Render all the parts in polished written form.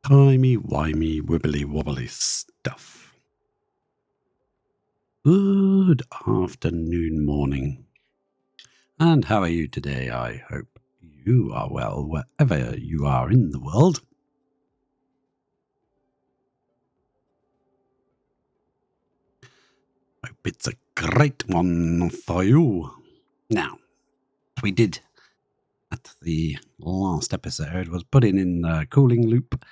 Timey-wimey, wibbly-wobbly stuff. Good afternoon, morning. And how are you today? I hope you are well wherever you are in the world. Hope it's a great one for you. Now, we did at the last episode was putting in the cooling loop.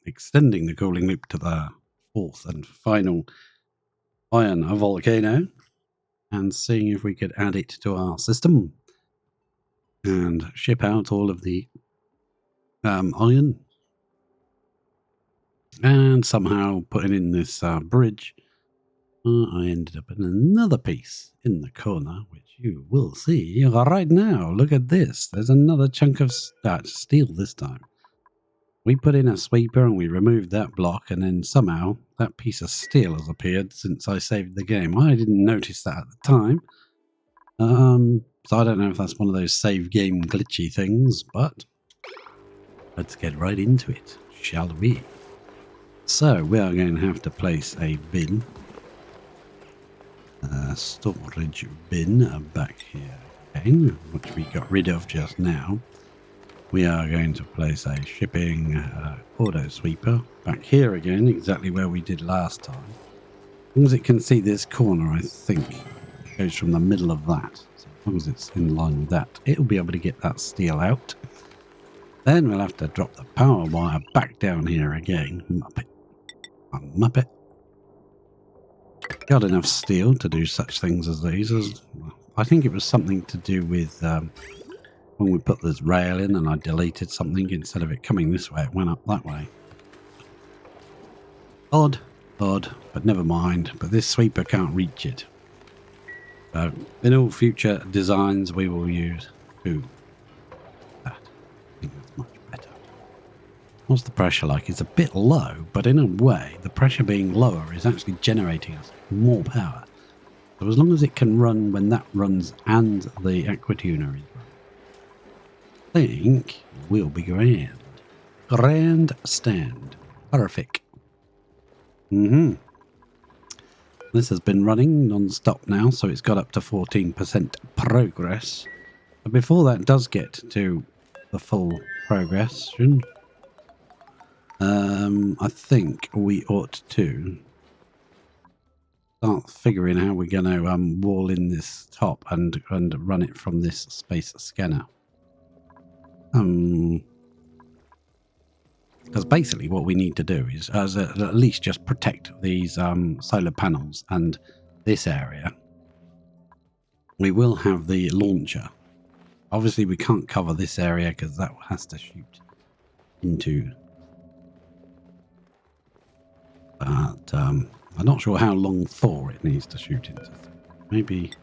Extending the cooling loop to the fourth and final iron volcano and seeing if we could add it to our system and ship out all of the iron. And somehow putting in this bridge, I ended up in another piece in the corner, which you will see right now. Look at this. There's another chunk of steel this time. We put in a sweeper and we removed that block, and then somehow that piece of steel has appeared since I saved the game. I didn't notice that at the time. So I don't know if that's one of those save game glitchy things, but let's get right into it, shall we? So we are going to have to place a bin, a storage bin back here again, which we got rid of just now. We are going to place a shipping auto sweeper back here again, exactly where we did last time. As long as it can see this corner, I think it goes from the middle of that. So as long as it's in line with that, it'll be able to get that steel out. Then we'll have to drop the power wire back down here again. Muppet. Got enough steel to do such things as these. I think it was something to do with when we put this rail in and I deleted something, instead of it coming this way, it went up that way. Odd, but never mind. But this sweeper can't reach it. So in all future designs we will use that. I think that's much better. What's the pressure like? It's a bit low, but in a way, the pressure being lower is actually generating us more power. So as long as it can run when that runs and the aquatuner is running, I think we'll be grand. Grand stand. Perfect. This has been running non-stop now, so it's got up to 14% progress. But before that does get to the full progression, I think we ought to start figuring how we're going to wall in this top and run it from this space scanner. Because basically what we need to do is at least just protect these solar panels and this area. We will have the launcher. Obviously we can't cover this area because that has to shoot into. But I'm not sure how long Thor it needs to shoot into. Maybe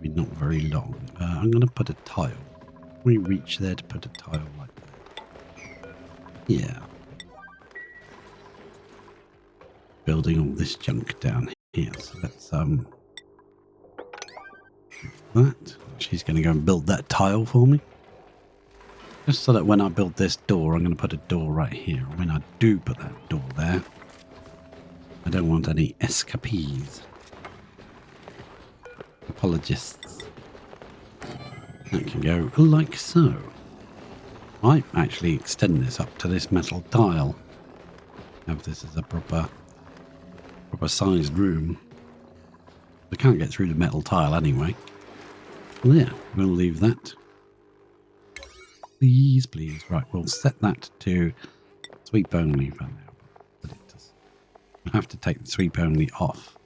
not very long. I'm going to put a tile. We reach there to put a tile like that. Yeah. Building all this junk down here. So let's that. She's going to go and build that tile for me. Just so that when I build this door, I'm going to put a door right here. When I do put that door there, I don't want any escapees. Apologists. That can go like so. I actually extend this up to this metal tile. Have this as a proper sized room. We can't get through the metal tile anyway. Well, yeah, we'll leave that. Please. Right, we'll set that to sweep only for now. We'll have to take the sweep only off.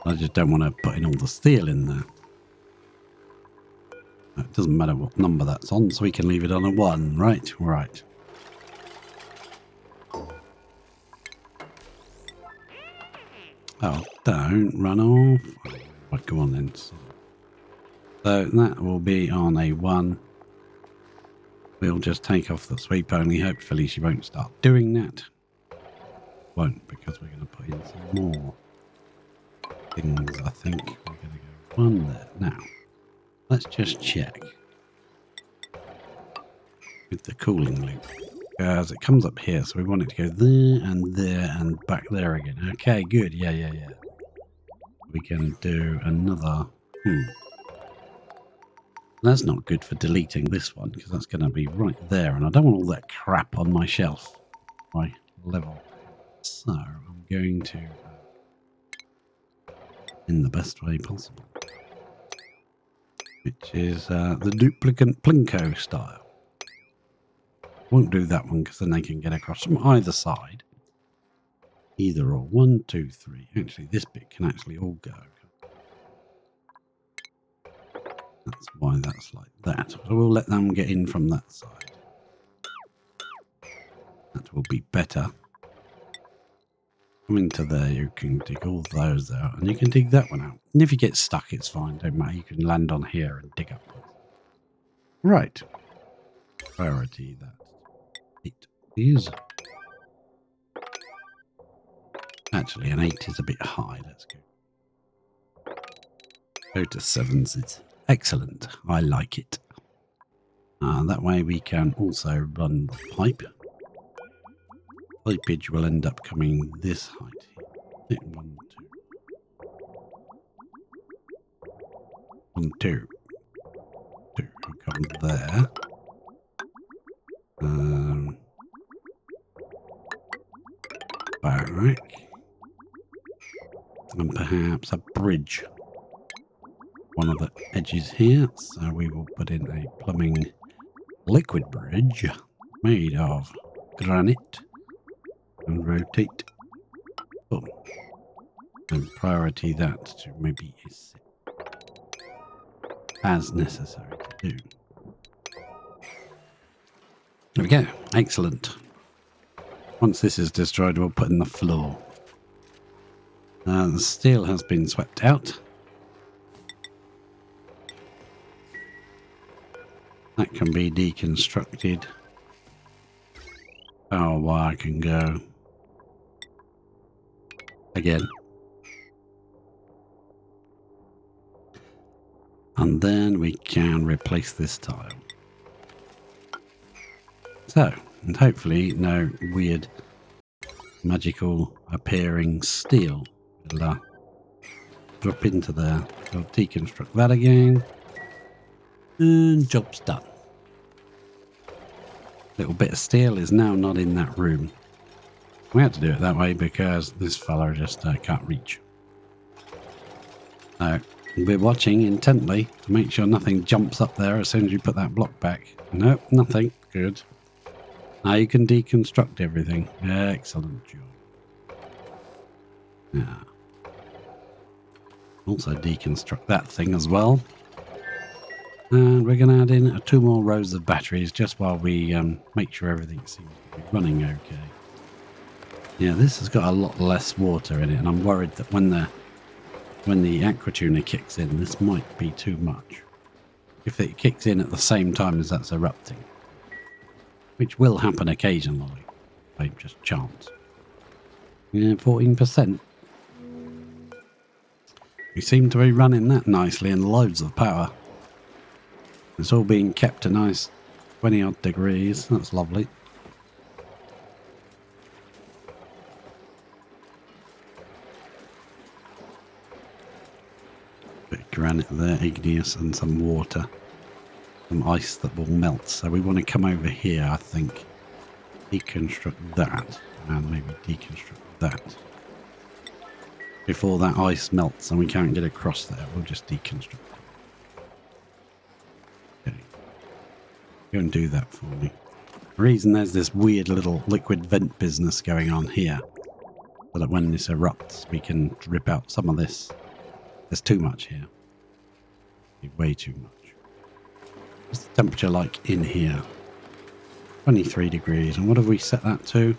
I just don't want to put in all the steel in there. It doesn't matter what number that's on, so we can leave it on a 1, right? Right. Oh, don't run off. Right, go on then. So that will be on a 1. We'll just take off the sweep only. Hopefully she won't start doing that. Won't, because we're going to put in some more things. I think we're going to go 1 there. Now, let's just check. with the cooling loop. Because it comes up here, so we want it to go there and back there again. Okay, good. Yeah. We can do another. That's not good for deleting this one, because that's going to be right there, and I don't want all that crap on my shelf, my level. So I'm going to, in the best way possible, which is the duplicate Plinko style. Won't do that one because then they can get across from either side. Either or. 1, 2, 3. Actually, this bit can actually all go. That's why that's like that. So we'll let them get in from that side. That will be better. Come into there, you can dig all those out, and you can dig that one out. And if you get stuck, it's fine. Don't matter. You can land on here and dig upwards. Right. Priority that. It is. Actually, an 8 is a bit high. Let's go. Go to 7s. It's excellent. I like it. That way we can also run the pipe. Pipage will end up coming this height here. 1, 2. 1, 2. 2 will come there. Back. And perhaps a bridge. One of the edges here. So we will put in a plumbing liquid bridge made of granite. And rotate. Boom. And priority that to maybe as necessary to do. There we go. Excellent. Once this is destroyed, we'll put in the floor. The steel has been swept out. That can be deconstructed. Power wire can go. Again. And then we can replace this tile. So, and hopefully no weird magical appearing steel will drop into there. We'll deconstruct that again. And job's done. Little bit of steel is now not in that room. We had to do it that way because this fella just can't reach. So we're watching intently to make sure nothing jumps up there as soon as you put that block back. Nope, nothing. Good. Now you can deconstruct everything. Excellent job. Yeah. Also deconstruct that thing as well. And we're going to add in 2 more rows of batteries just while we make sure everything seems to be running okay. Yeah, this has got a lot less water in it, and I'm worried that when the aquatuner kicks in, this might be too much. If it kicks in at the same time as that's erupting, which will happen occasionally, by just chance. Yeah, 14%. We seem to be running that nicely and loads of power. It's all being kept a nice 20 odd degrees. That's lovely. Bit of granite there, igneous, and some water. Some ice that will melt. So we want to come over here, I think. Deconstruct that. And maybe deconstruct that. Before that ice melts and we can't get across there, we'll just deconstruct it. Okay. Go and do that for me. The reason there's this weird little liquid vent business going on here, so that when this erupts, we can rip out some of this. There's too much here. Way too much. What's the temperature like in here? 23 degrees. And what have we set that to?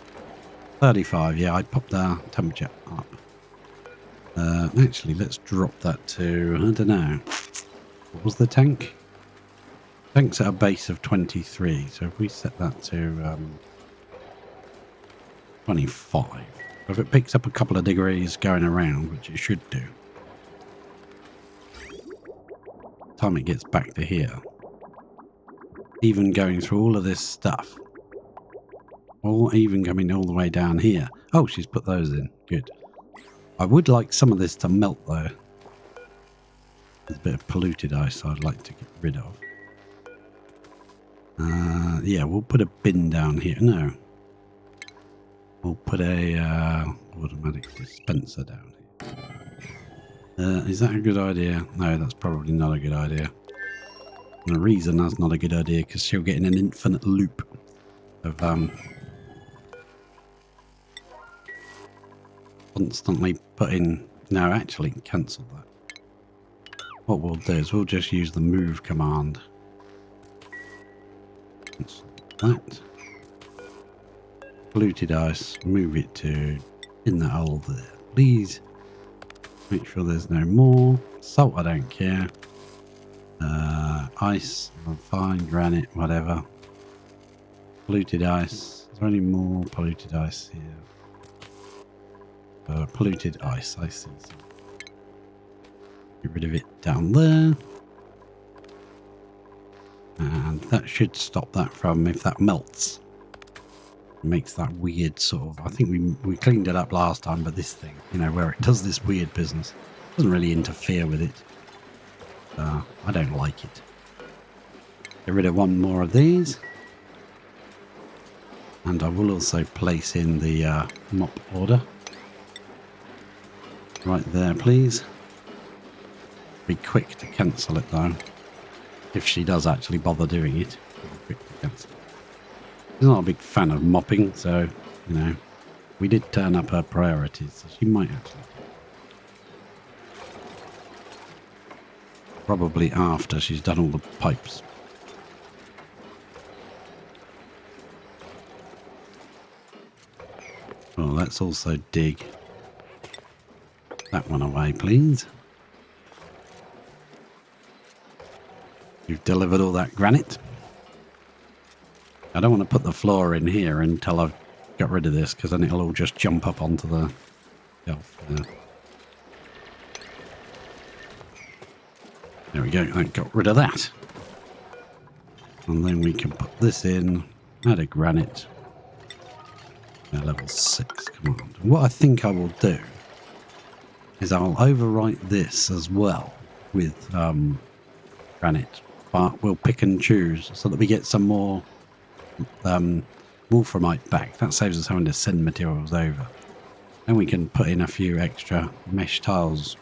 35. Yeah, I popped our temperature up. Actually, let's drop that to, I don't know. What was the tank? Tank's at a base of 23. So if we set that to 25. If it picks up a couple of degrees going around, which it should do. Time it gets back to here. even going through all of this stuff. Or even coming all the way down here. Oh, she's put those in. Good. I would like some of this to melt, though. There's a bit of polluted ice I'd like to get rid of. Yeah, we'll put a bin down here. No. We'll put a automatic dispenser down here. Is that a good idea? No, that's probably not a good idea. And the reason that's not a good idea because she'll get in an infinite loop of constantly putting... No, actually, cancel that. What we'll do is we'll just use the move command. Cancel that. Polluted ice, move it to in the hole there. Please make sure there's no more. Salt, I don't care. Ice, I'm fine. Granite, whatever. Polluted ice. Is there any more polluted ice here? Polluted ice, I see. Get rid of it down there. And that should stop that from, if that melts, it makes that weird sort of, I think we cleaned it up last time, but this thing, you know, where it does this weird business, doesn't really interfere with it. I don't like it. Get rid of one more of these. And I will also place in the mop order. Right there, please. Be quick to cancel it, though. If she does actually bother doing it. Be quick to cancel. She's not a big fan of mopping, so, you know, we did turn up her priorities, so she might actually. Probably after she's done all the pipes. Well, let's also dig that one away, please. You've delivered all that granite. I don't want to put the floor in here until I've got rid of this, because then it'll all just jump up onto the shelf there. There we go, I got rid of that. And then we can put this in, add a granite. Level 6 command. What I think I will do is I'll overwrite this as well with granite, but we'll pick and choose so that we get some more wolframite back. That saves us having to send materials over. And we can put in a few extra mesh tiles.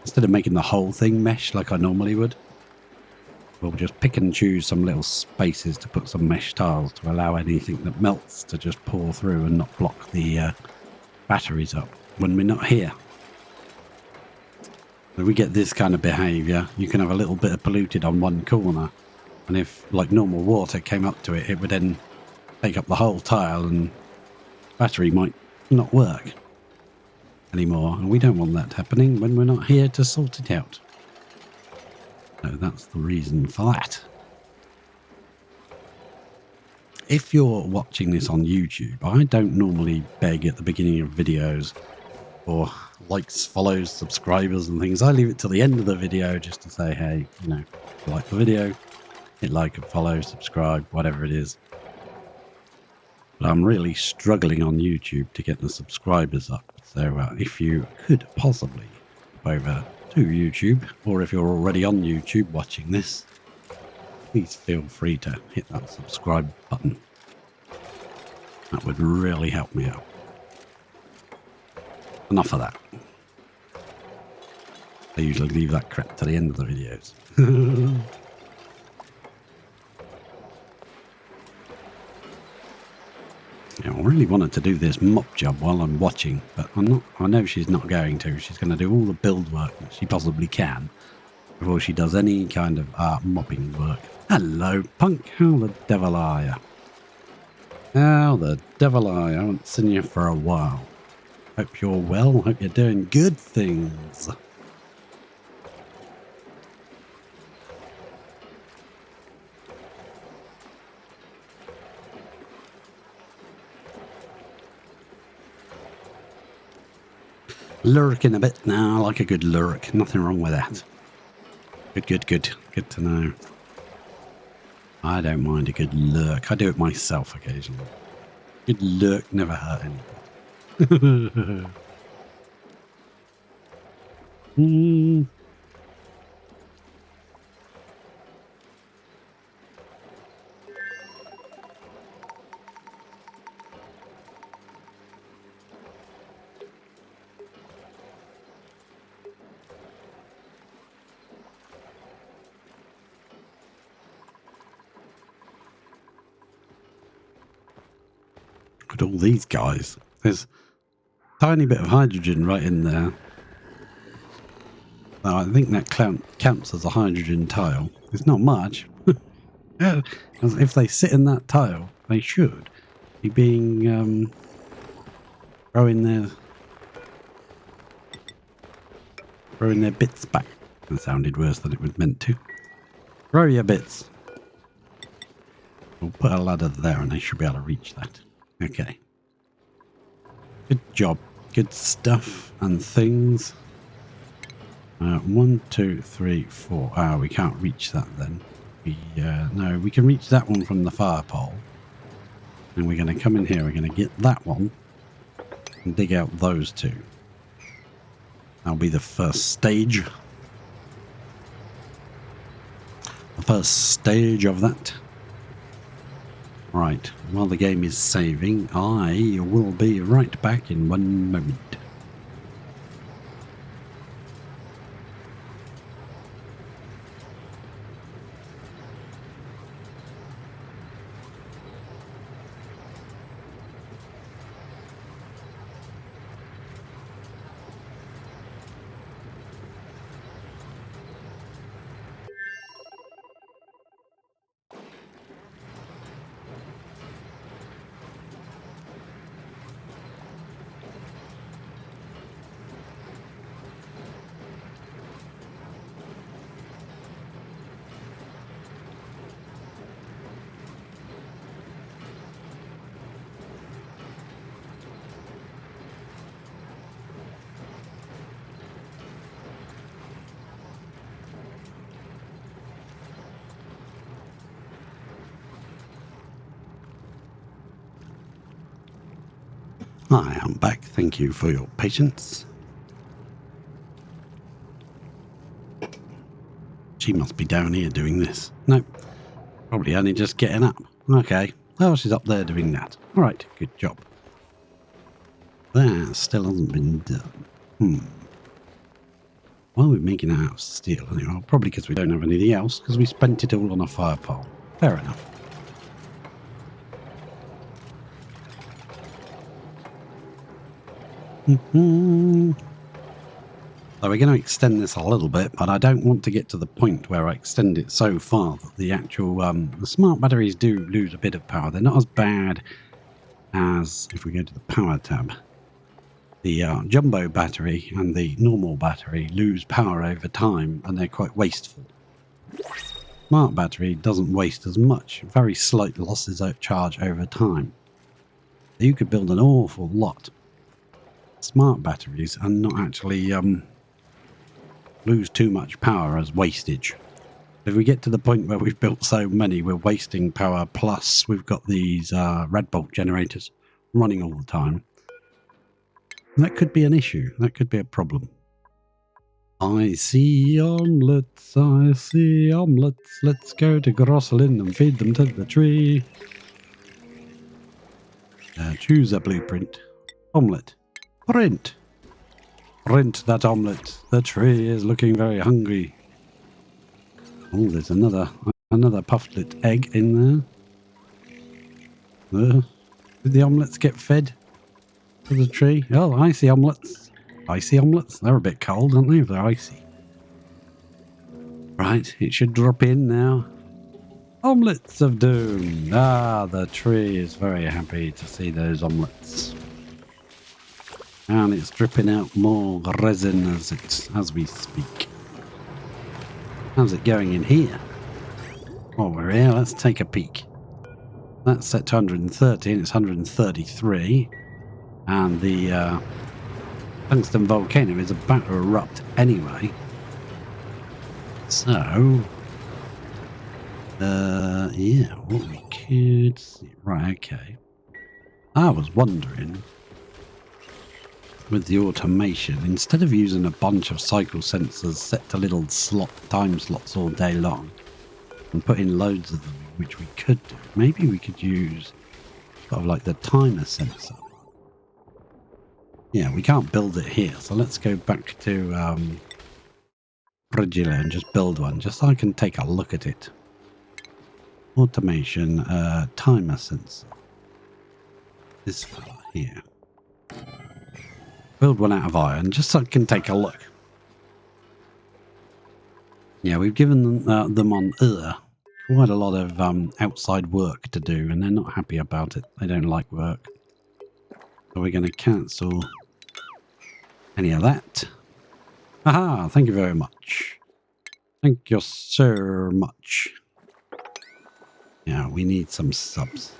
Instead of making the whole thing mesh like I normally would, we'll just pick and choose some little spaces to put some mesh tiles to allow anything that melts to just pour through and not block the batteries up when we're not here. If we get this kind of behaviour, you can have a little bit of polluted on one corner, and if like normal water came up to it, it would then take up the whole tile and battery might not work anymore, and we don't want that happening when we're not here to sort it out. So that's the reason for that. If you're watching this on YouTube, I don't normally beg at the beginning of videos for likes, follows, subscribers and things. I leave it till the end of the video just to say, hey, you know, if you like the video, hit like and follow, subscribe, whatever it is. But I'm really struggling on YouTube to get the subscribers up. So if you could possibly go over to YouTube, or if you're already on YouTube watching this, please feel free to hit that subscribe button. That would really help me out. Enough of that. I usually leave that crap to the end of the videos. Yeah, I really wanted to do this mop job while I'm watching, but I know she's not going to. She's going to do all the build work that she possibly can before she does any kind of mopping work. Hello, punk. How the devil are you? How the devil are you? I haven't seen you for a while. Hope you're well. Hope you're doing good things. Lurking a bit now, like a good lurk. Nothing wrong with that. Good. Good to know. I don't mind a good lurk. I do it myself occasionally. Good lurk never hurt anybody. Look at all these guys. There's a tiny bit of hydrogen right in there. I think that counts as a hydrogen tile. It's not much. Yeah, if they sit in that tile, they should be being throwing their bits back. That sounded worse than it was meant to. Throw your bits. We'll put a ladder there and they should be able to reach that. Okay. Good job. Good stuff and things. 1, 2, 3, 4. We can't reach that then. No, we can reach that one from the fire pole. And we're going to come in here. We're going to get that one and dig out those two. That'll be the first stage. The first stage of that. Right, while the game is saving, I will be right back in one moment. Hi, I'm back. Thank you for your patience. She must be down here doing this. Nope. Probably only just getting up. Okay. Oh, she's up there doing that. Alright, good job. That still hasn't been done. Well, we're making a house steel anyway. Probably because we don't have anything else, because we spent it all on a fire pole. Fair enough. So we're going to extend this a little bit, but I don't want to get to the point where I extend it so far that the actual the smart batteries do lose a bit of power. They're not as bad as if we go to the power tab. The jumbo battery and the normal battery lose power over time, and they're quite wasteful. Smart battery doesn't waste as much, very slight losses of charge over time. You could build an awful lot. Smart batteries and not actually lose too much power as wastage. If we get to the point where we've built so many we're wasting power, plus we've got these red bolt generators running all the time, that could be an issue. That could be a problem. I see omelets, I see omelets. Let's go to Grosselin and feed them to the tree. Choose a blueprint. Omelet. Print. Print that omelet. The tree is looking very hungry. Oh, there's another pufflet egg in there. Did the omelets get fed to the tree? Oh, icy omelets. Icy omelets. They're a bit cold, aren't they, if they're icy? Right, it should drop in now. Omelets of doom. Ah, the tree is very happy to see those omelets. And it's dripping out more resin as we speak. How's it going in here? While we're here, let's take a peek. That's set to 130 and it's 133. And the tungsten volcano is about to erupt anyway. So Yeah, what we could see. Right, okay. I was wondering, with the automation, instead of using a bunch of cycle sensors set to little time slots all day long and put in loads of them, which we could do, maybe we could use sort of like the timer sensor. Yeah, we can't build it here, so let's go back to Brigilla and just build one, just so I can take a look at it. Automation, timer sensor. This fella here. Build one out of iron, just so I can take a look. Yeah, we've given them on quite a lot of outside work to do, and they're not happy about it. They don't like work. So we're going to cancel any of that. Aha, thank you very much. Thank you so much. Yeah, we need some subs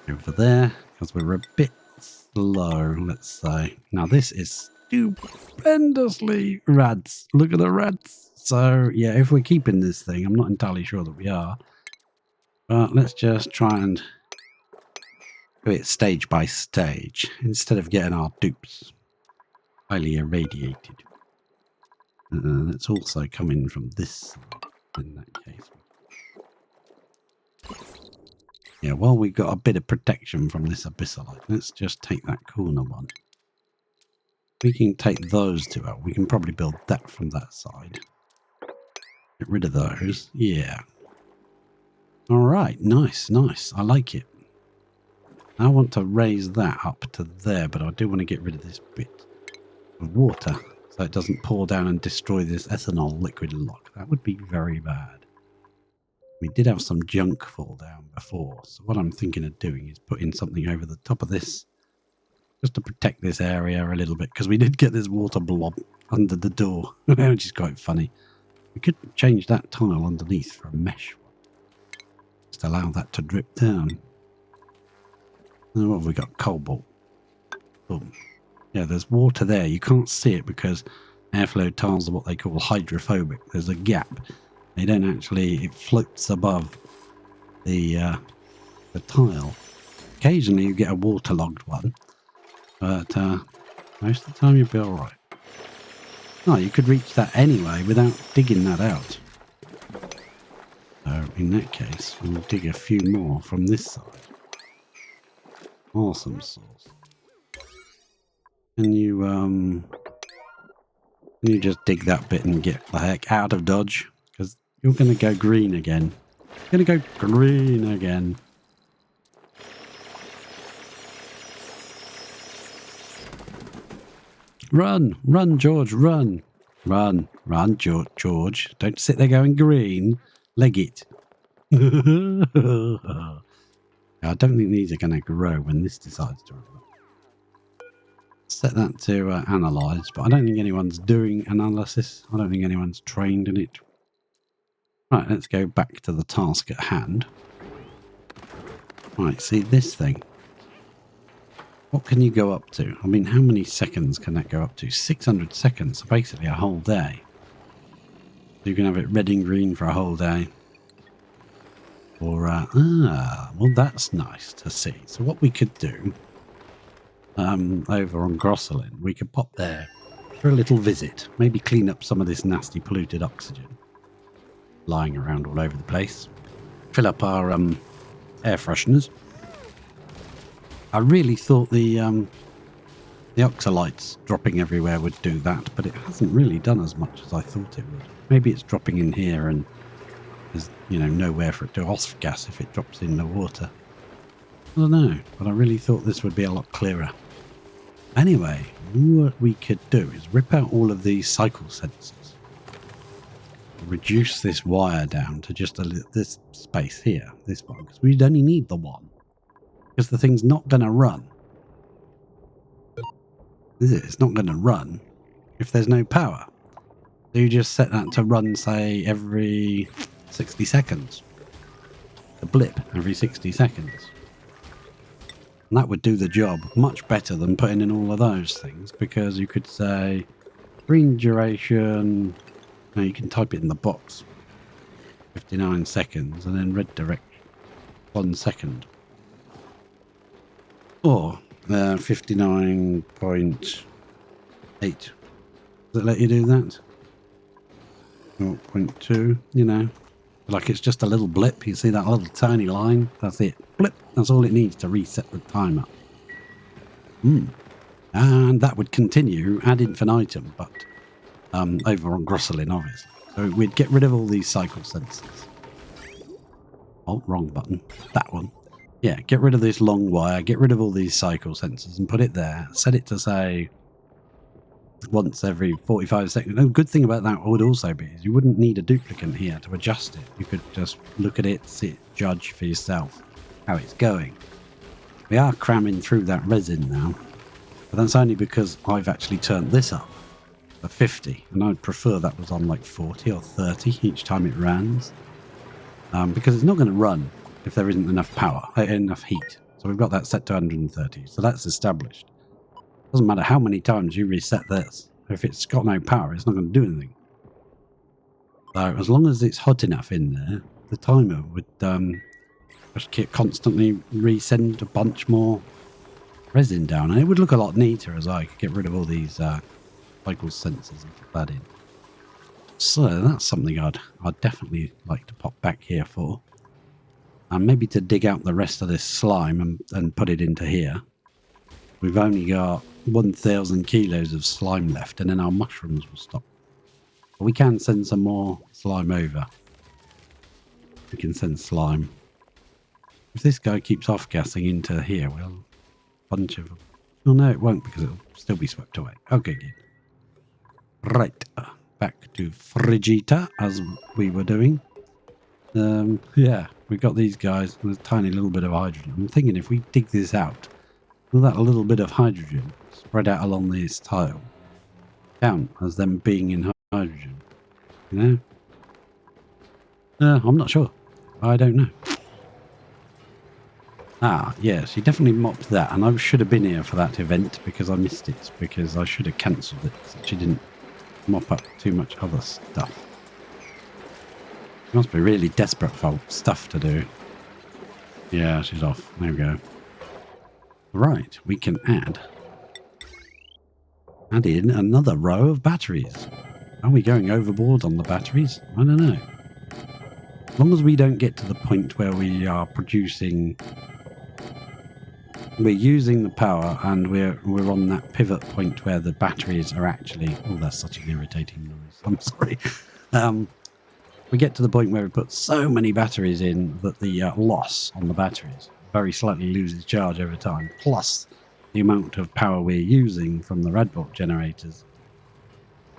over there because we're a bit slow, let's say. Now this is stupendously rads. Look at the rads. So yeah, if we're keeping this thing, I'm not entirely sure that we are. But let's just try and do it stage by stage instead of getting our dupes highly irradiated. Let's also come in from this side in that case. Yeah, well, we got a bit of protection from this abyssalite. Let's just take that corner one. We can take those two out. We can probably build that from that side. Get rid of those. Yeah. All right. Nice, nice. I like it. I want to raise that up to there, but I do want to get rid of this bit of water so it doesn't pour down and destroy this ethanol liquid lock. That would be very bad. We did have some junk fall down before, so what I'm thinking of doing is putting something over the top of this just to protect this area a little bit, because we did get this water blob under the door, which is quite funny. We could change that tile underneath for a mesh one. Just allow that to drip down. And what have we got? Cobalt. Boom. Yeah, there's water there. You can't see it because airflow tiles are what they call hydrophobic. There's a gap. They don't actually, it floats above the tile. Occasionally you get a waterlogged one, but most of the time you'll be alright. Oh, you could reach that anyway without digging that out. So in that case, we'll dig a few more from this side. Awesome sauce. Can you just dig that bit and get the heck out of Dodge? Because you're going to go green again. You're going to go green again. Run, run, George, run. Run, run, George. Don't sit there going green. Leg it. I don't think these are going to grow when this decides to run. Set that to analyze, but I don't think anyone's doing analysis. I don't think anyone's trained in it. Right, let's go back to the task at hand. Right, see this thing. What can you go up to? I mean, how many seconds can that go up to? 600 seconds, so basically a whole day. You can have it red and green for a whole day. Or, well, that's nice to see. So what we could do, over on Grosselin, we could pop there for a little visit. Maybe clean up some of this nasty polluted oxygen lying around all over the place. Fill up our air fresheners. I really thought the oxalites dropping everywhere would do that, but it hasn't really done as much as I thought it would. Maybe it's dropping in here and there's, you know, nowhere for it to off gas if it drops in the water. I don't know, but I really thought this would be a lot clearer. Anyway, what we could do is rip out all of these cycle sensors. Reduce this wire down to just this space here, this one, because we'd only need the one. Because the thing's not going to run. Is it? It's not going to run if there's no power. So you just set that to run, say, every 60 seconds. A blip every 60 seconds. And that would do the job much better than putting in all of those things, because you could say green duration. No, you can type it in the box. 59 seconds, and then red direct 1 second. Or 59.8. Does it let you do that? 0.2, you know. Like it's just a little blip. You see that little tiny line? That's it. Blip. That's all it needs to reset the timer. And that would continue ad infinitum, but over on Grosselin, obviously. So we'd get rid of all these cycle sensors. Oh, wrong button. That one. Yeah, get rid of this long wire, get rid of all these cycle sensors and put it there. Set it to say once every 45 seconds. The good thing about that would also be is you wouldn't need a duplicate here to adjust it. You could just look at it, see it, judge for yourself how it's going. We are cramming through that resin now, but that's only because I've actually turned this up to 50, and I'd prefer that was on like 40 or 30 each time it runs, because it's not going to run if there isn't enough power, enough heat. So we've got that set to 130, so that's established. Doesn't matter how many times you reset this. If it's got no power, it's not going to do anything. So as long as it's hot enough in there, the timer would just keep constantly resend a bunch more resin down. And it would look a lot neater as I could get rid of all these cycle sensors and put that in. So that's something I'd definitely like to pop back here for. And maybe to dig out the rest of this slime and put it into here. We've only got 1,000 kilos of slime left, and then our mushrooms will stop. But we can send some more slime over. We can send slime. If this guy keeps off-gassing into here, well, a bunch of... Oh, no, it won't, because it'll still be swept away. Okay, good. Right, back to Frigita, as we were doing. Yeah, we've got these guys, and a tiny little bit of hydrogen. I'm thinking if we dig this out, will that little bit of hydrogen spread out along this tile count as them being in hydrogen? You know? I'm not sure. I don't know. Ah, yes, you definitely mopped that, and I should have been here for that event because I missed it, because I should have cancelled it so she didn't mop up too much other stuff. She must be really desperate for stuff to do. Yeah, she's off. There we go. Right, we can add in another row of batteries. Are we going overboard on the batteries? I don't know. As long as we don't get to the point where we are producing... We're using the power and we're on that pivot point where the batteries are actually... Oh, that's such an irritating noise. I'm sorry. We get to the point where we put so many batteries in that the loss on the batteries very slightly loses charge over time. Plus, the amount of power we're using from the Radbolt generators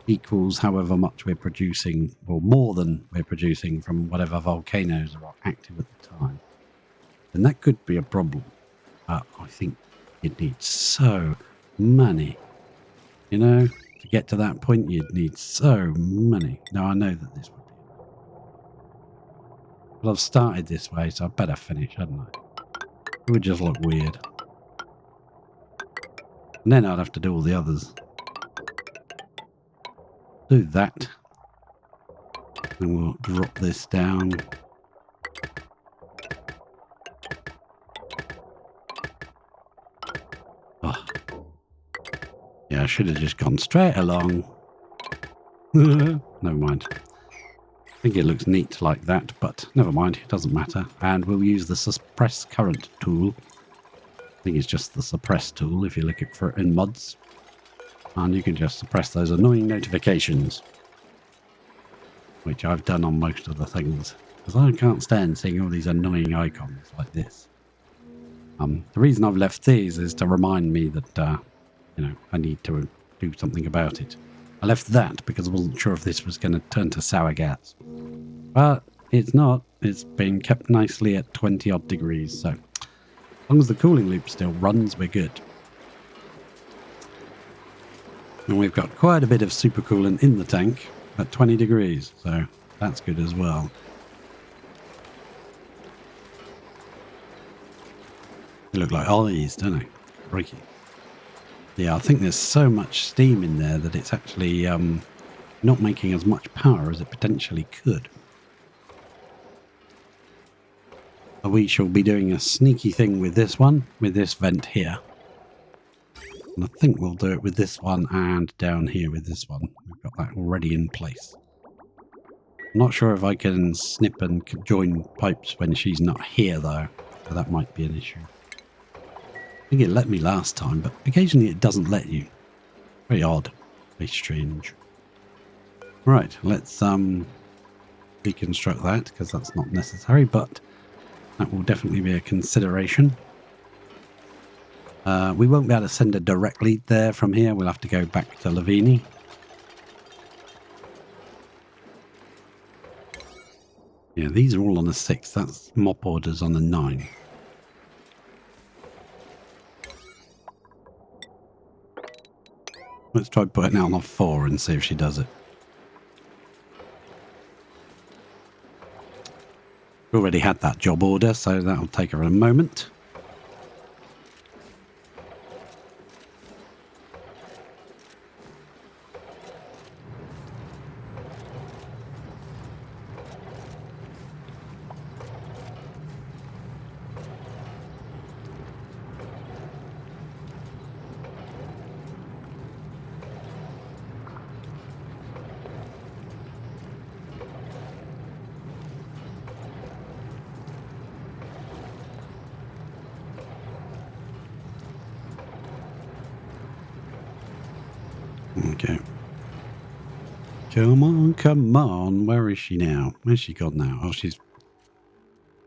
equals however much we're producing, or more than we're producing from whatever volcanoes are active at the time. And that could be a problem. I think it needs so many. You know, to get to that point, you'd need so many. Now, I know that this would be. But I've started this way, so I better finish, hadn't I? It would just look weird. And then I'd have to do all the others. Do that. And we'll drop this down. Oh. Yeah, I should have just gone straight along. Never mind. I think it looks neat like that, but never mind. It doesn't matter. And we'll use the suppress current tool. I think it's just the suppress tool if you look for it in mods. And you can just suppress those annoying notifications. Which I've done on most of the things. Because I can't stand seeing all these annoying icons like this. The reason I've left these is to remind me that, you know, I need to do something about it. I left that because I wasn't sure if this was going to turn to sour gas. But it's not. It's been kept nicely at 20 odd degrees. So as long as the cooling loop still runs, we're good. And we've got quite a bit of supercoolant in the tank at 20 degrees. So that's good as well. They look like eyes, don't they? Freaky. Yeah, I think there's so much steam in there that it's actually not making as much power as it potentially could. we shall be doing a sneaky thing with this one, with this vent here. And I think we'll do it with this one and down here with this one. We've got that already in place. I'm not sure if I can snip and join pipes when she's not here, though. So that might be an issue. I think it let me last time, but occasionally it doesn't let you. Very odd. Very strange. Right, let's deconstruct that, because that's not necessary, but that will definitely be a consideration. We won't be able to send a direct lead there from here. We'll have to go back to Lavini. Yeah, these are all on the 6. That's mop orders on the 9. Let's try putting it on a 4 and see if she does it. We already had that job order, so that'll take her a moment. Okay. Come on, come on. Where is she now? Where's she gone now? Oh, she's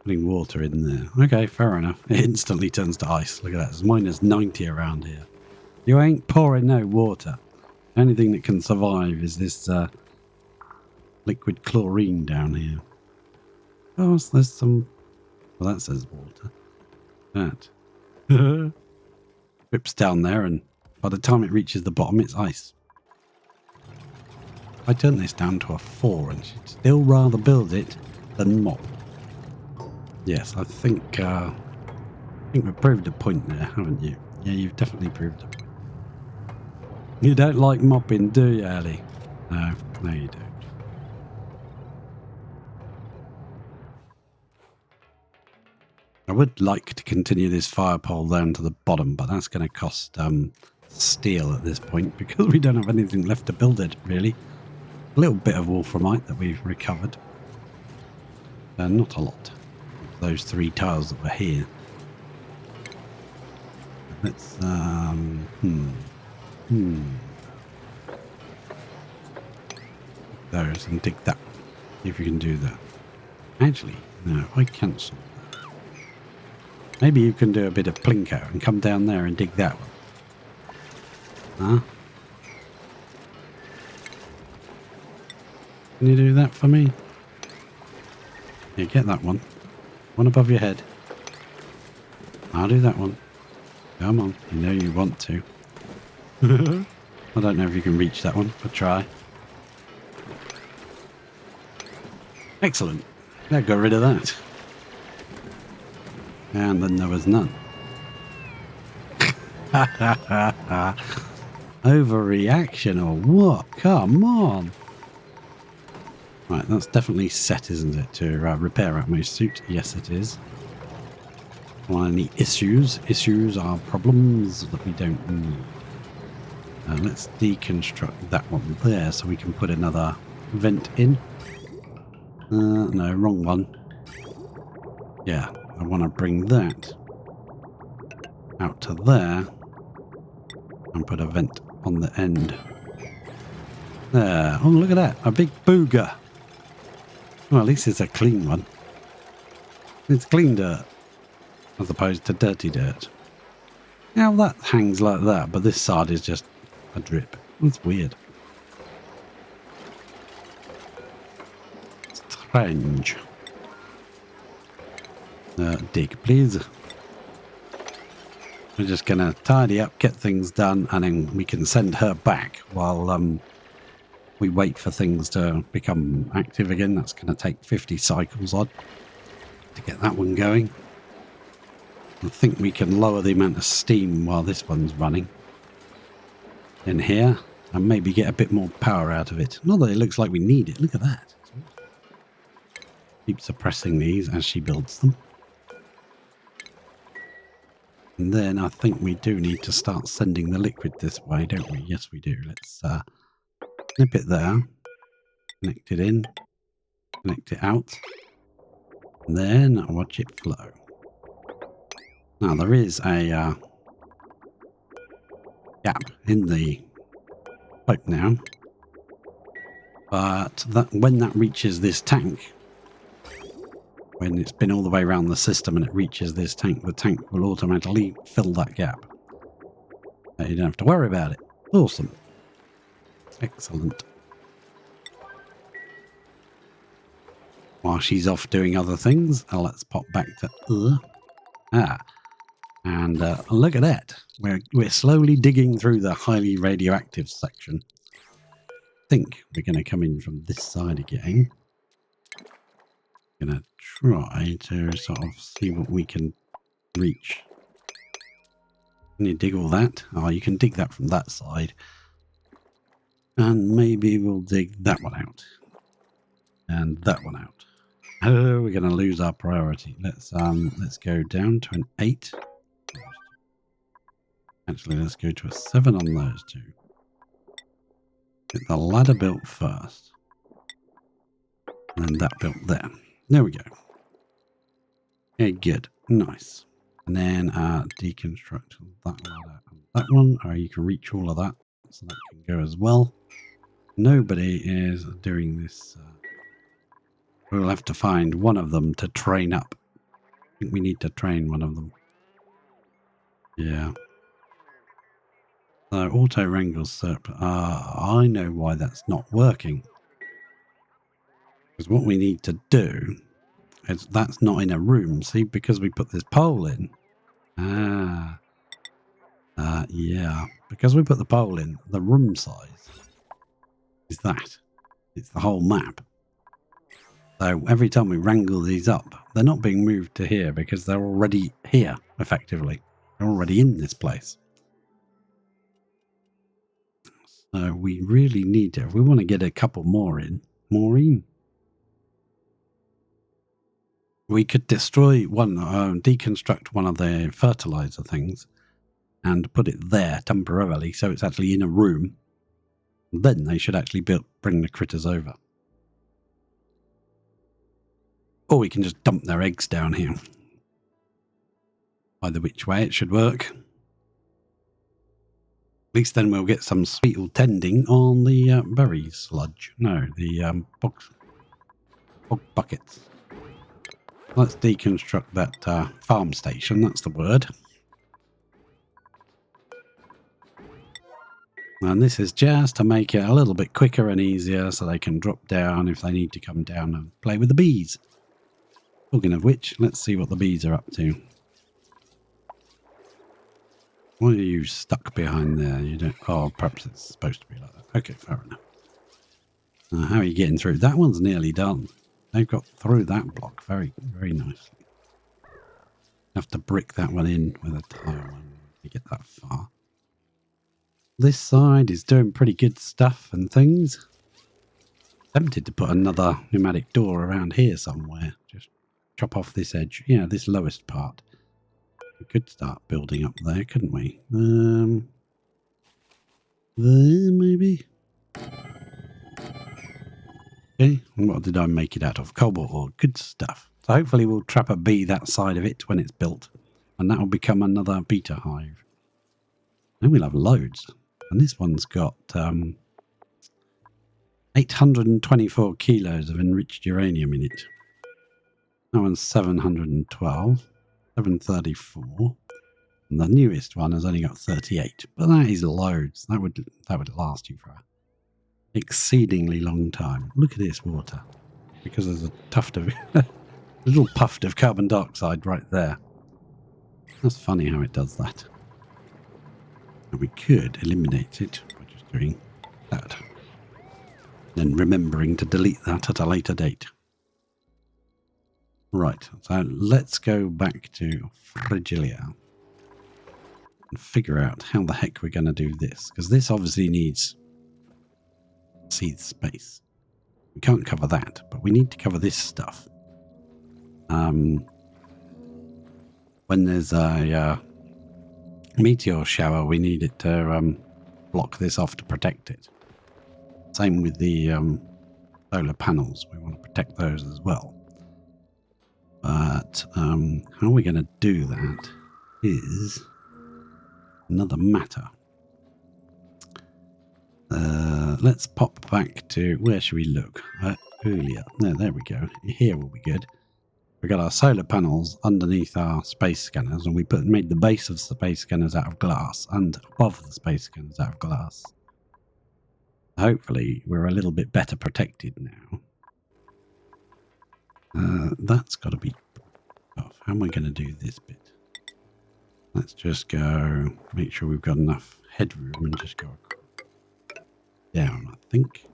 putting water in there. Okay, fair enough. It instantly turns to ice. Look at that. It's minus 90 around here. You ain't pouring no water. The only thing that can survive is this liquid chlorine down here. Oh, so there's some... Well, that says water. That. Drips down there, and by the time it reaches the bottom, it's ice. I turn this down to a 4, and she'd still rather build it than mop. Yes, I think we've proved a point there, haven't you? Yeah, you've definitely proved a point. You don't like mopping, do you, Ellie? No, no you don't. I would like to continue this fire pole down to the bottom, but that's going to cost steel at this point, because we don't have anything left to build it, really. A little bit of wolframite that we've recovered. Not a lot. Those 3 tiles that were here. Let's those and dig that one. See if you can do that. Actually, no, I cancel that. Maybe you can do a bit of plinko and come down there and dig that one. Huh? Can you do that for me? Yeah, get that one. One above your head. I'll do that one. Come on, you know you want to. I don't know if you can reach that one, but try. Excellent. That got rid of that. And then there was none. Overreaction or what? Come on. Right, that's definitely set, isn't it, to repair Atmo's suit? Yes, it is. Want any issues? Issues are problems that we don't need. Let's deconstruct that one there so we can put another vent in. No, wrong one. Yeah, I want to bring that out to there and put a vent on the end. There. Oh, look at that. A big booger. Well, at least it's a clean one. It's clean dirt as opposed to dirty dirt. Now that hangs like that, but this side is just a drip. That's weird. Strange. Dig, please. We're just going to tidy up, get things done, and then we can send her back while we wait for things to become active again. That's going to take 50 cycles odd to get that one going. I think we can lower the amount of steam while this one's running in here and maybe get a bit more power out of it. Not that it looks like we need it. Look at that. Keep suppressing these as she builds them. And then I think we do need to start sending the liquid this way, don't we? Yes, we do. Let's snip it there. Connect it in. Connect it out. And then watch it flow. Now, there is a gap in the pipe now. But when that reaches this tank, when it's been all the way around the system and it reaches this tank, the tank will automatically fill that gap. You don't have to worry about it. Awesome. Excellent. While she's off doing other things, let's pop back to... And look at that. We're slowly digging through the highly radioactive section. I think we're going to come in from this side again. Going to try to sort of see what we can reach. Can you dig all that? Oh, you can dig that from that side. And maybe we'll dig that one out. And that one out. Oh, we're going to lose our priority. Let's go down to an 8. Actually, let's go to a 7 on those two. Get the ladder built first. And then that built there. There we go. Okay, good. Nice. And then deconstruct that ladder and that one. Or you can reach all of that. So that can go as well. Nobody is doing this. We'll have to find one of them to train up. I think we need to train one of them. Yeah. So auto wrangle surplus. I know why that's not working. Because what we need to do is that's not in a room. See, because we put this pole in. Yeah. Because we put the pole in, the room size is that. It's the whole map. So every time we wrangle these up, they're not being moved to here because they're already here, effectively. They're already in this place. So we really need to, if we want to get a couple more in, we could destroy one, deconstruct one of the fertilizer things and put it there temporarily so it's actually in a room. Then they should actually bring the critters over. Or we can just dump their eggs down here. Either which way it should work. At least then we'll get some sweet tending on the berry sludge. No, the bog buckets. Let's deconstruct that farm station. That's the word. And this is just to make it a little bit quicker and easier so they can drop down if they need to come down and play with the bees. Talking of which, let's see what the bees are up to. Why are you stuck behind there? You don't... Oh, perhaps it's supposed to be like that. Okay, fair enough. How are you getting through? That one's nearly done. They've got through that block very, very nicely. Have to brick that one in with a tile when we get that far. This side is doing pretty good stuff and things. Tempted to put another pneumatic door around here somewhere. Just chop off this edge. Yeah, this lowest part. We could start building up there, couldn't we? There, maybe? Okay, and what did I make it out of? Cobalt ore. Good stuff. So hopefully we'll trap a bee that side of it when it's built. And that will become another beta hive. Then we'll have loads. And this one's got 824 kilos of enriched uranium in it. That one's 712. 734. And the newest one has only got 38. But that is loads. That would last you for an exceedingly long time. Look at this water. Because there's a tuft of a little puff of carbon dioxide right there. That's funny how it does that. And we could eliminate it by just doing that. Then remembering to delete that at a later date. Right, so let's go back to Frigilia and figure out how the heck we're going to do this. Because this obviously needs seed space. We can't cover that, but we need to cover this stuff. When there's a meteor shower, we need it to block this off to protect it. Same with the solar panels. We want to protect those as well. But how we're going to do that is another matter. Let's pop back to, where should we look? Earlier. No, there we go. Here will be good. We've got our solar panels underneath our space scanners, and we made the base of the space scanners out of glass and above the space scanners out of glass. Hopefully we're a little bit better protected now. That's got to be off. How am I going to do this bit? Let's just go, make sure we've got enough headroom and just go down, I think.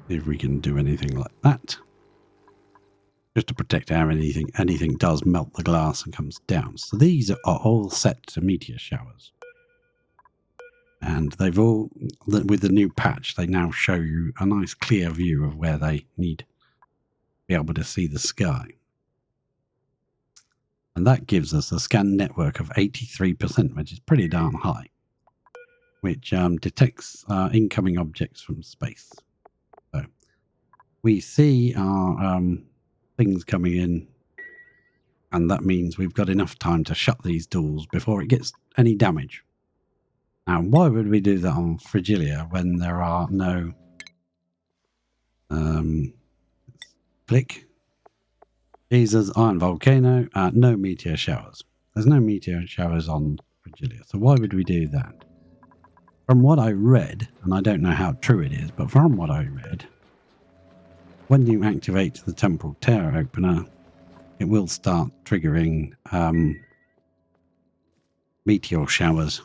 See if we can do anything like that. Just to protect how anything does melt the glass and comes down. So these are all set to meteor showers. And they've all, with the new patch, they now show you a nice clear view of where they need to be able to see the sky. And that gives us a scan network of 83%, which is pretty darn high, which detects incoming objects from space. So we see our things coming in, and that means we've got enough time to shut these doors before it gets any damage. Now, why would we do that on Frigilia when there are no click Jesus Iron Volcano, no meteor showers. There's no meteor showers on Frigilia, so why would we do that? From what I read, and I don't know how true it is, but from what I read, when you activate the temporal tear opener, it will start triggering meteor showers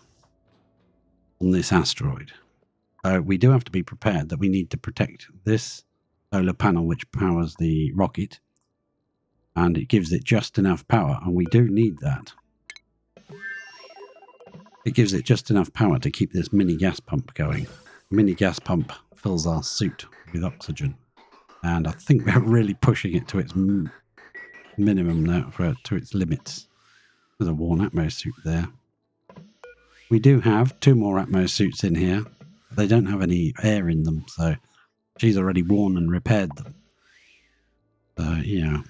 on this asteroid. So we do have to be prepared that we need to protect this solar panel which powers the rocket, and it gives it just enough power, and we do need that. It gives it just enough power to keep this mini gas pump going. The mini gas pump fills our suit with oxygen, and I think we're really pushing it to its minimum now, to its limits. There's a worn Atmos suit there. We do have 2 more Atmos suits in here. They don't have any air in them, so she's already worn and repaired them. So, yeah.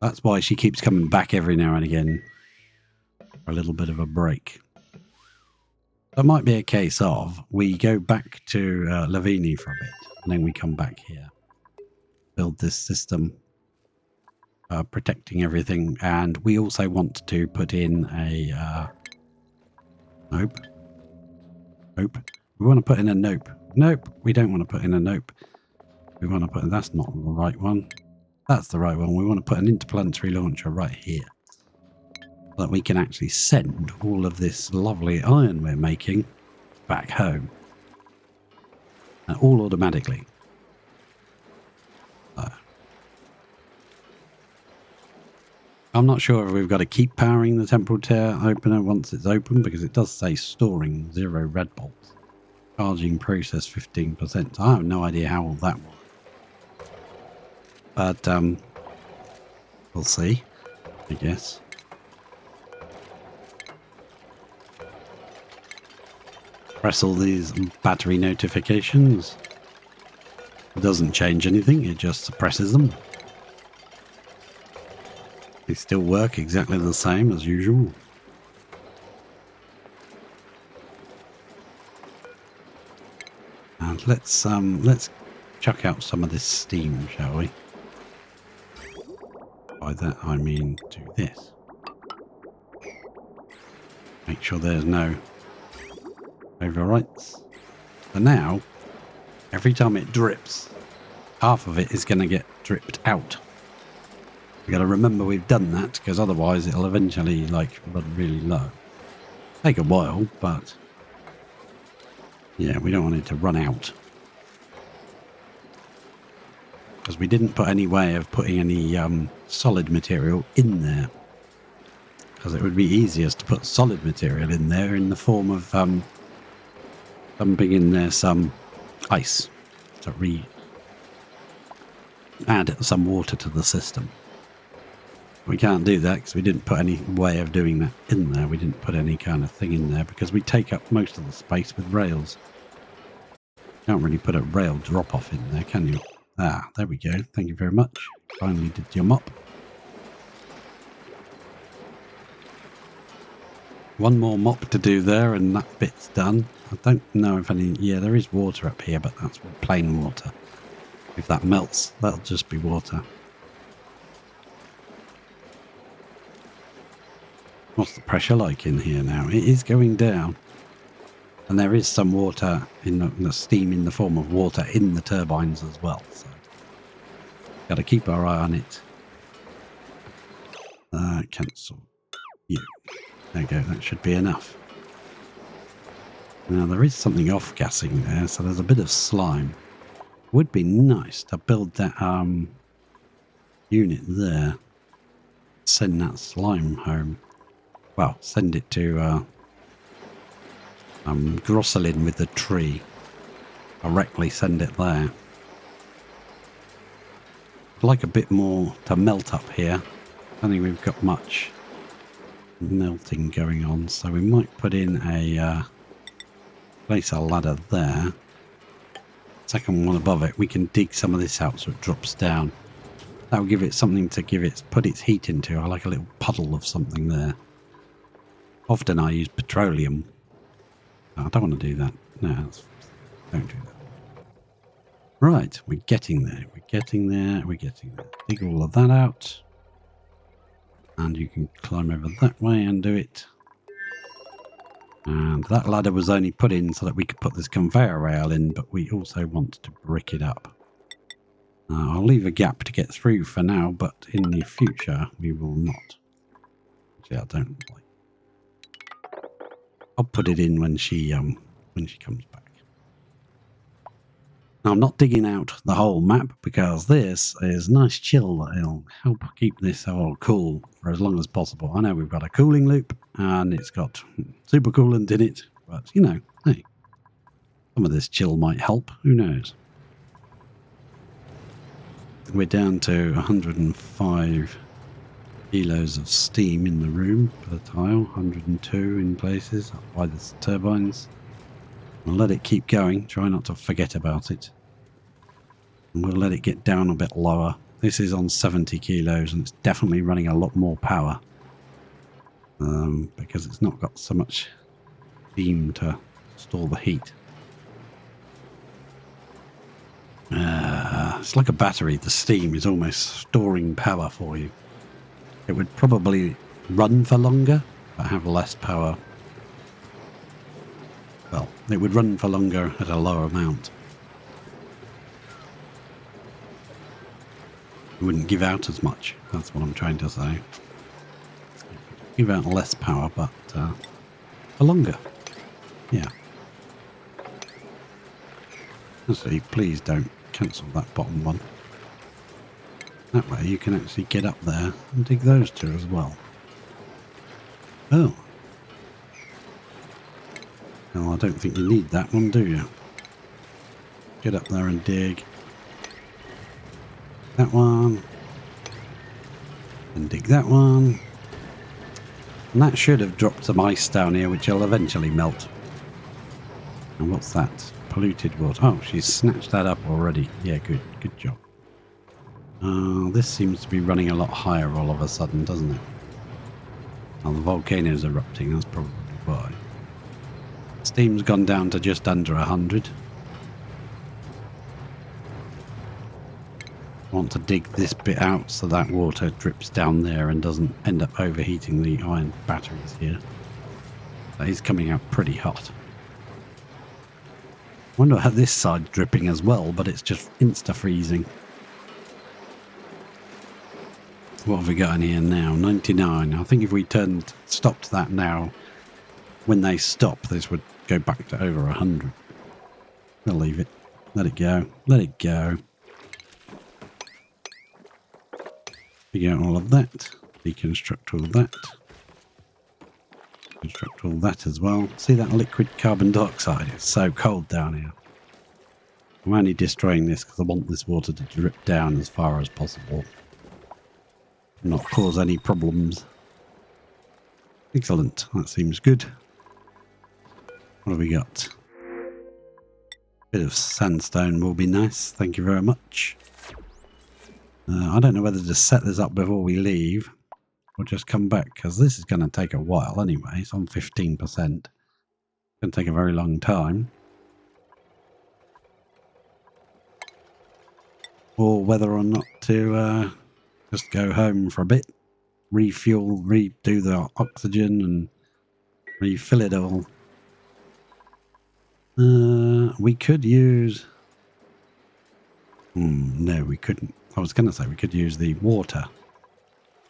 That's why she keeps coming back every now and again for a little bit of a break. That might be a case of we go back to Lavini for a bit, and then we come back here. Build this system, protecting everything, and we also want to put in a... Nope. We want to put in a nope. Nope, we don't want to put in a nope. We want to put... That's not the right one. That's the right one. We want to put an interplanetary launcher right here, so that we can actually send all of this lovely iron we're making back home. And all automatically. I'm not sure if we've got to keep powering the temporal tear opener once it's open, because it does say storing 0 red bolts. Charging process 15%. So I have no idea how all that works. But we'll see, I guess. Press all these battery notifications. It doesn't change anything, it just suppresses them. They still work exactly the same as usual. And let's chuck out some of this steam, shall we? By that I mean do this. Make sure there's no overwrites. So now, every time it drips, half of it is going to get dripped out. We've got to remember we've done that, because otherwise it'll eventually run really low. Take a while, but yeah, we don't want it to run out. Because we didn't put any way of putting any solid material in there. Because it would be easiest to put solid material in there in the form of dumping in there some ice to add some water to the system. We can't do that because we didn't put any way of doing that in there. We didn't put any kind of thing in there because we take up most of the space with rails. Can't really put a rail drop off in there, can you? Ah, there we go. Thank you very much. Finally did your mop. One more mop to do there and that bit's done. I don't know if any... Yeah, there is water up here, but that's plain water. If that melts, that'll just be water. What's the pressure like in here now? It is going down. And there is some water in the steam in the form of water in the turbines as well. So, got to keep our eye on it. Cancel you. There you go. That should be enough. Now there is something off-gassing there, so there's a bit of slime. Would be nice to build that unit there. Send that slime home. Well, send it to Grosselin with the tree. Directly send it there. I'd like a bit more to melt up here. I don't think we've got much melting going on, so we might put in a place a ladder there. Second one above it, we can dig some of this out so it drops down. That'll give it something to put its heat into. I like a little puddle of something there. Often I use petroleum. Oh, I don't want to do that. No, don't do that. Right, we're getting there. We're getting there. We're getting there. Dig all of that out. And you can climb over that way and do it. And that ladder was only put in so that we could put this conveyor rail in, but we also want to brick it up. I'll leave a gap to get through for now, but in the future we will not. Actually, I don't like. I'll put it in when she comes back. Now, I'm not digging out the whole map because this is nice chill. It'll help keep this all cool for as long as possible. I know we've got a cooling loop and it's got super coolant in it, but you know, hey, some of this chill might help. Who knows? We're down to 105 kilos of steam in the room for the tile, 102 in places up by the turbines. We'll let it keep going, try not to forget about it. And we'll let it get down a bit lower. This is on 70 kilos and it's definitely running a lot more power. Because it's not got so much steam to store the heat. It's like a battery. The steam is almost storing power for you. It would probably run for longer, but have less power. Well, it would run for longer at a lower amount. It wouldn't give out as much. That's what I'm trying to say. Give out less power, but for longer. Yeah. Actually, please don't cancel that bottom one. That way you can actually get up there and dig those two as well. Oh. Well, I don't think you need that one, do you? Get up there and dig. That one. And dig that one. And that should have dropped some ice down here, which will eventually melt. And what's that? Polluted water. Oh, she's snatched that up already. Yeah, good. Good job. This seems to be running a lot higher all of a sudden, doesn't it? Oh, the volcano's erupting. That's probably why. Steam's gone down to just under 100. I want to dig this bit out so that water drips down there and doesn't end up overheating the iron batteries here. That is coming out pretty hot. I wonder how this side's dripping as well, but it's just insta-freezing. What have we got in here now? 99. I think if we stopped that now, when they stop, this would go back to over 100. We'll leave it. Let it go. Let it go. Dig out all of that. Deconstruct all that. Construct all that as well. See that liquid carbon dioxide? It's so cold down here. I'm only destroying this because I want this water to drip down as far as possible. not cause any problems. Excellent. That seems good. What have we got? Bit of sandstone will be nice. Thank you very much. I don't know whether to set this up before we leave or just come back, because this is going to take a while anyway. It's on 15%. It's going to take a very long time. Or whether or not to just go home for a bit, refuel, redo the oxygen and refill it all. We could use... no, we couldn't. I was going to say we could use the water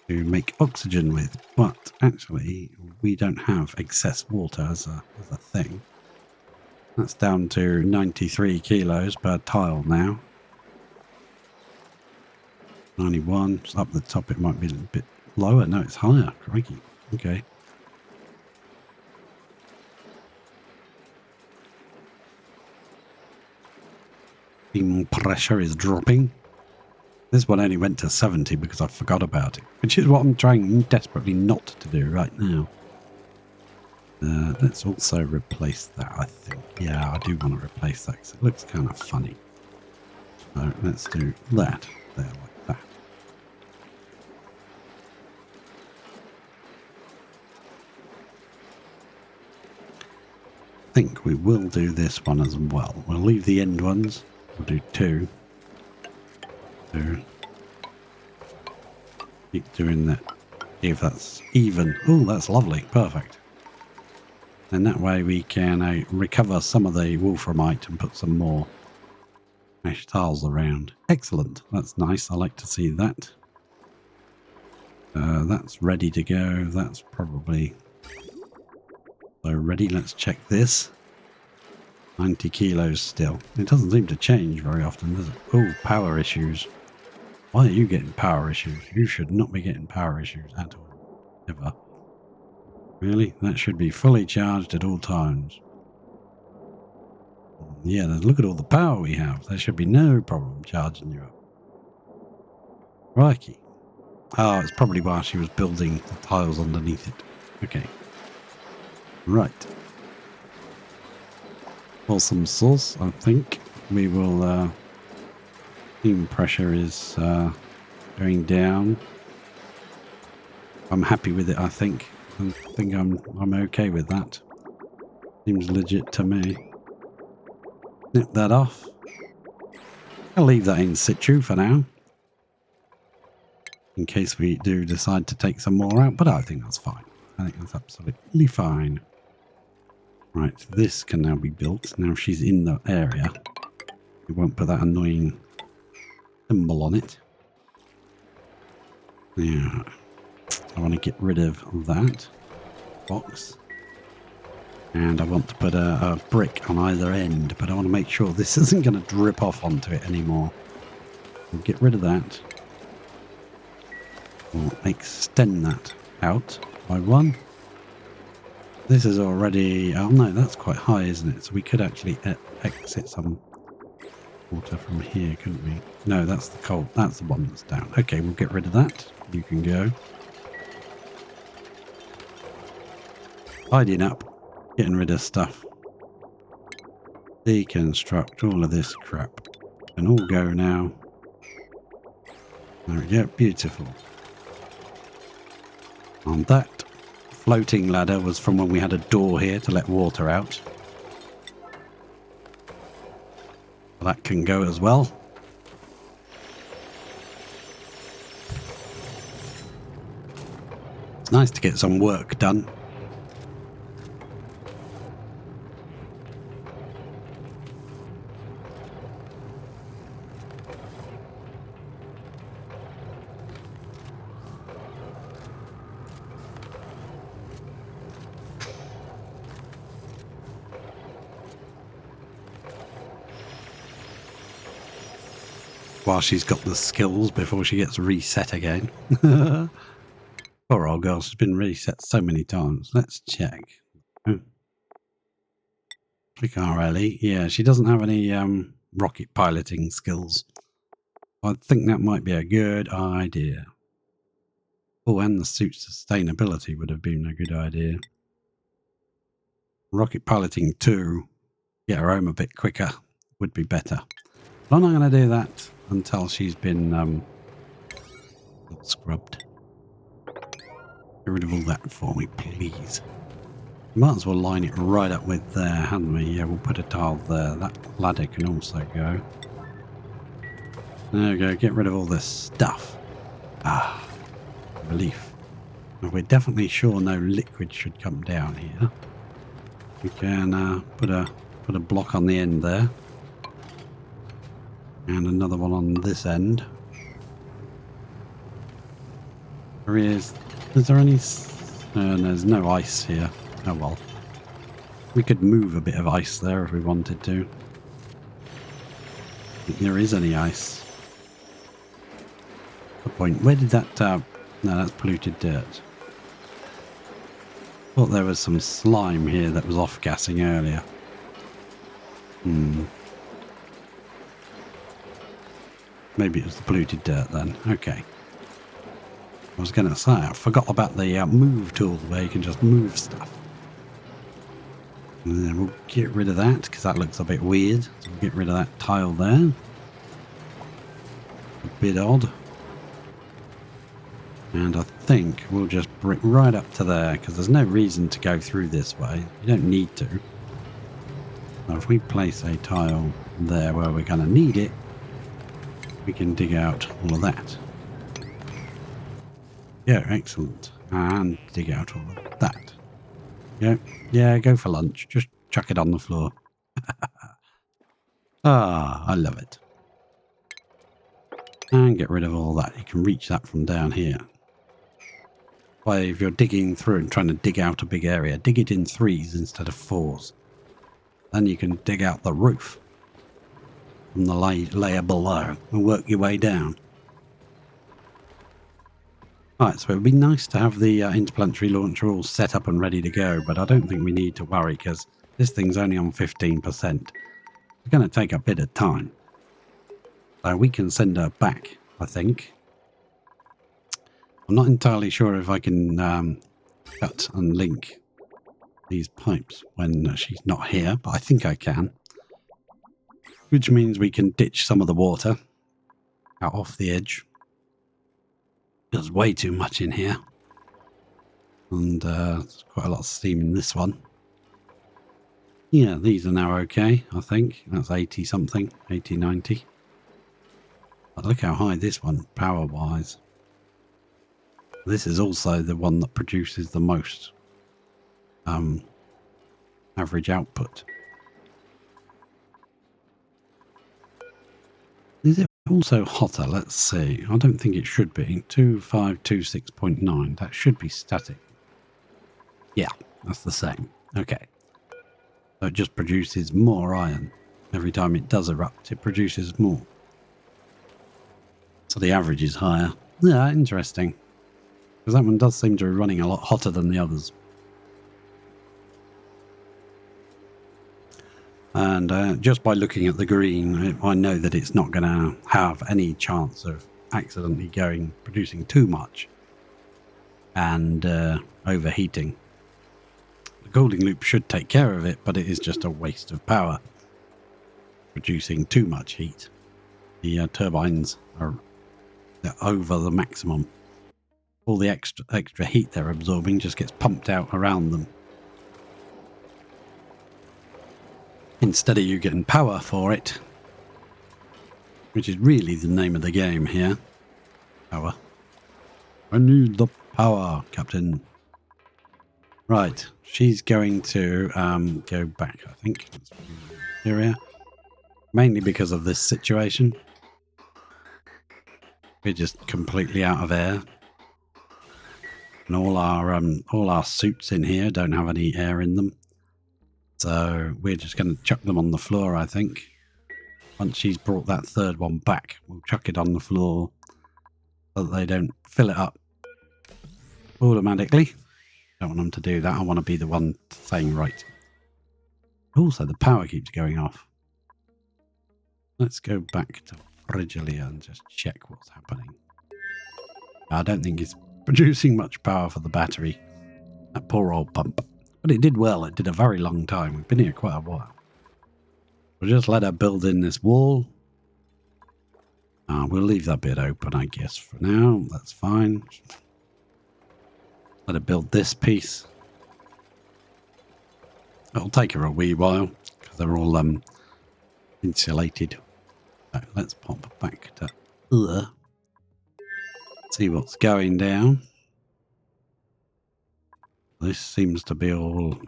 to make oxygen with, but actually we don't have excess water as a thing. That's down to 93 kilos per tile now. 91. Up the top it might be a bit lower. No, it's higher. Crikey. Okay. Steam pressure is dropping. This one only went to 70 because I forgot about it, which is what I'm trying desperately not to do right now. Let's also replace that, I think. Yeah, I do want to replace that because it looks kind of funny. So let's do that there like that. I think we will do this one as well. We'll leave the end ones. We'll do two. Keep doing that. See if that's even. Oh, that's lovely. Perfect. And that way we can recover some of the wolframite and put some more mesh tiles around. Excellent. That's nice. I like to see that. That's ready to go. That's probably... So ready. Let's check this. 90 kilos still. It doesn't seem to change very often, does it? Oh, power issues. Why are you getting power issues? You should not be getting power issues at all. Ever. Really? That should be fully charged at all times. Yeah, look at all the power we have. There should be no problem charging you up. Crikey. Oh, it's probably while she was building the tiles underneath it. Okay. Right. Awesome sauce, I think. We will... steam pressure is going down. I'm happy with it, I think. I think I'm okay with that. Seems legit to me. Snip that off. I'll leave that in situ for now, in case we do decide to take some more out, but I think that's fine. I think that's absolutely fine. Right, this can now be built. Now she's in the area. We won't put that annoying symbol on it. Yeah, I want to get rid of that box. And I want to put a brick on either end, but I want to make sure this isn't going to drip off onto it anymore. We'll get rid of that. We'll extend that out by one. This is already... Oh no, that's quite high, isn't it? So we could actually exit some water from here, couldn't we? No, that's the cold. That's the one that's down. Okay, we'll get rid of that. You can go. Tidying up. Getting rid of stuff. Deconstruct all of this crap. And all go now. There we go. Beautiful. And that floating ladder was from when we had a door here to let water out. That can go as well. It's nice to get some work done. While she's got the skills before she gets reset again. Poor old girl, she's been reset so many times. Let's check. Oh. Click RLE. Yeah, she doesn't have any rocket piloting skills. I think that might be a good idea. Oh, and the suit sustainability would have been a good idea. Rocket piloting 2, get her home a bit quicker, would be better. But I'm not going to do that until she's been scrubbed. Get rid of all that for me, please. Might as well line it right up with there, hadn't we? Yeah, we'll put a tile there. That ladder can also go. There we go. Get rid of all this stuff. Ah, relief. Now, we're definitely sure no liquid should come down here. We can put a block on the end there, and another one on this end. Is there any? There's no ice here. Oh well. We could move a bit of ice there if we wanted to. I think there is any ice. Good point. Where did that... no, that's polluted dirt. Thought there was some slime here that was off-gassing earlier. Maybe it was the polluted dirt then. Okay. I was going to say, I forgot about the move tool where you can just move stuff. And then we'll get rid of that because that looks a bit weird. So we'll get rid of that tile there. A bit odd. And I think we'll just bring right up to there because there's no reason to go through this way. You don't need to. So if we place a tile there where we're going to need it, we can dig out all of that. Yeah, excellent. And dig out all of that. Yeah, go for lunch. Just chuck it on the floor. Ah, I love it. And get rid of all that. You can reach that from down here. Well, if you're digging through and trying to dig out a big area, dig it in 3s instead of 4s. Then you can dig out the roof from the layer below and work your way down. Right, so it would be nice to have the interplanetary launcher all set up and ready to go, but I don't think we need to worry because this thing's only on 15%. It's going to take a bit of time. So we can send her back, I think. I'm not entirely sure if I can cut and link these pipes when she's not here, but I think I can. Which means we can ditch some of the water out off the edge. There's way too much in here. And there's quite a lot of steam in this one. Yeah, these are now okay, I think. That's 80 something, 80, 90. But look how high this one, power-wise. This is also the one that produces the most average output. Is it also hotter? Let's see. I don't think it should be. 2526.9. That should be static. Yeah, that's the same. Okay. So it just produces more iron. Every time it does erupt, it produces more. So the average is higher. Yeah, interesting. Because that one does seem to be running a lot hotter than the others. And just by looking at the green, I know that it's not going to have any chance of accidentally producing too much and overheating. The cooling loop should take care of it, but it is just a waste of power, producing too much heat. The turbines are over the maximum. All the extra heat they're absorbing just gets pumped out around them. Instead of you getting power for it, which is really the name of the game here. Power. I need the power, Captain. Right, she's going to go back, I think. Here, mainly because of this situation. We're just completely out of air. And all our suits in here don't have any air in them. So we're just going to chuck them on the floor, I think. Once she's brought that third one back, we'll chuck it on the floor so that they don't fill it up automatically. Don't want them to do that. I want to be the one saying right. Also, the power keeps going off. Let's go back to Frigilia and just check what's happening. I don't think it's producing much power for the battery. That poor old pump. But it did well. It did a very long time. We've been here quite a while. We'll just let her build in this wall. We'll leave that bit open, I guess, for now. That's fine. Let her build this piece. It'll take her a wee while because they're all insulated. So let's pop back to see what's going down. This seems to be all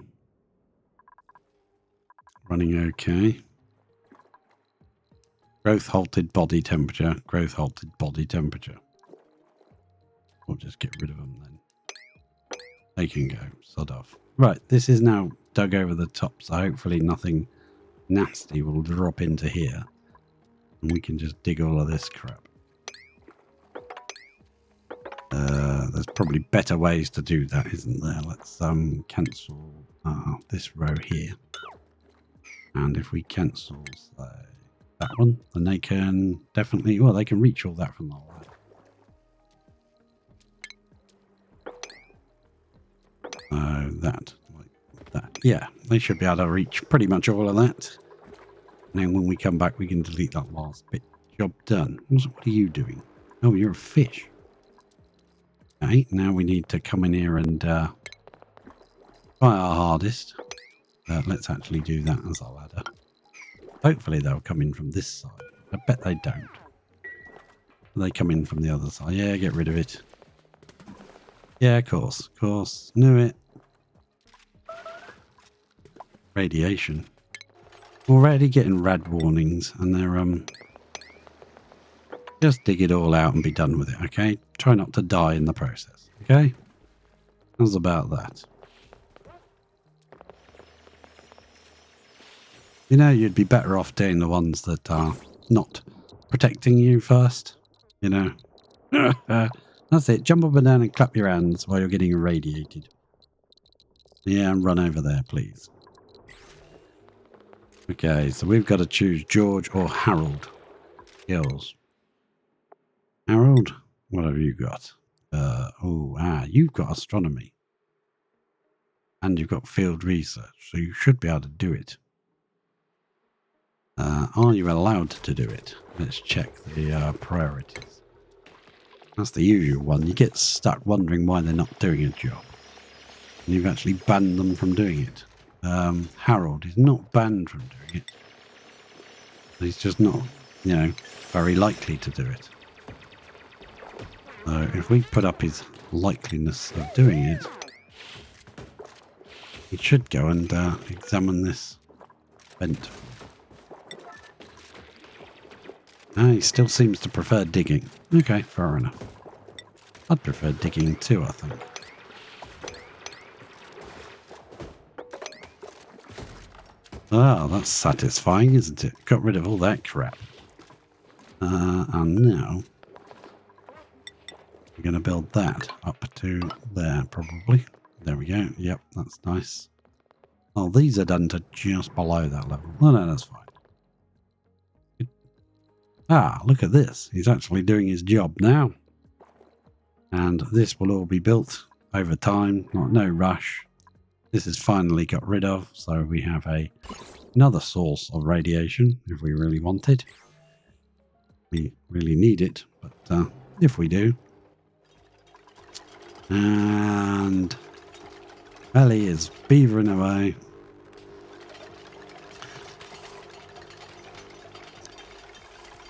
running okay. Growth halted body temperature. Growth halted body temperature. We'll just get rid of them then. They can go. Sod off. Right, this is now dug over the top, so hopefully nothing nasty will drop into here. And we can just dig all of this crap. There's probably better ways to do that, isn't there? Let's cancel this row here. And if we cancel that one, then they can definitely, well, they can reach all that from the ladder. That, like that. Yeah, they should be able to reach pretty much all of that. And then when we come back, we can delete that last bit. Job done. What are you doing? Oh, you're a fish. Okay, now we need to come in here and try our hardest. Let's actually do that as a ladder. Hopefully they'll come in from this side. I bet they don't. They come in from the other side. Yeah, get rid of it. Yeah, of course. Of course. Knew it. Radiation. Already getting rad warnings, and they're just dig it all out and be done with it, okay? Try not to die in the process, okay? How's about that? You know, you'd be better off doing the ones that are not protecting you first, you know? That's it. Jump up and down and clap your hands while you're getting irradiated. Yeah, and run over there, please. Okay, so we've got to choose George or Harold. Skills. Harold, what have you got? You've got astronomy. And you've got field research, so you should be able to do it. Are you allowed to do it? Let's check the priorities. That's the usual one. You get stuck wondering why they're not doing a job. And you've actually banned them from doing it. Harold is not banned from doing it. He's just not, you know, very likely to do it. So if we put up his likeliness of doing it, he should go and examine this vent. He still seems to prefer digging. Okay, fair enough. I'd prefer digging too, I think. Oh, that's satisfying, isn't it? Got rid of all that crap. And now we're going to build that up to there, probably. There we go. Yep, that's nice. Oh, these are done to just below that level. Oh, no, that's fine. Look at this. He's actually doing his job now. And this will all be built over time. No rush. This is finally got rid of, so we have another source of radiation if we really want it. We really need it, but if we do. And Ellie is beavering away.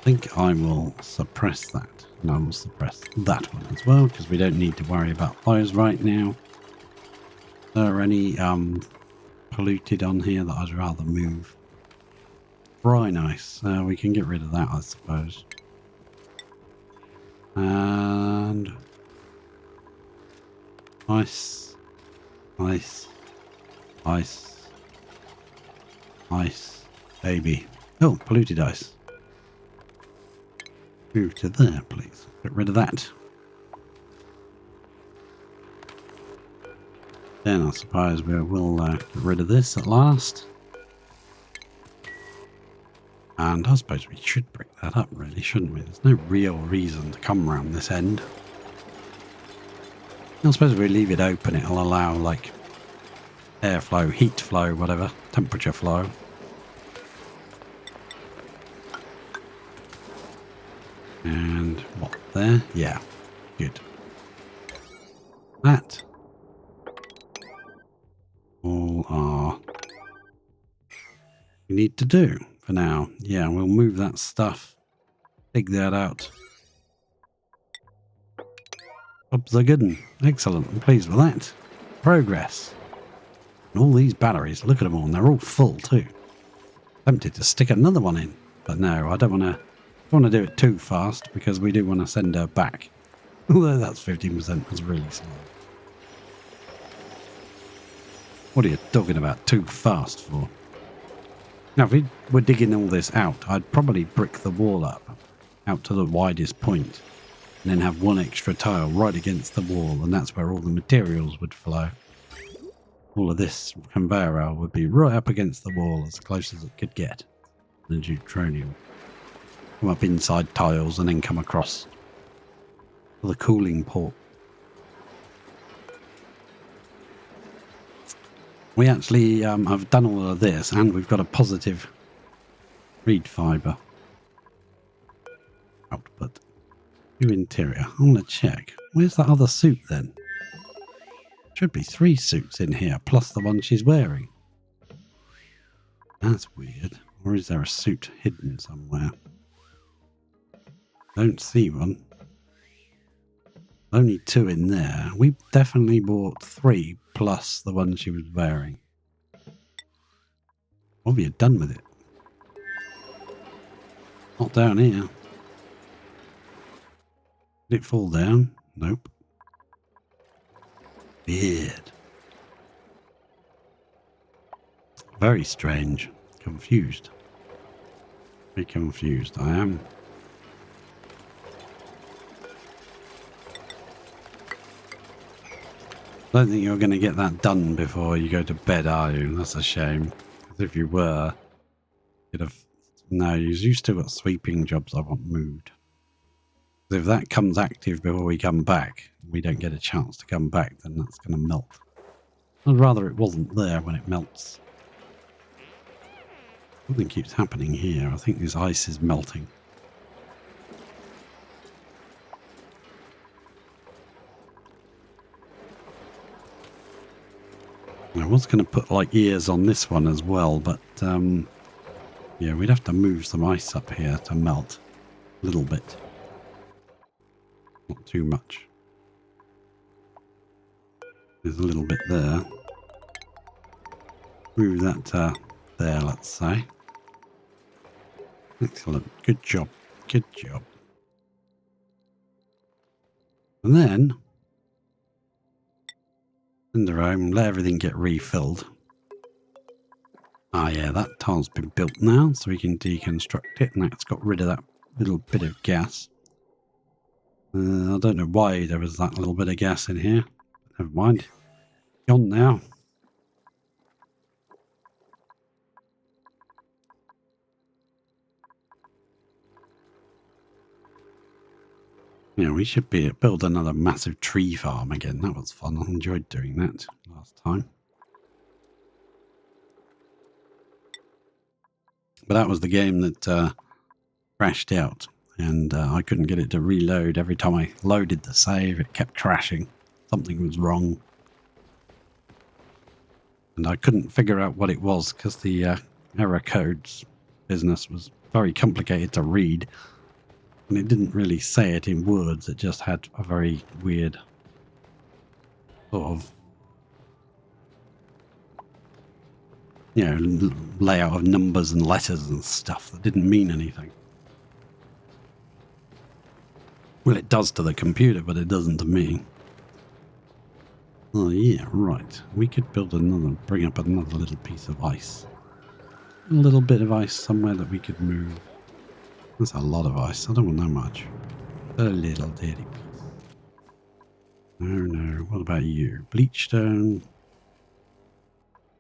I think I will suppress that. And I will suppress that one as well, because we don't need to worry about those right now. Are there any polluted on here that I'd rather move? Brine ice. We can get rid of that, I suppose. And ice. Ice. Ice. Ice. Baby. Oh, polluted ice. Move to there, please. Get rid of that. Then I suppose we will get rid of this at last. And I suppose we should break that up, really, shouldn't we? There's no real reason to come around this end. I suppose if we leave it open, it'll allow like airflow, heat flow, whatever, temperature flow. And what, there? Yeah, good. That all are we need to do for now. Yeah, we'll move that stuff, dig that out. Jobs are good. Excellent. I'm pleased with that. Progress. And all these batteries, look at them all, and they're all full too. Tempted to stick another one in, but no, I don't want to do it too fast because we do want to send her back. Although that's 15%, that's really slow. What are you talking about too fast for? Now, if we were digging all this out, I'd probably brick the wall up out to the widest point and then have one extra tile right against the wall, and that's where all the materials would flow. All of this conveyor rail would be right up against the wall as close as it could get. The neutronium. Come up inside tiles and then come across to the cooling port. We actually have done all of this, and we've got a positive reed fibre output. New interior. I want to check. Where's that other suit then? Should be 3 suits in here, plus the one she's wearing. That's weird. Or is there a suit hidden somewhere? Don't see one. Only 2 in there. We definitely bought 3 plus the one she was wearing. What have you done with it? Not down here. Did it fall down? Nope. Weird. Very strange. Confused. Very confused. I am. I don't think you're going to get that done before you go to bed, are you? That's a shame. Because if you were, you'd have... No, you've still got sweeping jobs I want moved. If that comes active before we come back, we don't get a chance to come back, then that's going to melt. I'd rather it wasn't there when it melts. Something keeps happening here. I think this ice is melting. I was going to put like ears on this one as well, but yeah, we'd have to move some ice up here to melt a little bit. Not too much. There's a little bit there. Move that there, let's say. Excellent. Good job. Good job. And then send her home, let everything get refilled. Ah yeah, that tile's been built now, so we can deconstruct it, and that's got rid of that little bit of gas. I don't know why there was that little bit of gas in here. Never mind. Gone now. Yeah, we should build another massive tree farm again. That was fun. I enjoyed doing that last time. But that was the game that crashed out, and I couldn't get it to reload. Every time I loaded the save, it kept crashing. Something was wrong. And I couldn't figure out what it was because the error codes business was very complicated to read. And it didn't really say it in words. It just had a very weird sort of, you know, layout of numbers and letters and stuff that didn't mean anything. Well, it does to the computer, but it doesn't to me. Oh, yeah, right. We could build another, bring up another little piece of ice. A little bit of ice somewhere that we could move. That's a lot of ice. I don't want that much. A little dirty piece. No. What about you? Bleachstone.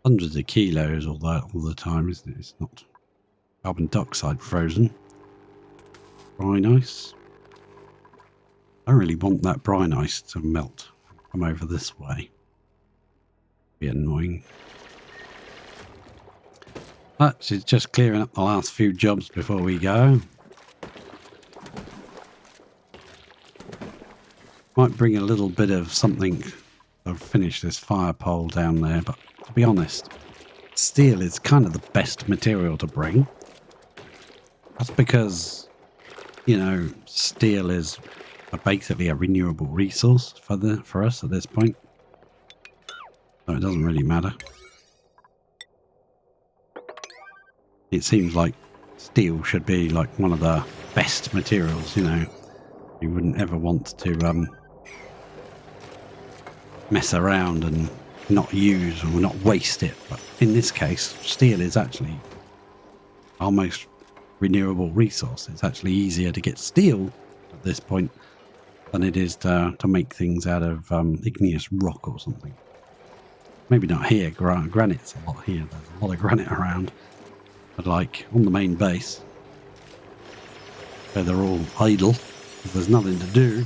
Hundreds of kilos all the time, isn't it? It's not carbon dioxide frozen. Brine ice. I really want that brine ice to melt come over this way. Be annoying. But she's just clearing up the last few jobs before we go. Might bring a little bit of something to finish this fire pole down there, but to be honest, steel is kind of the best material to bring. That's because, you know, steel is basically a renewable resource for us at this point. So it doesn't really matter. It seems like steel should be like one of the best materials, you know. You wouldn't ever want to mess around and not use or not waste it. But in this case, steel is actually almost renewable resource. It's actually easier to get steel at this point than it is to make things out of igneous rock or something. Maybe not here. Granite's a lot here. There's a lot of granite around. But like on the main base, where they're all idle, there's nothing to do.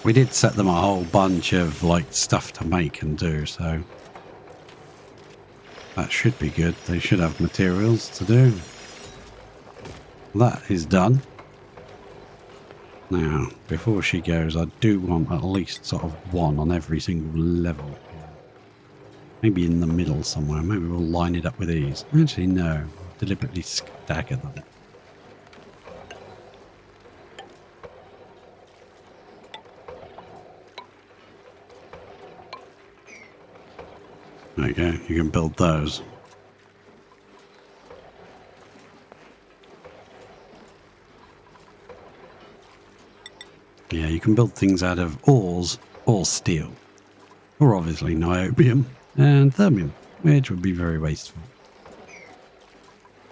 We did set them a whole bunch of like stuff to make and do, so that should be good. They should have materials to do. That is done. Now, before she goes, I do want at least sort of one on every single level. Maybe in the middle somewhere. Maybe we'll line it up with these. Actually, no. Deliberately stagger them. There you go. You can build those. Yeah, you can build things out of ores or steel. Or obviously niobium and thermium, which would be very wasteful.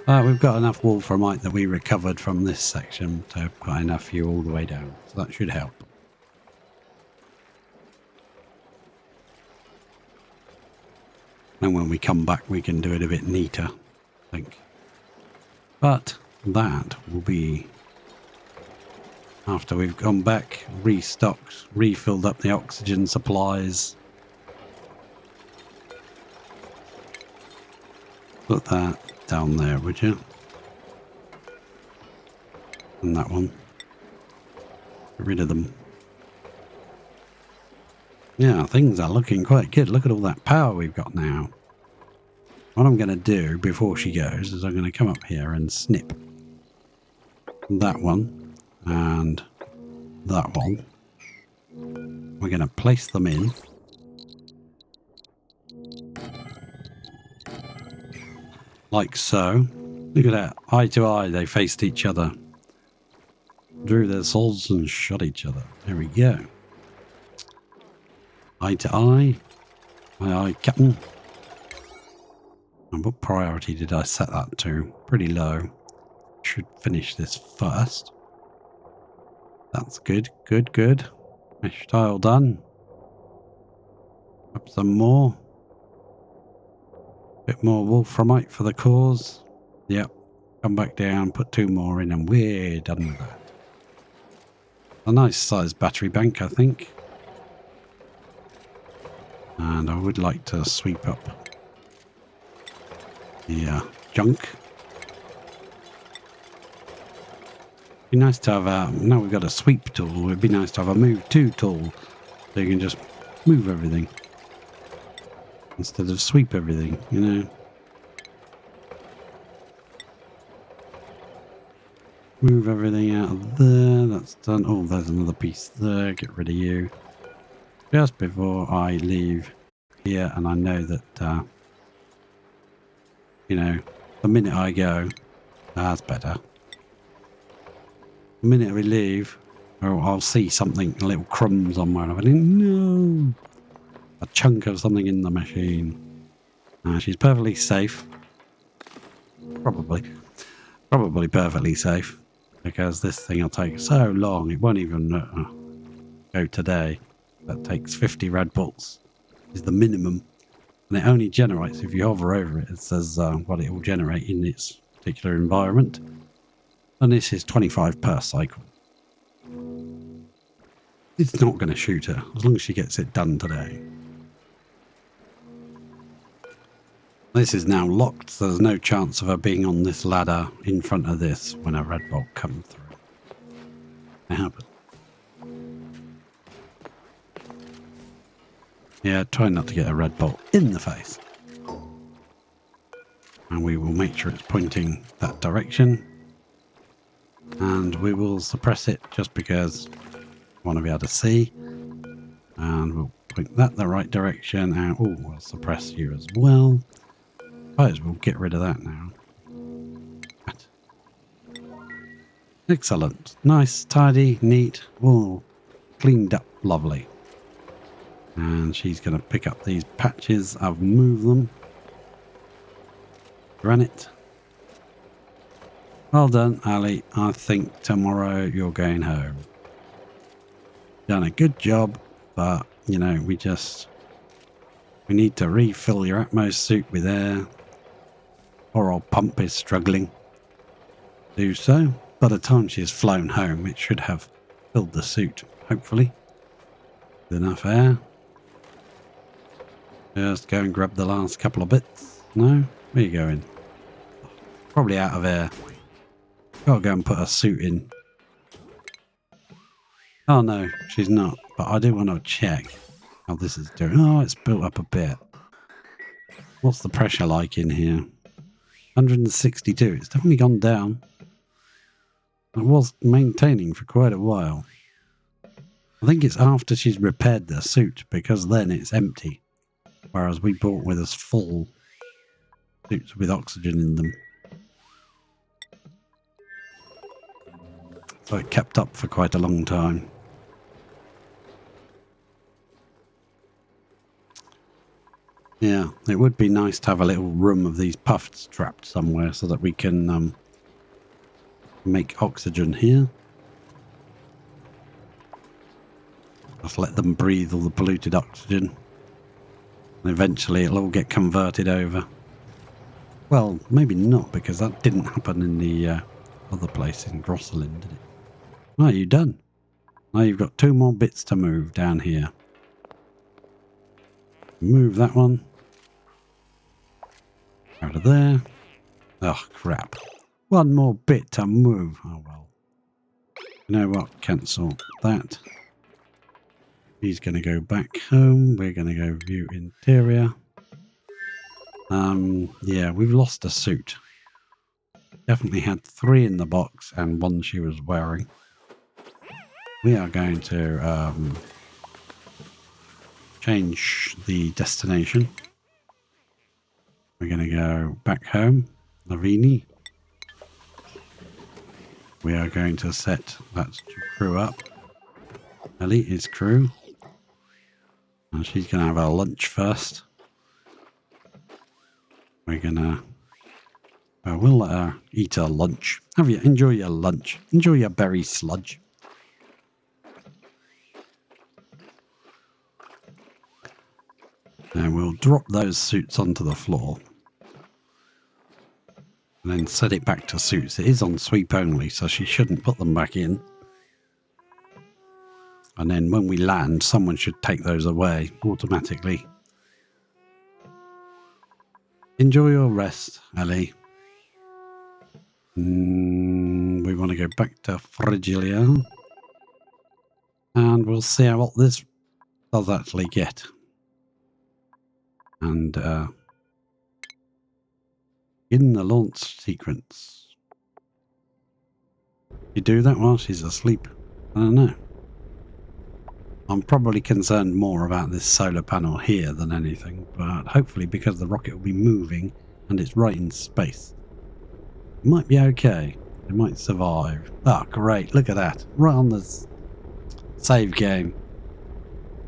We've got enough wolframite that we recovered from this section to put enough fuel all the way down. So that should help. And when we come back, we can do it a bit neater, I think. But that will be after we've gone back, restocked, refilled up the oxygen supplies. Put that down there, would you? And that one. Get rid of them. Yeah, things are looking quite good. Look at all that power we've got now. What I'm going to do before she goes is I'm going to come up here and snip that one and that one. We're going to place them in. Like so. Look at that. Eye to eye, they faced each other. Drew their swords and shot each other. There we go. Eye to eye. Aye, aye, Captain. And what priority did I set that to? Pretty low. Should finish this first. That's good, good, good. Mesh tile done. Up some more. Bit more wolframite for the cause. Yep. Come back down, put 2 more in, and we're done with that. A nice sized battery bank, I think. And I would like to sweep up the junk. Be nice to have now we've got a sweep tool, it'd be nice to have a move to tool. So you can just move everything. Instead of sweep everything, you know. Move everything out of there. That's done. Oh, there's another piece there. Get rid of you. Just before I leave here, and I know that, you know, the minute I go, that's better. The minute we leave, I'll see something, little crumbs on mine. I think, no, a chunk of something in the machine. She's perfectly safe. Probably perfectly safe. Because this thing will take so long, it won't even go today. That takes 50 Red Bulls, is the minimum. And it only generates, if you hover over it, it says what it will generate in its particular environment. And this is 25 per cycle. It's not going to shoot her as long as she gets it done today. This is now locked, so there's no chance of her being on this ladder in front of this when a red bolt comes through. It happens. Yeah, try not to get a red bolt in the face. And we will make sure it's pointing that direction. And we will suppress it just because we want to be able to see. And we'll point that the right direction. And oh, we'll suppress you as well. I suppose we'll get rid of that now. Excellent. Nice, tidy, neat. All cleaned up lovely. And she's going to pick up these patches. I've moved them. Granite. Well done, Ali. I think tomorrow you're going home. Done a good job, but, you know, we need to refill your Atmos suit with air. Poor old pump is struggling. Do so. By the time she's flown home, it should have filled the suit, hopefully. With enough air. Just go and grab the last couple of bits. No? Where are you going? Probably out of air. Gotta go and put her suit in. Oh no, she's not. But I do want to check how this is doing. Oh, it's built up a bit. What's the pressure like in here? 162. It's definitely gone down. It was maintaining for quite a while. I think it's after she's repaired the suit, because then it's empty. Whereas we bought with us full suits with oxygen in them. So it kept up for quite a long time. Yeah, it would be nice to have a little room of these puffs trapped somewhere so that we can make oxygen here. Just let them breathe all the polluted oxygen. And eventually it'll all get converted over. Well, maybe not, because that didn't happen in the other place in Grosselin, did it? Right, you done? Now you've got 2 more bits to move down here. Move that one. Out of there. Oh, crap. 1 more bit to move. Oh, well. You know what? Cancel that. He's going to go back home. We're going to go view interior. Yeah, we've lost a suit. Definitely had 3 in the box and 1 she was wearing. We are going to change the destination. We're going to go back home. Navini. We are going to set that crew up. Elite is crew. And she's going to have her lunch first. We're going to... we'll let her eat her lunch. Enjoy your lunch. Enjoy your berry sludge. And we'll drop those suits onto the floor. And then set it back to suits. It is on sweep only, so she shouldn't put them back in. And then when we land, someone should take those away automatically. Enjoy your rest, Ellie. We want to go back to Frigilia. And we'll see what this does actually get. And in the launch sequence. You do that while she's asleep? I don't know. I'm probably concerned more about this solar panel here than anything, but hopefully because the rocket will be moving and it's right in space, it might be okay. It might survive. Ah, great. Look at that. Right on the save game.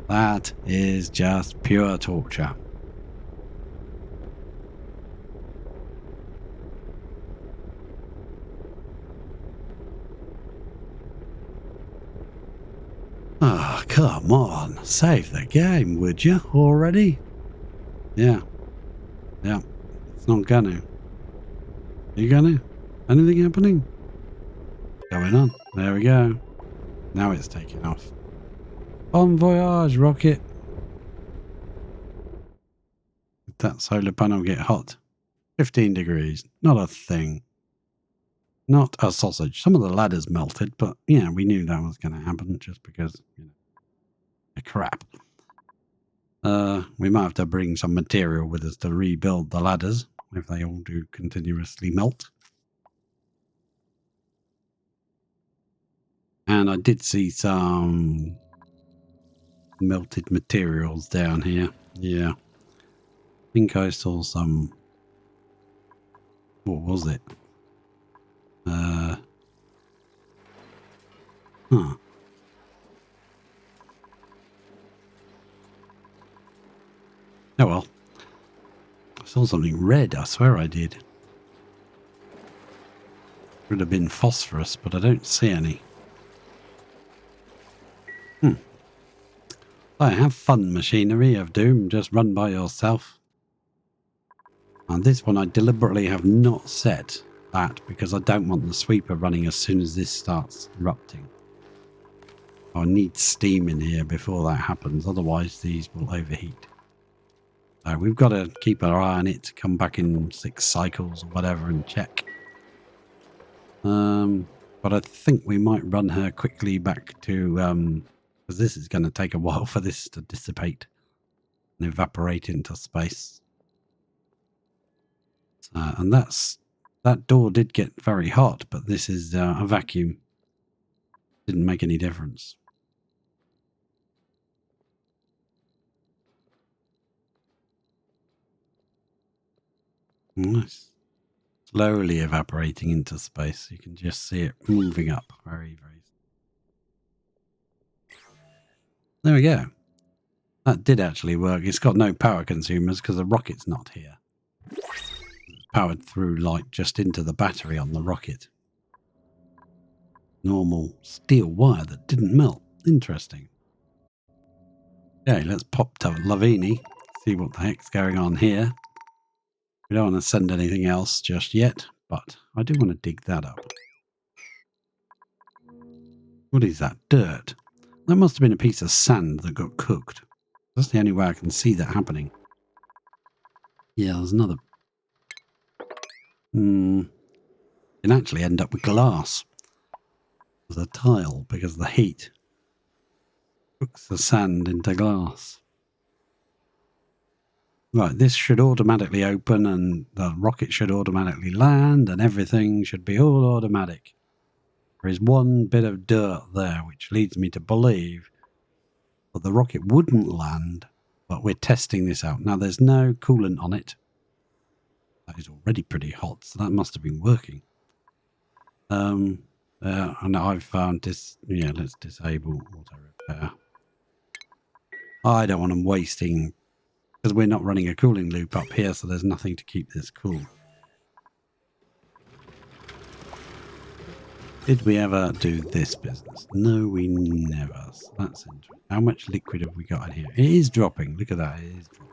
That is just pure torture. Ah, oh, come on. Save the game, would you? Already? Yeah. Yeah. It's not gonna. Are you gonna? Anything happening? Going on. There we go. Now it's taking off. Bon voyage, rocket. Did that solar panel get hot? 15 degrees. Not a thing. Not a sausage. Some of the ladders melted, but yeah, we knew that was going to happen just because, crap. We might have to bring some material with us to rebuild the ladders if they all do continuously melt. And I did see some melted materials down here. Yeah. I think I saw some. What was it? Huh. Oh well. I saw something red, I swear I did. Would have been phosphorus, but I don't see any. I have fun machinery of Doom, just run by yourself. And this one I deliberately have not set that because I don't want the sweeper running as soon as this starts erupting. I need steam in here before that happens, otherwise these will overheat. So we've got to keep our eye on it to come back in 6 cycles or whatever and check. But I think we might run her quickly back to, because this is going to take a while for this to dissipate and evaporate into space. And that door did get very hot, but this is a vacuum. Didn't make any difference. Nice. Slowly evaporating into space. You can just see it moving up very, very. There we go. That did actually work. It's got no power consumers because the rocket's not here. It's powered through light just into the battery on the rocket. Normal steel wire that didn't melt. Interesting. Okay, let's pop to Lavini. See what the heck's going on here. We don't want to send anything else just yet, but I do want to dig that up. What is that? Dirt. That must have been a piece of sand that got cooked. That's the only way I can see that happening. Yeah, there's another. You can actually end up with glass as a tile because the heat cooks the sand into glass. Right, this should automatically open and the rocket should automatically land and everything should be all automatic. There is one bit of dirt there which leads me to believe that the rocket wouldn't land, but we're testing this out. Now there's no coolant on it. That is already pretty hot, so that must have been working. And I've found this. Yeah, let's disable auto repair. I don't want them wasting because we're not running a cooling loop up here, so there's nothing to keep this cool. Did we ever do this business? No, we never. So that's interesting. How much liquid have we got in here? It is dropping. Look at that. It is dropping.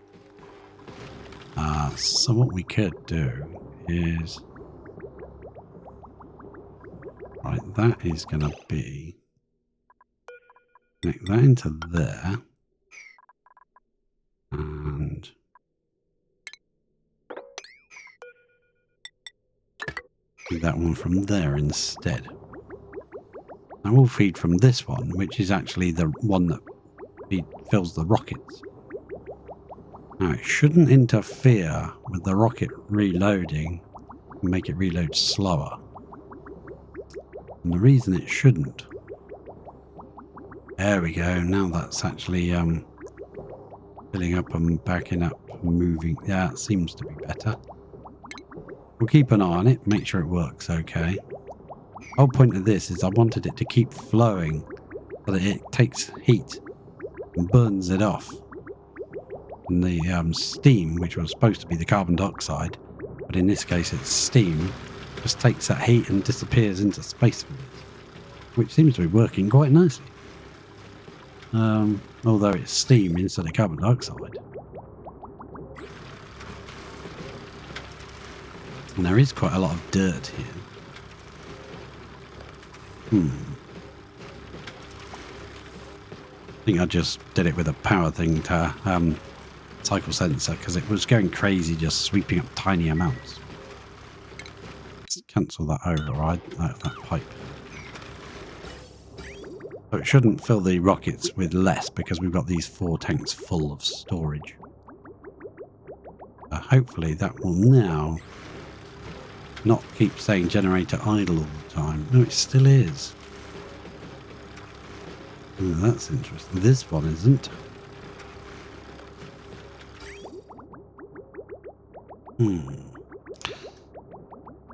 So what we could do is... Right, that is going to be... Connect that into there. And... do that one from there instead. I will feed from this one, which is actually the one that fills the rockets. Now, it shouldn't interfere with the rocket reloading and make it reload slower. And the reason it shouldn't... There we go. Now that's actually filling up and backing up and moving. Yeah, it seems to be better. We'll keep an eye on it, make sure it works okay. The whole point of this is I wanted it to keep flowing so that it takes heat and burns it off. And the steam, which was supposed to be the carbon dioxide, but in this case it's steam, just takes that heat and disappears into space with it, which seems to be working quite nicely. Although it's steam instead of carbon dioxide. And there is quite a lot of dirt here. think I just did it with a power thing to cycle sensor because it was going crazy just sweeping up tiny amounts. Let's cancel that override, that pipe. So it shouldn't fill the rockets with less because we've got these 4 tanks full of storage. Hopefully that will now not keep saying generator idle all the time. No, it still is. Oh, that's interesting. This one isn't.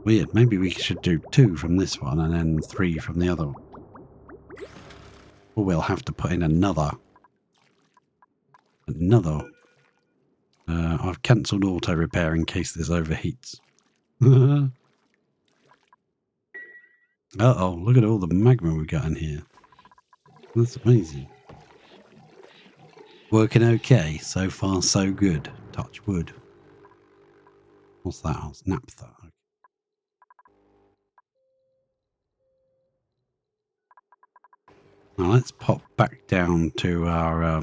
Weird. Maybe we should do 2 from this one and then 3 from the other one. Or we'll have to put in another. I've cancelled auto repair in case this overheats. Uh-oh, look at all the magma we've got in here. That's amazing. Working okay. So far, so good. Touch wood. What's that? Oh, it's naphtha. Okay. Now let's pop back down to our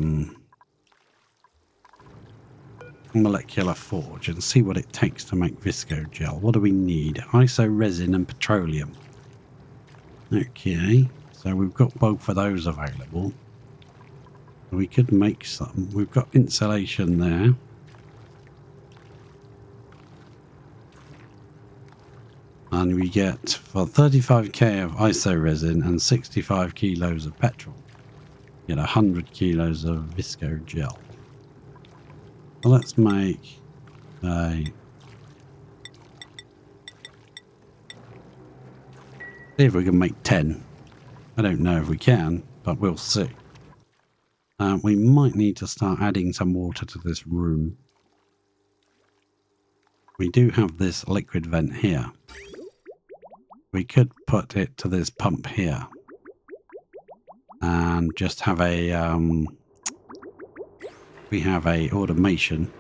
molecular forge and see what it takes to make visco gel. What do we need? Iso resin and petroleum. Okay, so we've got both of those available. We could make some. We've got insulation there. And we get for 35k of iso resin and 65 kilos of petrol. Get 100 kilos of visco gel. So let's make a... See if we can make 10. I don't know if we can, but we'll see. We might need to start adding some water to this room. We do have this liquid vent here. We could put it to this pump here. And just have a... we have a automation.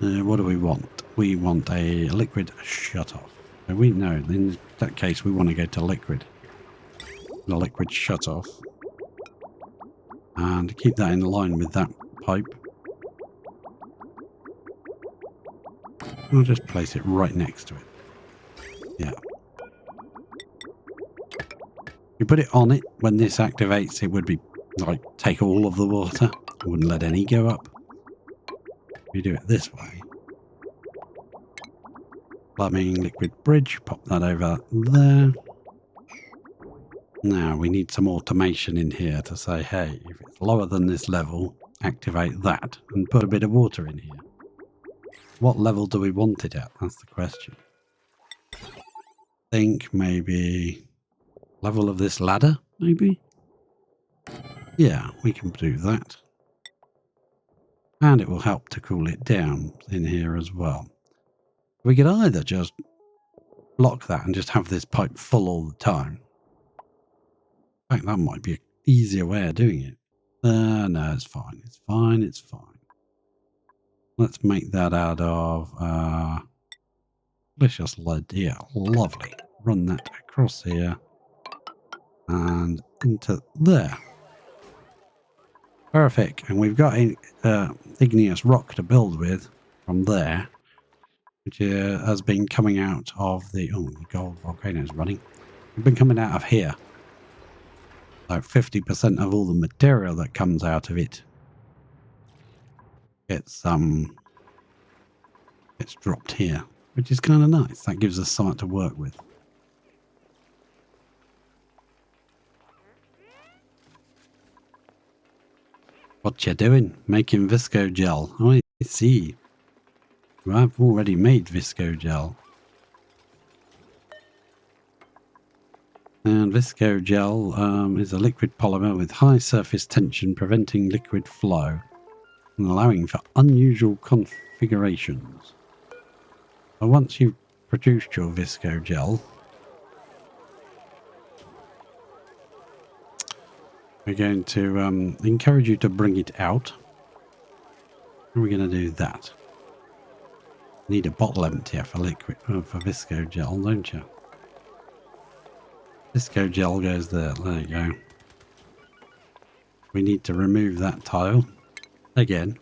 What do we want? We want a liquid shutoff. So we know, in that case, we want to go to liquid. The liquid shutoff. And keep that in line with that pipe. I'll just place it right next to it. Yeah. You put it on it, when this activates, it would be like take all of the water. I wouldn't let any go up. We do it this way. Plumbing, liquid bridge, pop that over there. Now we need some automation in here to say, hey, if it's lower than this level, activate that and put a bit of water in here. What level do we want it at? That's the question. Think maybe level of this ladder, maybe? Yeah, we can do that. And it will help to cool it down in here as well. We could either just block that and just have this pipe full all the time. In fact, that might be an easier way of doing it. No, it's fine. It's fine. It's fine. Let's make that out of delicious lead. Yeah, lovely. Run that across here and into there. Perfect. And we've got a igneous rock to build with from there, which has been coming out of the... Oh, the gold volcano is running. It's been coming out of here. So 50% of all the material that comes out of it gets dropped here, which is kind of nice. That gives us something to work with. What you doing? Making visco gel. Oh, I see. I've already made visco gel. And visco gel is a liquid polymer with high surface tension, preventing liquid flow and allowing for unusual configurations. And once you've produced your visco gel, we're going to encourage you to bring it out. And we're going to do that. Need a bottle emptier for liquid for visco gel, don't you? Visco gel goes there. There you go. We need to remove that tile again.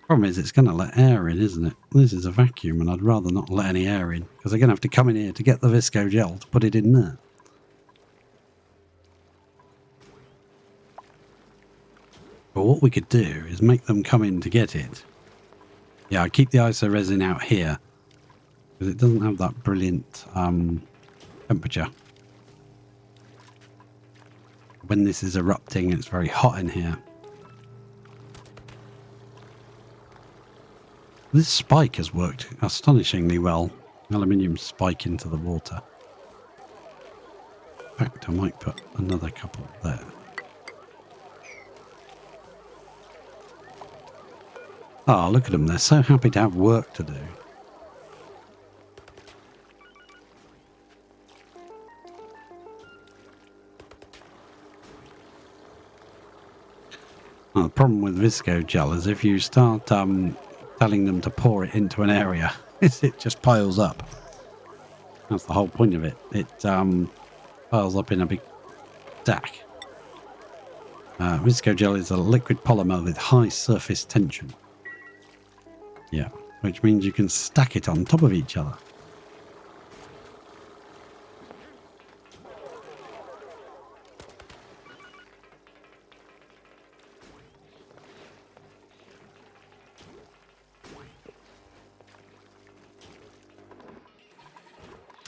Problem is it's going to let air in, isn't it? This is a vacuum and I'd rather not let any air in because they're going to have to come in here to get the visco gel to put it in there. But what we could do is make them come in to get it. Yeah, I keep the iso resin out here because it doesn't have that brilliant temperature. When this is erupting, it's very hot in here. This spike has worked astonishingly well. Aluminium spike into the water. In fact, I might put another couple there. Oh, look at them. They're so happy to have work to do. Well, the problem with visco gel is if you start telling them to pour it into an area, it just piles up. That's the whole point of it. It piles up in a big stack. Visco gel is a liquid polymer with high surface tension. Yeah, which means you can stack it on top of each other.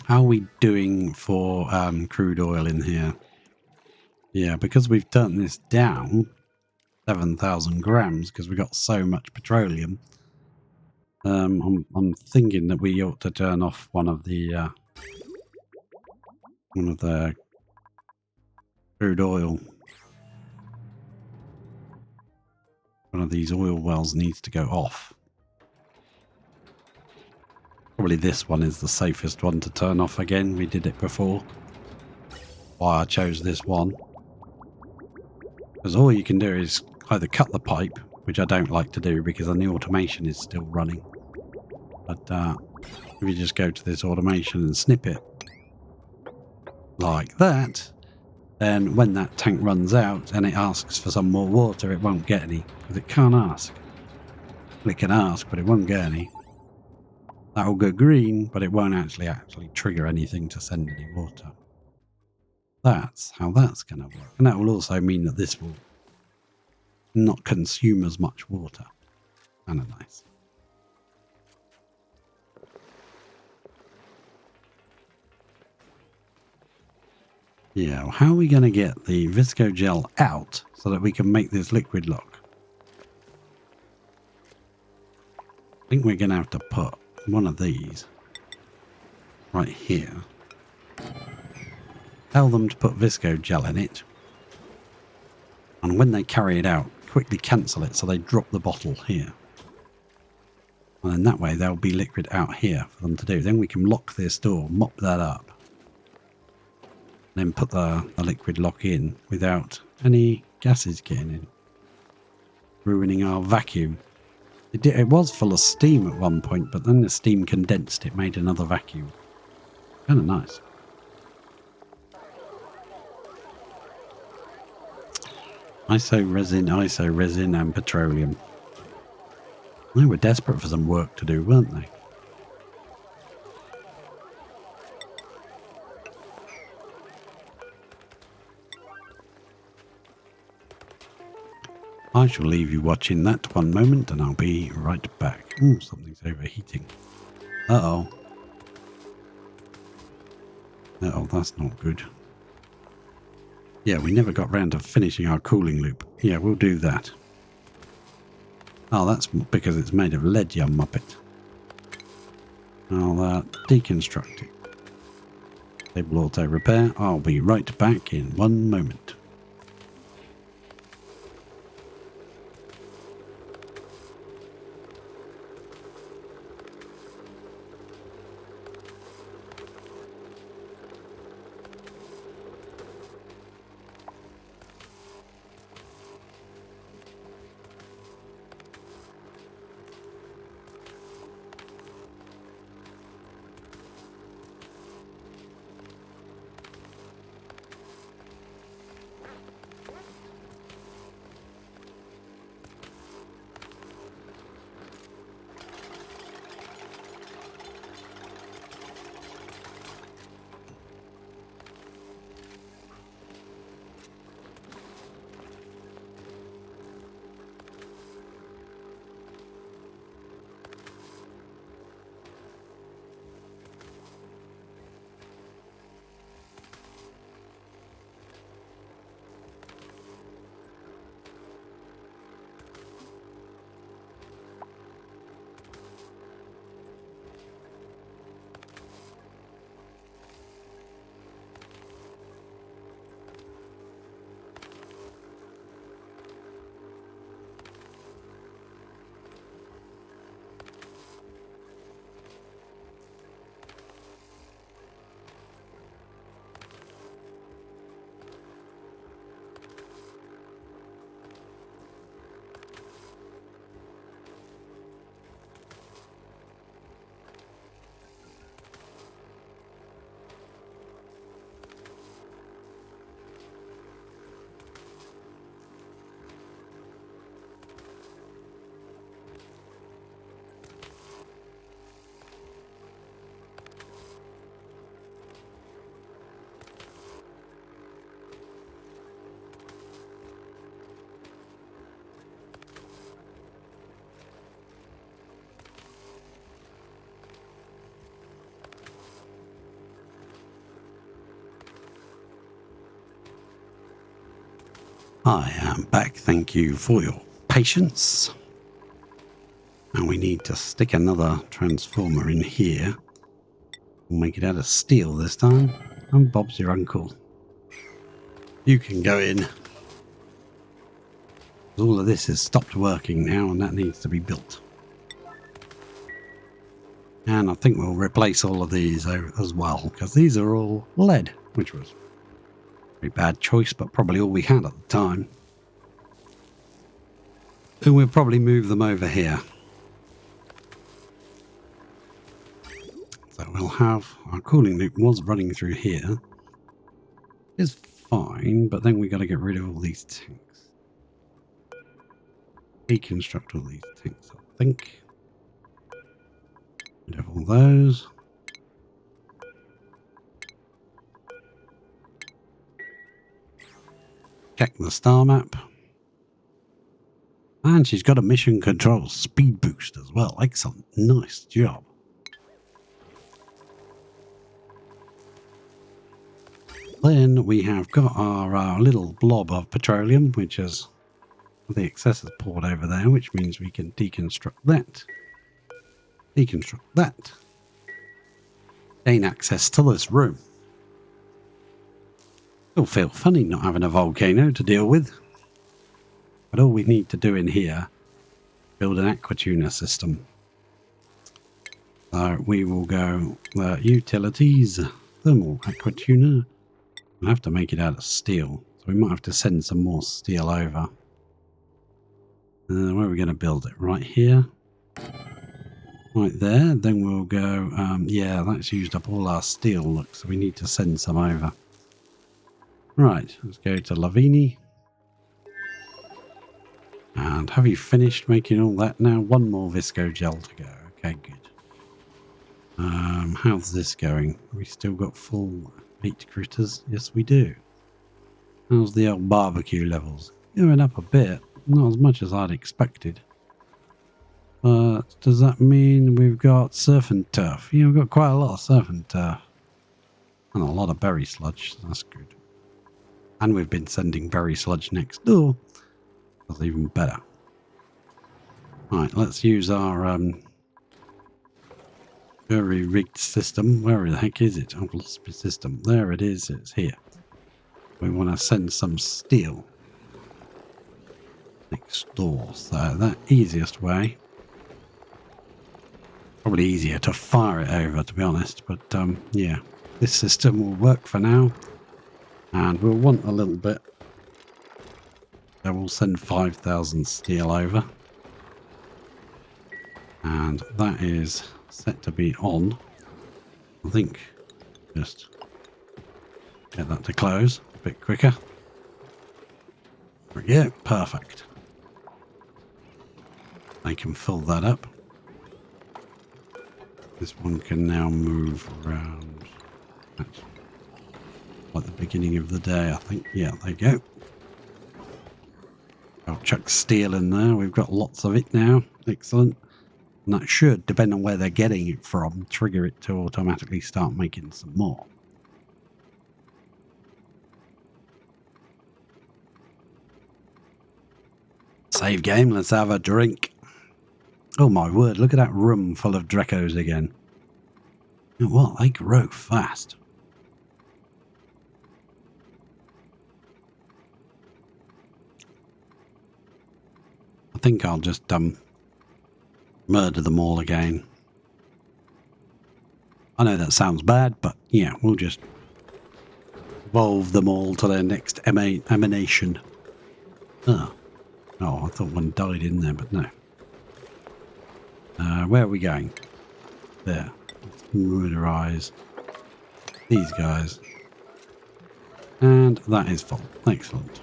How are we doing for crude oil in here? Yeah, because we've turned this down 7,000 grams because we got so much petroleum. I'm thinking that we ought to turn off one of the crude oil. One of these oil wells needs to go off. Probably this one is the safest one to turn off again. We did it before. Why I chose this one. Because all you can do is either cut the pipe, which I don't like to do because then the automation is still running. But if you just go to this automation and snip it like that, then when that tank runs out and it asks for some more water, it won't get any because it can't ask. It can ask, but it won't get any. That will go green, but it won't actually trigger anything to send any water. That's how that's going to work. And that will also mean that this will not consume as much water. Kind of nice. Yeah, well, how are we going to get the visco gel out so that we can make this liquid lock? I think we're going to have to put one of these right here. Tell them to put visco gel in it. And when they carry it out, quickly cancel it so they drop the bottle here. And then that way there'll be liquid out here for them to do. Then we can lock this door, mop that up. Then put the liquid lock in without any gases getting in. Ruining our vacuum. It was full of steam at one point, but then the steam condensed. It made another vacuum. Kind of nice. Iso resin and petroleum. They were desperate for some work to do, weren't they? I shall leave you watching that one moment and I'll be right back. Ooh, something's overheating. Uh-oh. Uh-oh, that's not good. Yeah, we never got round to finishing our cooling loop. Yeah, we'll do that. Oh, that's because it's made of lead, you muppet. I'll deconstruct it. Table auto repair. I'll be right back in one moment. I am back. Thank you for your patience. And we need to stick another transformer in here. We'll make it out of steel this time. And Bob's your uncle. You can go in. All of this has stopped working now and that needs to be built. And I think we'll replace all of these as well because these are all lead, which was a pretty bad choice, but probably all we had at the time. And we'll probably move them over here. So we'll have our cooling loop was running through here. It's fine, but then we got to get rid of all these tanks. Deconstruct all these tanks, I think. Rid of all those. Check the star map. And she's got a mission control speed boost as well. Excellent. Nice job. Then we have got our little blob of petroleum, which is the excess is poured over there, which means we can deconstruct that. Deconstruct that. Gain access to this room. It'll feel funny not having a volcano to deal with. But all we need to do in here, build an aquatuner system. So we will go utilities, thermal aquatuner. We'll have to make it out of steel. So we might have to send some more steel over. Where are we going to build it? Right here. Right there. Then we'll go, yeah, that's used up all our steel. Look, so we need to send some over. Right, let's go to Lavini. And have you finished making all that now? One more visco gel to go. Okay, good. How's this going? We still got full 8 critters? Yes, we do. How's the old barbecue levels? Going up a bit. Not as much as I'd expected. But does that mean we've got surf and turf? Yeah, we've got quite a lot of surf and turf. And a lot of berry sludge. So that's good. And we've been sending berry sludge next door. That's even better. Right, let's use our very rigged system. Where the heck is it? I've lost my system. There it is. It's here. We want to send some steel next door. So that easiest way. Probably easier to fire it over, to be honest. But yeah, this system will work for now. And we'll want a little bit. So we'll send 5,000 steel over. And that is set to be on. I think just get that to close a bit quicker. There we go. Perfect. I can fill that up. This one can now move around. That's like the beginning of the day, I think. Yeah, there you go. I'll chuck steel in there. We've got lots of it now. Excellent. And that should, depending on where they're getting it from, trigger it to automatically start making some more. Save game. Let's have a drink. Oh my word, look at that room full of Drecos again. You know what? They grow fast. I think I'll just murder them all again. I know that sounds bad, but yeah, we'll just evolve them all to their next emanation. Oh, I thought one died in there, but no. Where are we going? There. Let's murderize these guys. And that is full. Excellent.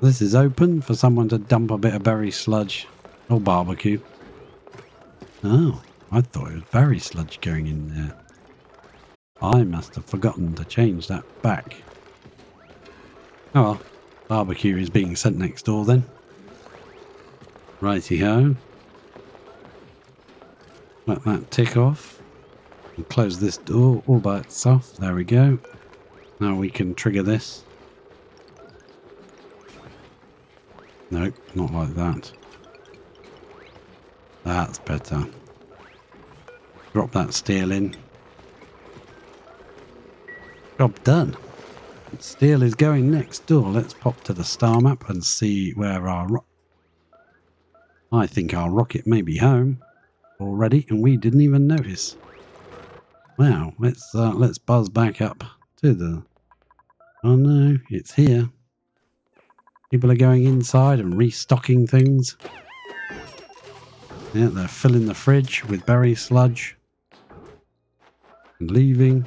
This is open for someone to dump a bit of berry sludge or barbecue. Oh, I thought it was berry sludge going in there. I must have forgotten to change that back. Oh well, barbecue is being sent next door then. Righty-ho. Let that tick off. And close this door all by itself. There we go. Now we can trigger this. Nope, not like that. That's better. Drop that steel in. Job done. Steel is going next door. Let's pop to the star map and see where I think our rocket may be home already, and we didn't even notice. Wow, let's buzz back up to the... Oh no, it's here. People are going inside and restocking things. Yeah, they're filling the fridge with berry sludge and leaving.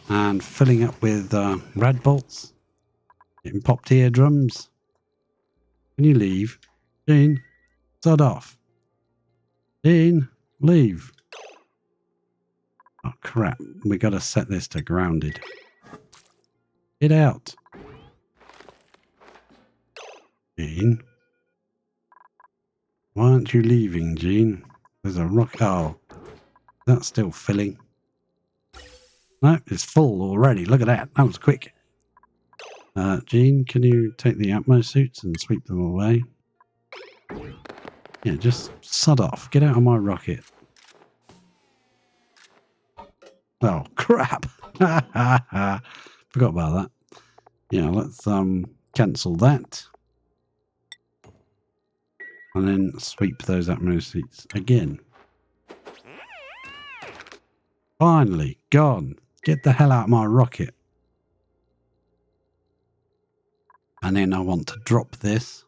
And filling up with rad bolts. Getting popped eardrums. Can you leave? Jean, sod off. Jean, leave. Oh crap, we gotta set this to grounded. Get out. Jean. Why aren't you leaving, Jean? There's a rock. Oh, that's still filling. No, it's full already. Look at that. That was quick. Jean, can you take the Atmo suits and sweep them away? Yeah, just sod off. Get out of my rocket. Oh, crap. Forgot about that. Yeah, let's cancel that. And then sweep those Atmo suits again. Finally, gone. Get the hell out of my rocket. And then I want to drop this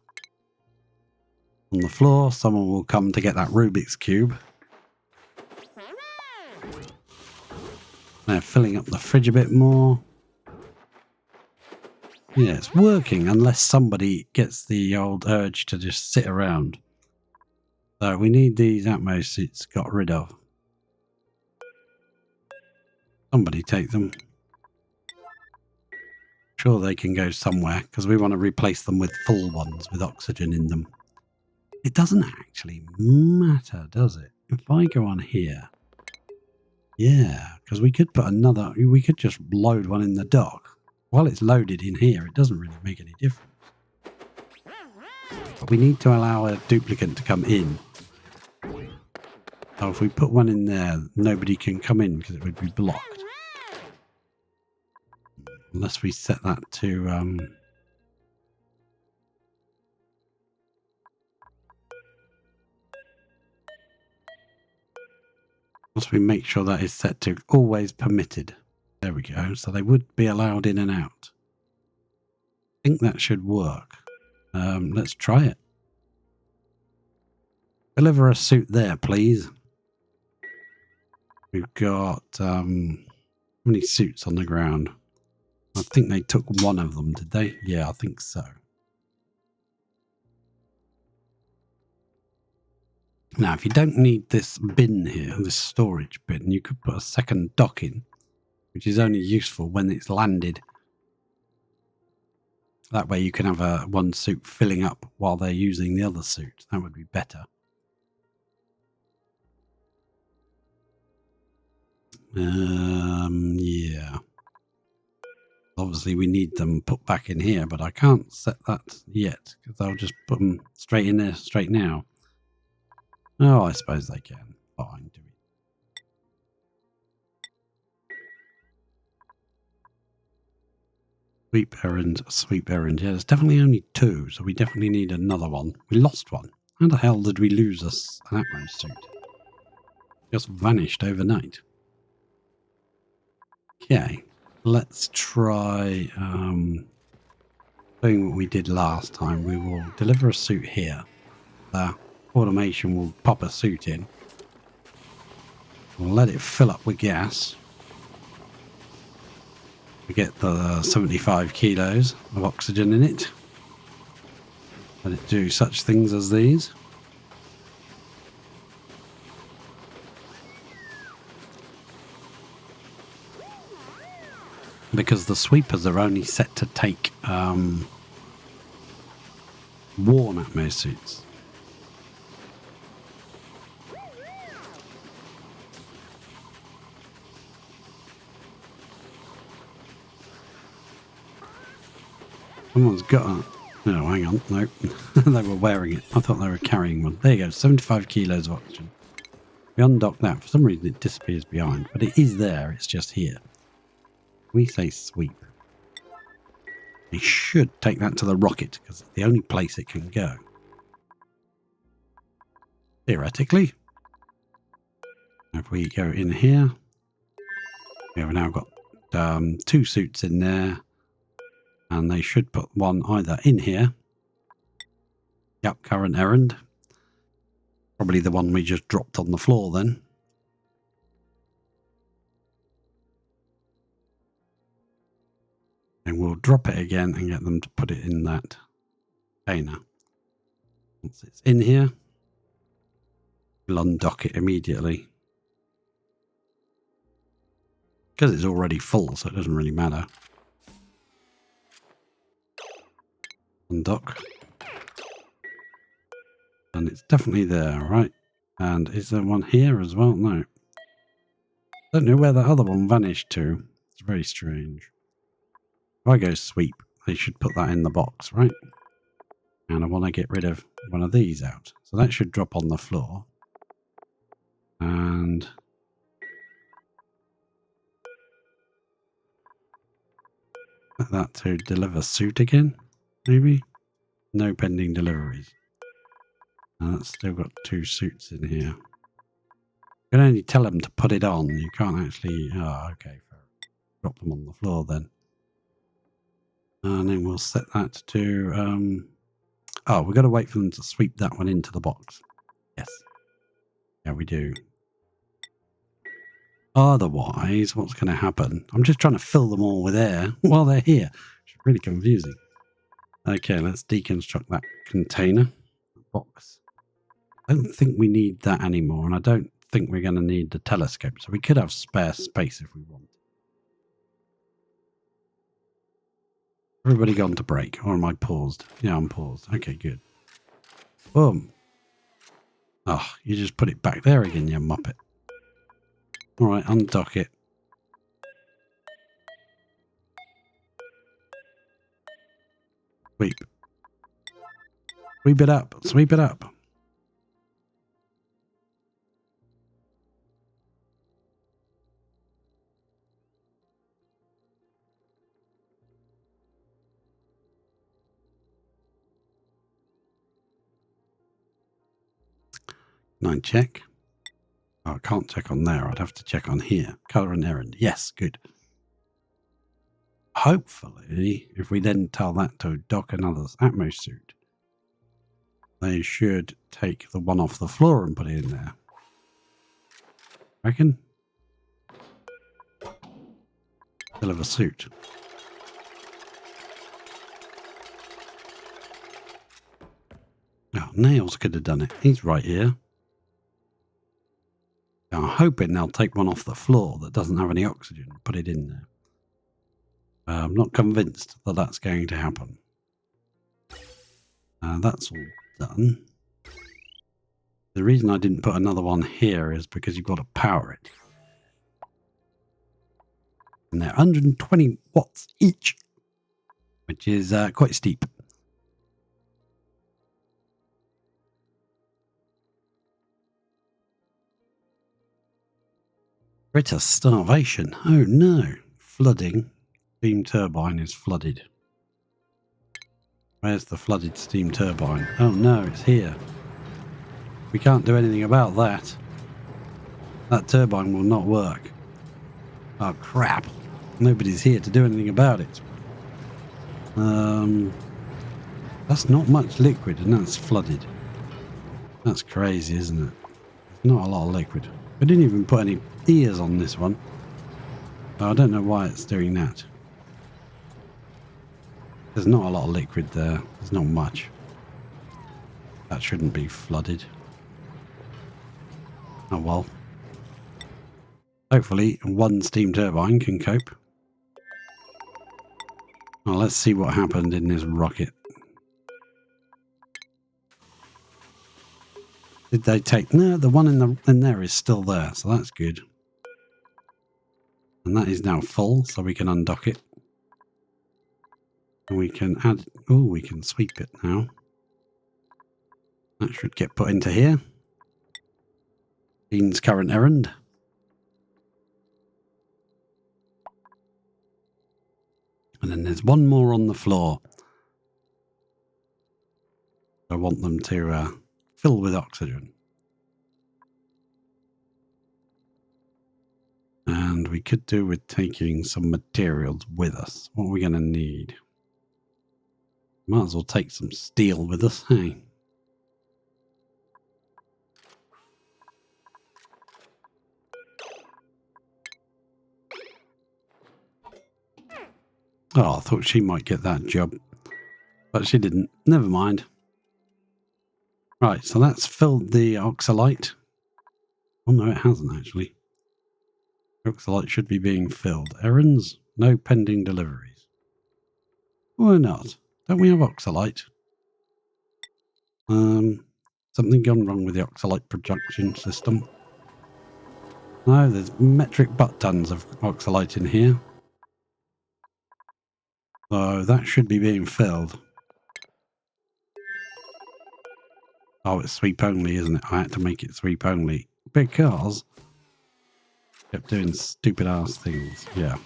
on the floor. Someone will come to get that Rubik's Cube. They're filling up the fridge a bit more. Yeah, it's working unless somebody gets the old urge to just sit around. So we need these Atmo suits got rid of. Somebody take them. Sure, they can go somewhere because we want to replace them with full ones with oxygen in them. It doesn't actually matter, does it? If I go on here, yeah, because we could put another, we could just load one in the dock. While it's loaded in here, it doesn't really make any difference. But we need to allow a duplicate to come in. So if we put one in there, nobody can come in because it would be blocked. Unless we set that to... Unless we make sure that is set to always permitted. There we go. So they would be allowed in and out. I think that should work. Let's try it. Deliver a suit there, please. We've got how many suits on the ground? I think they took one of them, did they? Yeah, I think so. Now, if you don't need this bin here, this storage bin, you could put a second dock in, which is only useful when it's landed. That way you can have one suit filling up while they're using the other suit. That would be better. Yeah. Obviously, we need them put back in here, but I can't set that yet because I'll just put them straight in there straight now. Oh, I suppose they can. Fine, do it. Sweep errand, sweep errand. Yeah, there's definitely only two, so we definitely need another one. We lost one. How the hell did we lose an Atmo suit? Just vanished overnight. Okay, let's try doing what we did last time. We will deliver a suit here. The automation will pop a suit in. We'll let it fill up with gas. We get the 75 kilos of oxygen in it. Let it do such things as these. Because the sweepers are only set to take worn Atmo suits. Someone's got a... No, hang on. No. They were wearing it. I thought they were carrying one. There you go. 75 kilos of oxygen. We undock that. For some reason, it disappears behind. But it is there. It's just here. We say sweep. They should take that to the rocket because it's the only place it can go. Theoretically. If we go in here, we have now got 2 suits in there, and they should put one either in here. Yep, current errand. Probably the one we just dropped on the floor then. And we'll drop it again and get them to put it in that container. Once it's in here, we'll undock it immediately. Because it's already full, so it doesn't really matter. Undock. And it's definitely there, right? And is there one here as well? No. Don't know where the other one vanished to. It's very strange. If I go sweep, they should put that in the box, right? And I want to get rid of one of these out. So that should drop on the floor. And... set that to deliver suit again, maybe? No pending deliveries. And that's still got 2 suits in here. You can only tell them to put it on. You can't actually... Oh, okay. Drop them on the floor then. And then we'll set that to... oh, we've got to wait for them to sweep that one into the box. Yes. Yeah, we do. Otherwise, what's going to happen? I'm just trying to fill them all with air while they're here. It's really confusing. Okay, let's deconstruct that container box. I don't think we need that anymore, and I don't think we're going to need the telescope, so we could have spare space if we want. Everybody gone to break, or am I paused? Yeah, I'm paused. Okay, good. Boom. Oh, you just put it back there again, you muppet. Alright, undock it. Sweep. Sweep it up. Sweep it up. Can I check? Oh, I can't check on there. I'd have to check on here. Colour and errand. Yes, good. Hopefully, if we then tell that to dock another Atmos suit, they should take the one off the floor and put it in there. Reckon? Deliver suit. Oh, Nails could have done it. He's right here. I'm hoping they'll take one off the floor that doesn't have any oxygen and put it in there. I'm not convinced that that's going to happen. That's all done. The reason I didn't put another one here is because you've got to power it. And they're 120 watts each, which is quite steep. Critter starvation. Oh no. Flooding. Steam turbine is flooded. Where's the flooded steam turbine? Oh no, it's here. We can't do anything about that. That turbine will not work. Oh crap. Nobody's here to do anything about it. That's not much liquid and that's flooded. That's crazy, isn't it? Not a lot of liquid. I didn't even put any ears on this one. I don't know why it's doing that. There's not a lot of liquid there. There's not much. That shouldn't be flooded. Oh well. Hopefully one steam turbine can cope. Well, let's see what happened in this rocket. Did they take... No, the one in there is still there, so that's good. And that is now full, so we can undock it. And we can add... Oh, we can sweep it now. That should get put into here. Dean's current errand. And then there's one more on the floor. I want them to fill with oxygen. And we could do with taking some materials with us. What are we going to need? Might as well take some steel with us, hey? Oh, I thought she might get that job. But she didn't. Never mind. Right, so that's filled the oxalite. Oh, no, it hasn't, actually. Oxalite should be being filled. Errands? No pending deliveries. Why not? Don't we have oxalite? Something gone wrong with the oxalite production system. No, there's metric butt tons of oxalite in here. So that should be being filled. Oh, it's sweep only, isn't it? I had to make it sweep only because I kept doing stupid ass things. Yeah.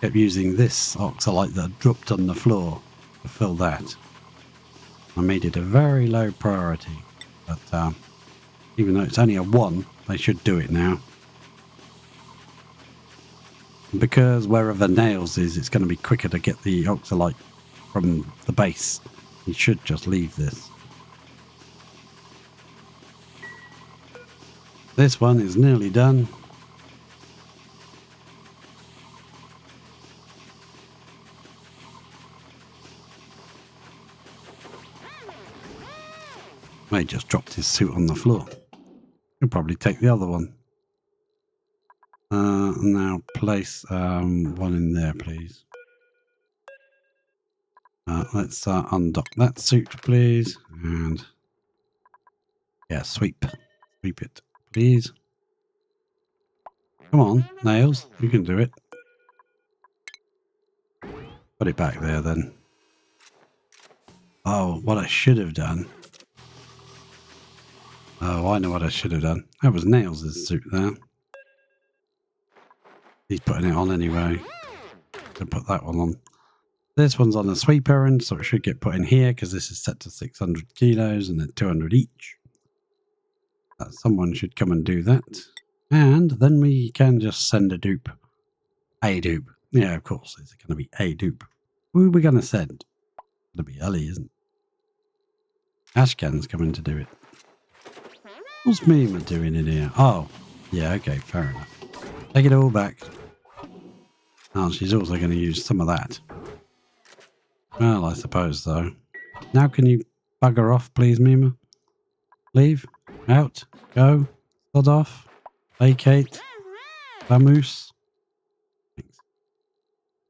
Kept using this oxalite that dropped on the floor to fill that. I made it a very low priority. But even though it's only a 1, they should do it now. Because wherever nails is, it's going to be quicker to get the oxalite from the base. You should just leave this. This one is nearly done. He just dropped his suit on the floor. He'll probably take the other one. Now place one in there, please. Let's undock that suit, please. And yeah, sweep it, please. Come on, nails, you can do it. Put it back there then. Oh, what I should have done. Oh, I know what I should have done. That was Nails' suit there. He's putting it on anyway. So put that one on. This one's on a sweep errand, so it should get put in here because this is set to 600 kilos and then 200 each. Someone should come and do that. And then we can just send a dupe. A dupe. Yeah, of course. It's going to be a dupe. Who are we going to send? It's going to be Ellie, isn't it? Ashcan's coming to do it. What's Mima doing in here? Oh, yeah, okay, fair enough. Take it all back. Oh, she's also going to use some of that. Well, I suppose so. Now can you bugger off, please, Mima? Leave. Out. Go. Sod off. Vacate. Vamoose. Thanks.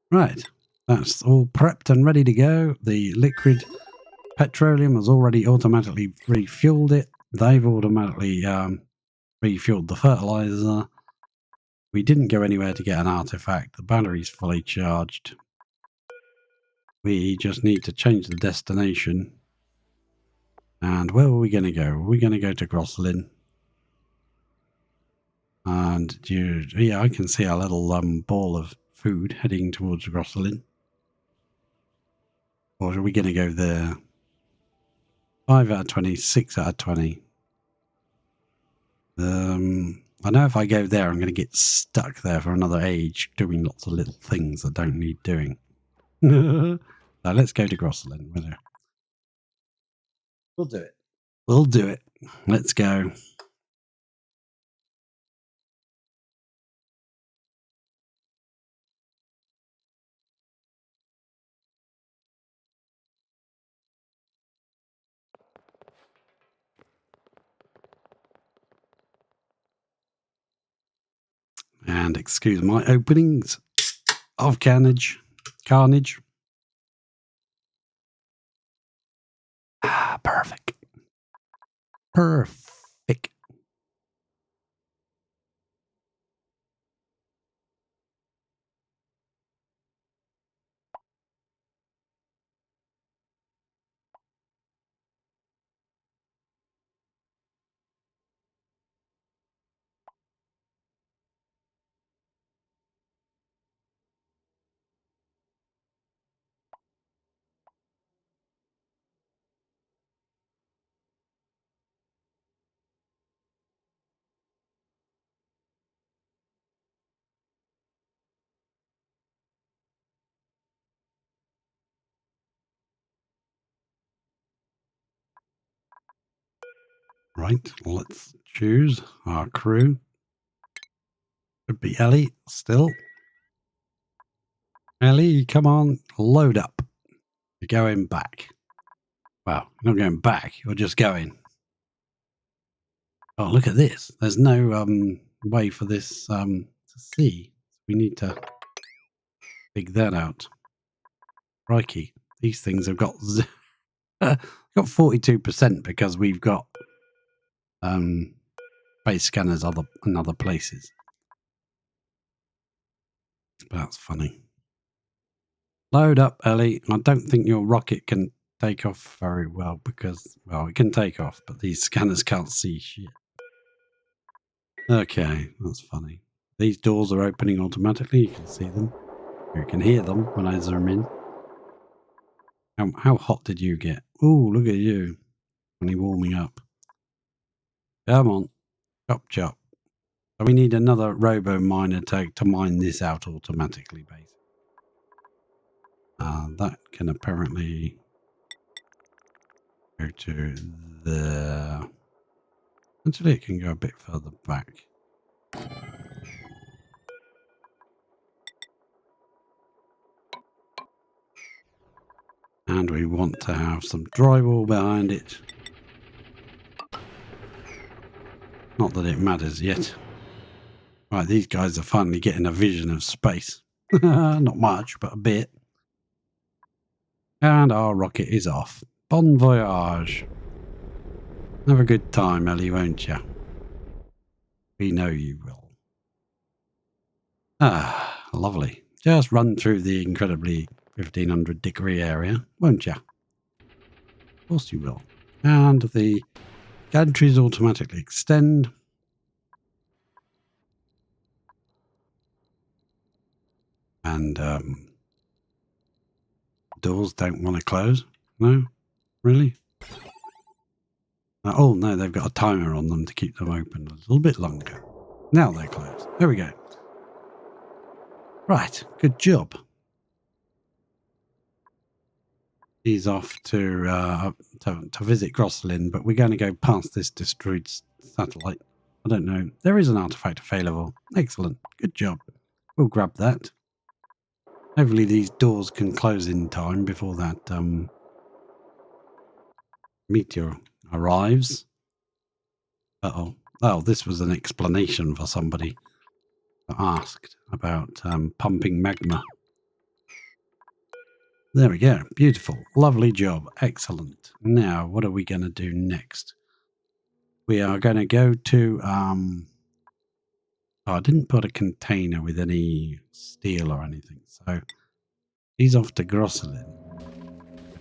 Right. That's all prepped and ready to go. The liquid petroleum has already automatically refueled it. They've automatically refueled the fertilizer. We didn't go anywhere to get an artifact. The battery's fully charged. We just need to change the destination. And where are we going to go? We're going to go to Grosslin. And yeah, I can see a little ball of food heading towards Grosslin. Or are we going to go there? 5 out of 20, 6 out of 20. I know if I go there, I'm going to get stuck there for another age doing lots of little things that don't need doing. So let's go to Grosslin. We'll do it. We'll do it. Let's go. And excuse my openings of carnage. Ah, perfect. Perfect. Right, let's choose our crew. Could be Ellie still. Ellie, come on, load up. You're going back. Well, you're not going back, you're just going. Oh, look at this. There's no way for this to see. We need to dig that out. Crikey, these things have got got 42% because we've got base scanners in other places. That's funny. Load up, Ellie. I don't think your rocket can take off very well because, well, it can take off, but these scanners can't see shit. Okay, that's funny. These doors are opening automatically. You can see them. You can hear them when I zoom in. How hot did you get? Oh, look at you. Only warming up. Come on. Chop, chop. So we need another robo miner to mine this out automatically, basically. That can apparently go to the... Actually, it can go a bit further back. And we want to have some drywall behind it. Not that it matters yet. Right, these guys are finally getting a vision of space. Not much, but a bit. And our rocket is off. Bon voyage. Have a good time, Ellie, won't you? We know you will. Ah, lovely. Just run through the incredibly 1500 degree area, won't you? Of course you will. And the gantries automatically extend. And doors don't want to close. No? Really? Oh, no, they've got a timer on them to keep them open a little bit longer. Now they're closed. There we go. Right, good job. He's off to visit Grosselin, but we're going to go past this destroyed satellite. I don't know. There is an artifact available. Excellent. Good job. We'll grab that. Hopefully these doors can close in time before that meteor arrives. Uh-oh. Oh, this was an explanation for somebody that asked about pumping magma. There we go. Beautiful. Lovely job. Excellent. Now, what are we going to do next? We are going to go to... oh, I didn't put a container with any steel or anything. So, he's off to Grosselin.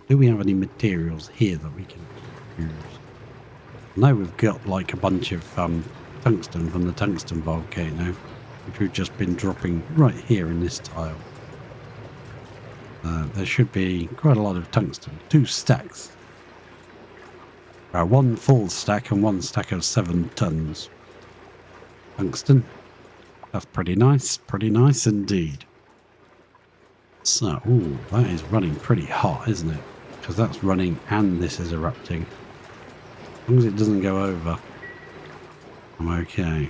Do we have any materials here that we can use? No, we've got like a bunch of tungsten from the tungsten volcano, which we've just been dropping right here in this tile. There should be quite a lot of tungsten. 2 stacks. One full stack and 1 stack of 7 tons. Tungsten. That's pretty nice. Pretty nice indeed. So, ooh, that is running pretty hot, isn't it? Because that's running and this is erupting. As long as it doesn't go over, I'm okay.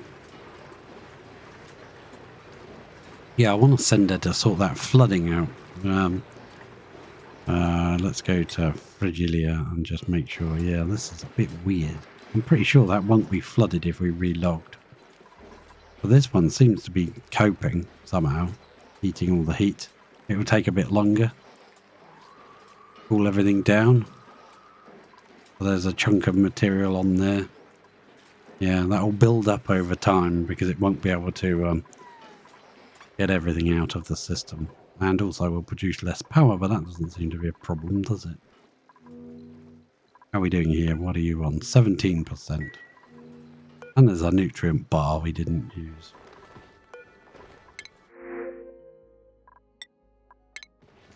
Yeah, I want to send her to sort that flooding out. Let's go to Frigilia and just make sure. Yeah, this is a bit weird. I'm pretty sure that won't be flooded if we relogged. But this one seems to be coping somehow, heating all the heat. It will take a bit longer. Cool everything down. Well, there's a chunk of material on there. Yeah, that will build up over time because it won't be able to get everything out of the system. And also will produce less power, but that doesn't seem to be a problem, does it? How are we doing here? What are you on? 17%. And there's a nutrient bar we didn't use.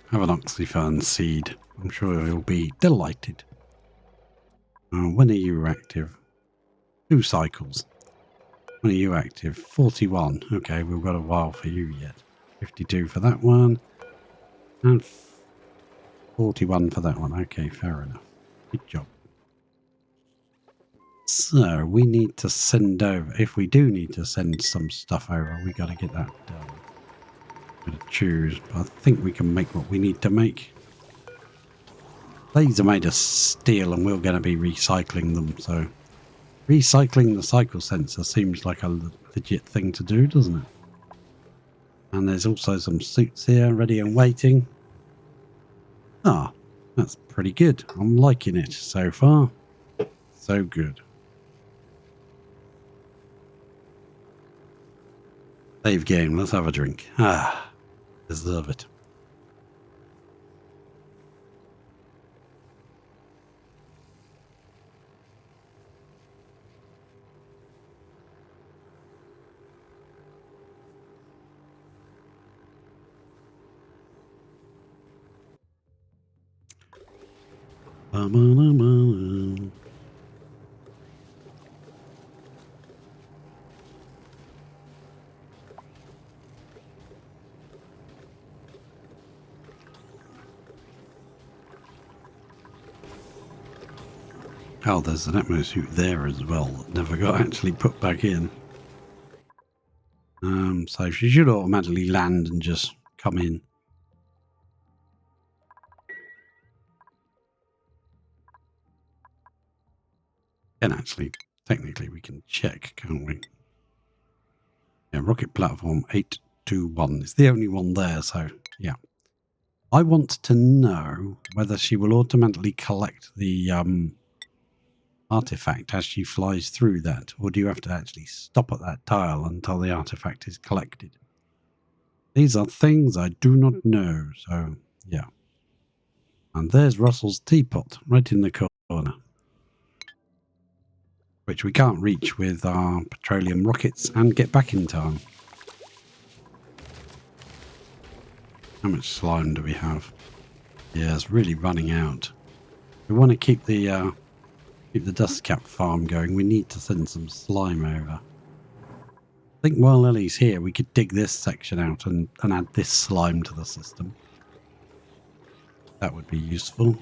Have an oxyfern seed. I'm sure he'll be delighted. When are you active? 2 cycles. When are you active? 41. Okay, we've got a while for you yet. 52 for that one. And 41 for that one. Okay, fair enough. Good job. So we need to send over, if we do need to send some stuff over, we got to get that done. I'm going to choose, but I think we can make what we need to make. These are made of steel and we're going to be recycling them, so recycling the cycle sensor seems like a legit thing to do, doesn't it? And there's also some suits here ready and waiting. Ah, that's pretty good. I'm liking it so far. So good. Save game, let's have a drink. Ah, deserve it. Oh, there's an Atmo suit there as well that never got actually put back in. So she should automatically land and just come in. And actually, technically we can check, can't we? Yeah, rocket platform 821 is the only one there, so yeah. I want to know whether she will automatically collect the artifact as she flies through that, or do you have to actually stop at that tile until the artifact is collected? These are things I do not know, so yeah. And there's Russell's teapot right in the corner, which we can't reach with our petroleum rockets and get back in time. How much slime do we have? Yeah, it's really running out. We want to keep the dust cap farm going. We need to send some slime over. I think while Lily's here, we could dig this section out and add this slime to the system. That would be useful.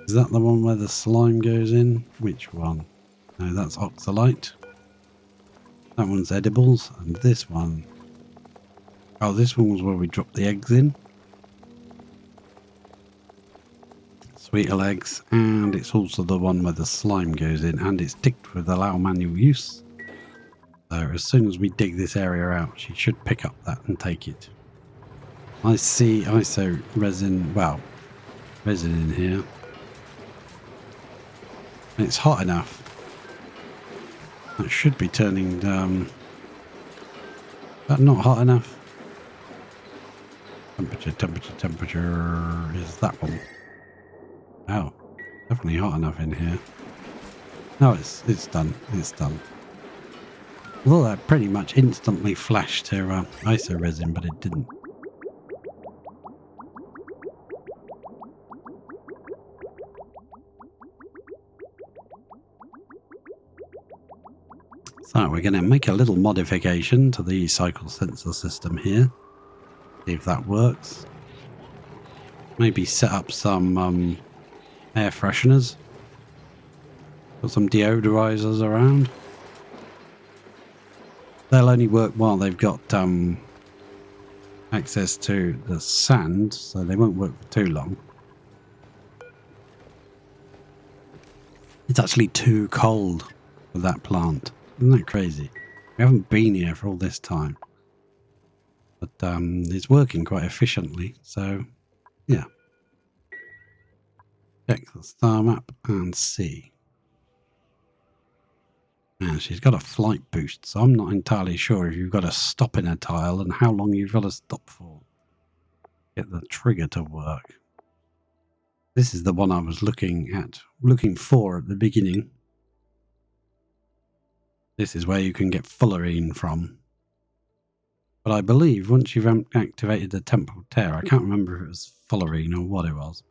Is that the one where the slime goes in? Which one? No, that's oxalite. That one's edibles. And this one... Oh, this one was where we dropped the eggs in. Sweeter eggs. And it's also the one where the slime goes in. And it's ticked with allow manual use. So as soon as we dig this area out, she should pick up that and take it. I see ISO resin, well, resin in here. And it's hot enough. That should be turning, that not hot enough. Temperature is that one. Oh, definitely hot enough in here. No, it's done. It's done. Although that pretty much instantly flashed her ISO resin, but it didn't. So we're going to make a little modification to the cycle sensor system here. See if that works. Maybe set up some air fresheners. Put some deodorizers around. They'll only work while they've got access to the sand, so they won't work for too long. It's actually too cold for that plant. Isn't that crazy? We haven't been here for all this time. But it's working quite efficiently, so yeah. Check the star map and see. And she's got a flight boost, so I'm not entirely sure if you've got to stop in a tile and how long you've got to stop for. Get the trigger to work. This is the one I was looking for at the beginning. This is where you can get fullerene from. But I believe once you've activated the temporal tear, I can't remember if it was fullerene or what it was.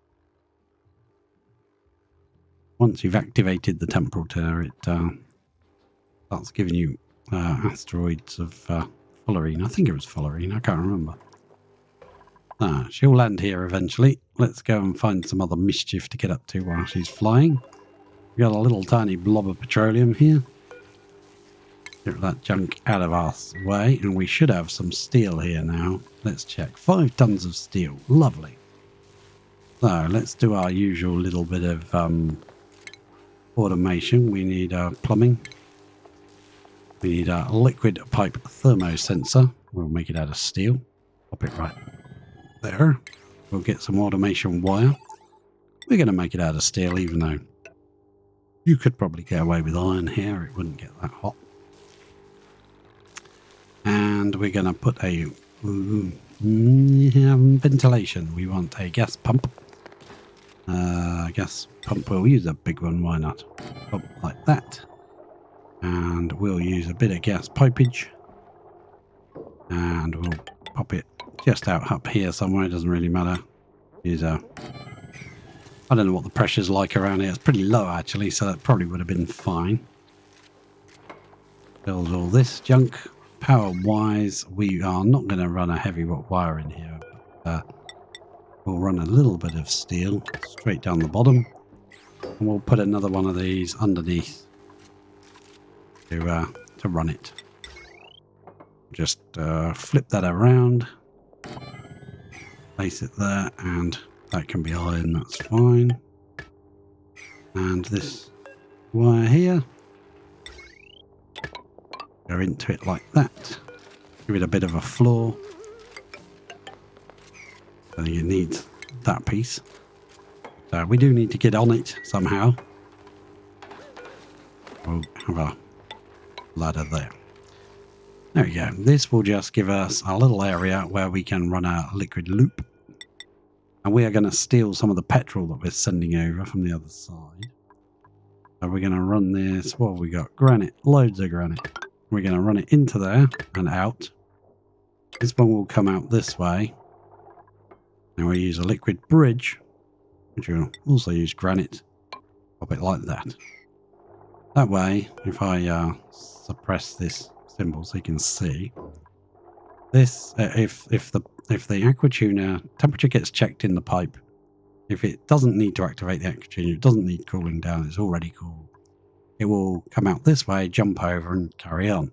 Once you've activated the temporal tear, it starts giving you asteroids of fullerene. I think it was fullerene, I can't remember. She'll land here eventually. Let's go and find some other mischief to get up to while she's flying. We got a little tiny blob of petroleum here. Get that junk out of our way, and we should have some steel here now. Let's check. 5 tons of steel. Lovely. So let's do our usual little bit of automation. We need plumbing. We need a liquid pipe thermosensor. We'll make it out of steel. Pop it right there. We'll get some automation wire. We're going to make it out of steel, even though you could probably get away with iron here. It wouldn't get that hot. And we're going to put a ventilation. We want a gas pump. Gas pump. We'll use a big one. Why not? Pump like that. And we'll use a bit of gas pipage. And we'll pop it just out up here somewhere. It doesn't really matter. Use a... I don't know what the pressure's like around here. It's pretty low, actually, so that probably would have been fine. Build all this junk. Power-wise, we are not going to run a heavy wire in here. We'll run a little bit of steel straight down the bottom. And we'll put another one of these underneath to run it. Just flip that around. Place it there, and that can be iron, that's fine. And this wire here, go into it like that. Give it a bit of a floor. I think it needs that piece. So we do need to get on it somehow. We'll have a ladder there. There we go. This will just give us a little area where we can run a liquid loop. And we are going to steal some of the petrol that we're sending over from the other side. So we're going to run this. What have we got? Granite. Loads of granite. We're going to run it into there and out. This one will come out this way. And we'll use a liquid bridge, which will also use granite. Pop it like that. That way, if I suppress this symbol so you can see, this if the aqua tuner temperature gets checked in the pipe, if it doesn't need to activate the aqua tuner, it doesn't need cooling down, it's already cool, it will come out this way, jump over and carry on.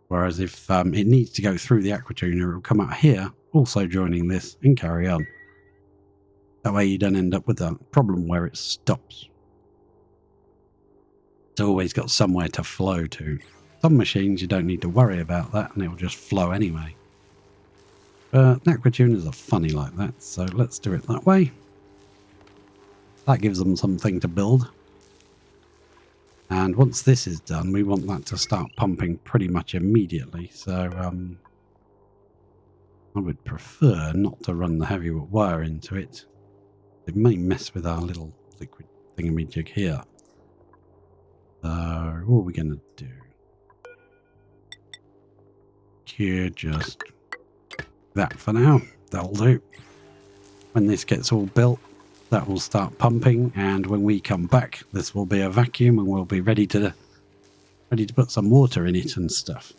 Whereas if it needs to go through the aqua tuner, it will come out here, also joining this, and carry on. That way you don't end up with a problem where it stops. It's always got somewhere to flow to. Some machines you don't need to worry about that, and it will just flow anyway. But aqua tuners are funny like that, so let's do it that way. That gives them something to build. And once this is done, we want that to start pumping pretty much immediately. So I would prefer not to run the heavy wire into it. It may mess with our little liquid thingamajig here. So what are we going to do? Here, just that for now. That'll do. When this gets all built, that will start pumping, and when we come back, this will be a vacuum, and we'll be ready to put some water in it and stuff.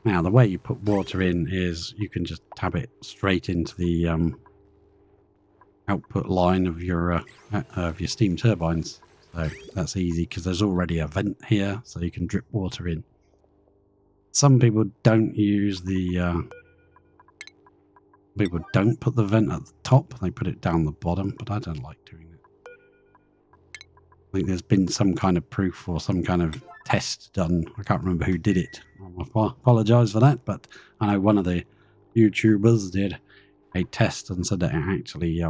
Now, the way you put water in is you can just tap it straight into the output line of your steam turbines. So that's easy because there's already a vent here, so you can drip water in. Some people don't use the people don't put the vent at the top, they put it down the bottom, but I don't like doing it. I think there's been some kind of proof or some kind of test done. I can't remember who did it. I apologise for that, but I know one of the YouTubers did a test and said that it actually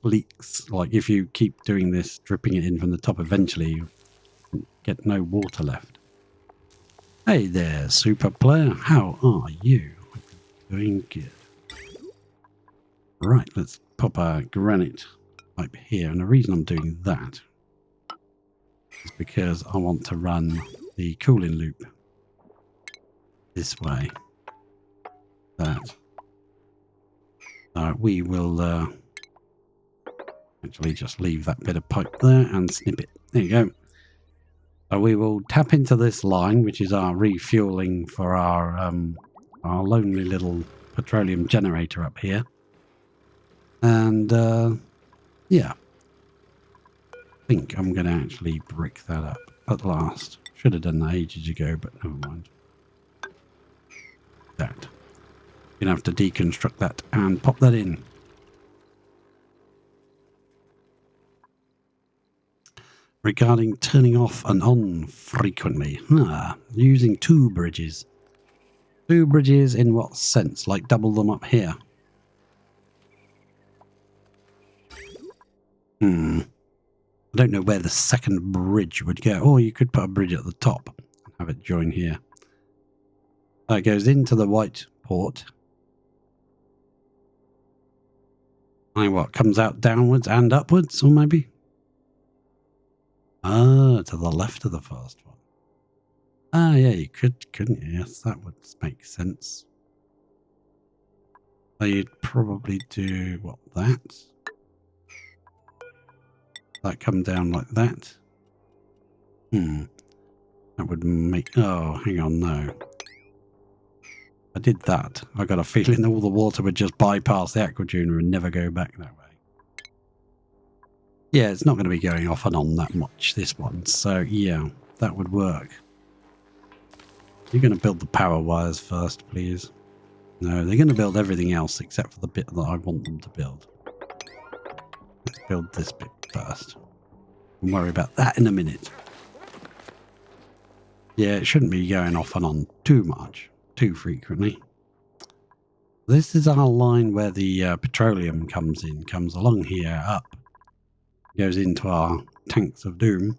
leaks. Like if you keep doing this, dripping it in from the top, eventually you get no water left. Hey there, super player. How are you? Doing good. Right, let's pop a granite pipe here. And the reason I'm doing that is because I want to run the cooling loop this way. That. We will actually just leave that bit of pipe there and snip it. There you go. So we will tap into this line, which is our refueling for our lonely little petroleum generator up here. And yeah, think I'm going to actually brick that up at last. Should have done that ages ago, but never mind. That. You're going to have to deconstruct that and pop that in. Regarding turning off and on frequently. Using two bridges. Two bridges in what sense? Like double them up here? I don't know where the second bridge would go. Or you could put a bridge at the top and have it join here. It goes into the white port. And what, comes out downwards and upwards, or maybe? To the left of the first one. Yeah, you couldn't you? Yes, that would make sense. So you'd probably do, what, that? That come down like that? That would make, oh, hang on, no. I did that. I got a feeling all the water would just bypass the aquatuner and never go back that way. Yeah, it's not going to be going off and on that much, this one. So, yeah, that would work. You're going to build the power wires first, please. No, they're going to build everything else except for the bit that I want them to build. Let's build this bit first. We'll worry about that in a minute. Yeah, it shouldn't be going off and on too much, too frequently. This is our line where the petroleum comes in, comes along here, up. Goes into our tanks of doom.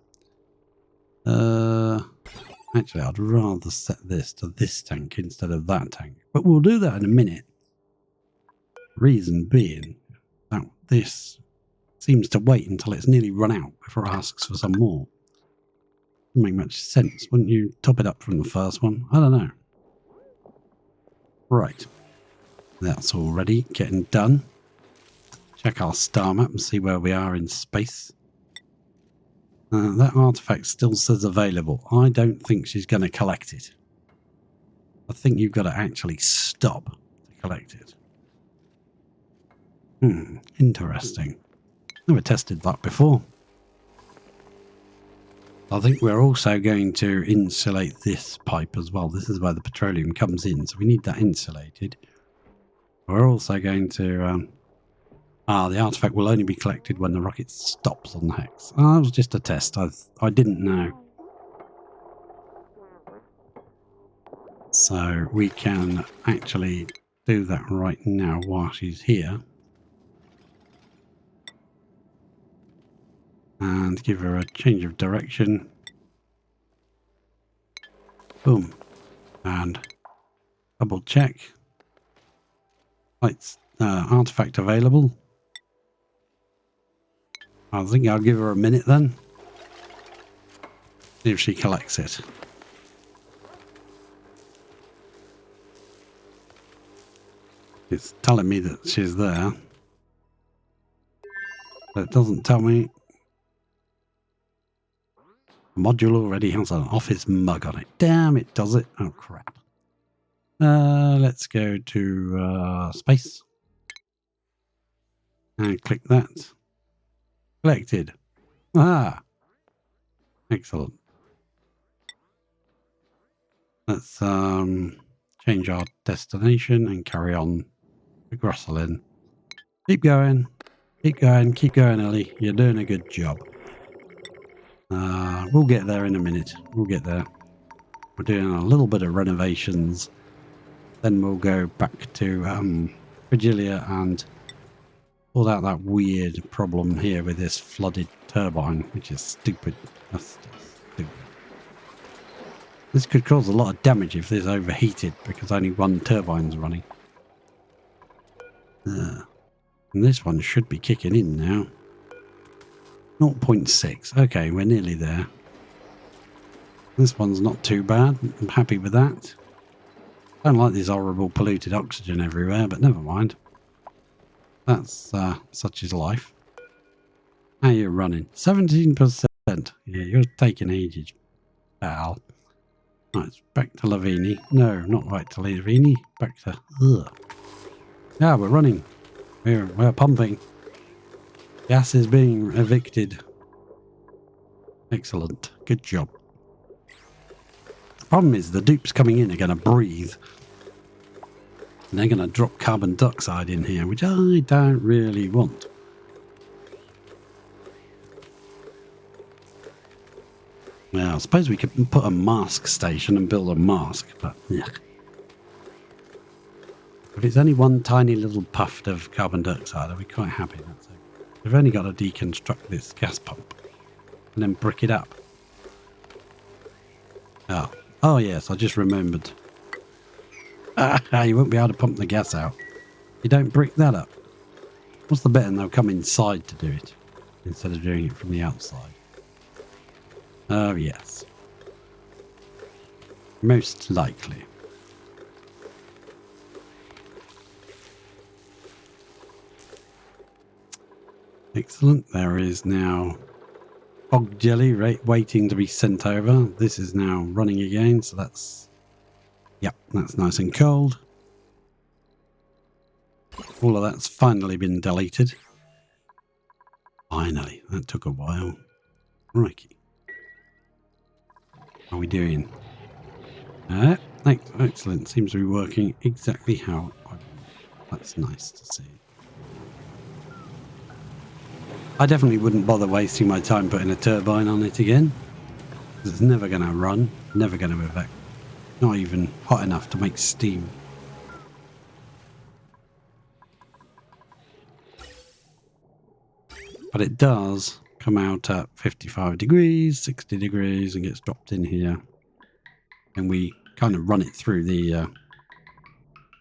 Actually, I'd rather set this to this tank instead of that tank. But we'll do that in a minute. Reason being that this seems to wait until it's nearly run out before it asks for some more. Doesn't make much sense. Wouldn't you top it up from the first one? I don't know. Right. That's already getting done. Check our star map and see where we are in space. That artifact still says available. I don't think she's going to collect it. I think you've got to actually stop to collect it. Interesting. Never tested that before. I think we're also going to insulate this pipe as well. This is where the petroleum comes in, so we need that insulated. We're also going to... the artifact will only be collected when the rocket stops on the hex. That was just a test. I didn't know. So we can actually do that right now while she's here. And give her a change of direction. Boom. And double check. Lights, artifact available. I think I'll give her a minute then. See if she collects it. It's telling me that she's there. But it doesn't tell me. The module already has an office mug on it. Damn, it does it. Oh, crap. Let's go to space. And click that. Collected. Ah! Excellent. Let's change our destination and carry on to Grosselin. Keep going. Keep going. Keep going, Ellie. You're doing a good job. We'll get there in a minute. We'll get there. We're doing a little bit of renovations. Then we'll go back to Frigilia and sort out that weird problem here with this flooded turbine, which is stupid. That's just stupid. This could cause a lot of damage if this overheated because only one turbine's running. And this one should be kicking in now. 0.6. Okay, we're nearly there. This one's not too bad. I'm happy with that. Don't like this horrible polluted oxygen everywhere, but never mind. That's such is life. How are you running? 17%. Yeah, you're taking ages, pal. Right, back to Lavini. No, not back to Lavini. Back to... Ugh. Yeah, we're running. We're pumping. Gas is being evicted. Excellent. Good job. The problem is the dupes coming in are going to breathe. And they're going to drop carbon dioxide in here, which I don't really want. Well, I suppose we could put a mask station and build a mask, but yeah. If it's only one tiny little puff of carbon dioxide, I'll be quite happy. That's it. We've only got to deconstruct this gas pump and then brick it up. Oh yes, I just remembered. You won't be able to pump the gas out. You don't brick that up. What's the bet? And they'll come inside to do it instead of doing it from the outside. Oh yes. Most likely. Excellent. There is now hog jelly waiting to be sent over. This is now running again, so that's... Yep, that's nice and cold. All of that's finally been deleted. Finally. That took a while. Crikey. How are we doing? Excellent. Seems to be working exactly how I want. That's nice to see. I definitely wouldn't bother wasting my time putting a turbine on it again. It's never going to run, never going to evac. Not even hot enough to make steam. But it does come out at 55 degrees, 60 degrees and gets dropped in here. And we kind of run it through the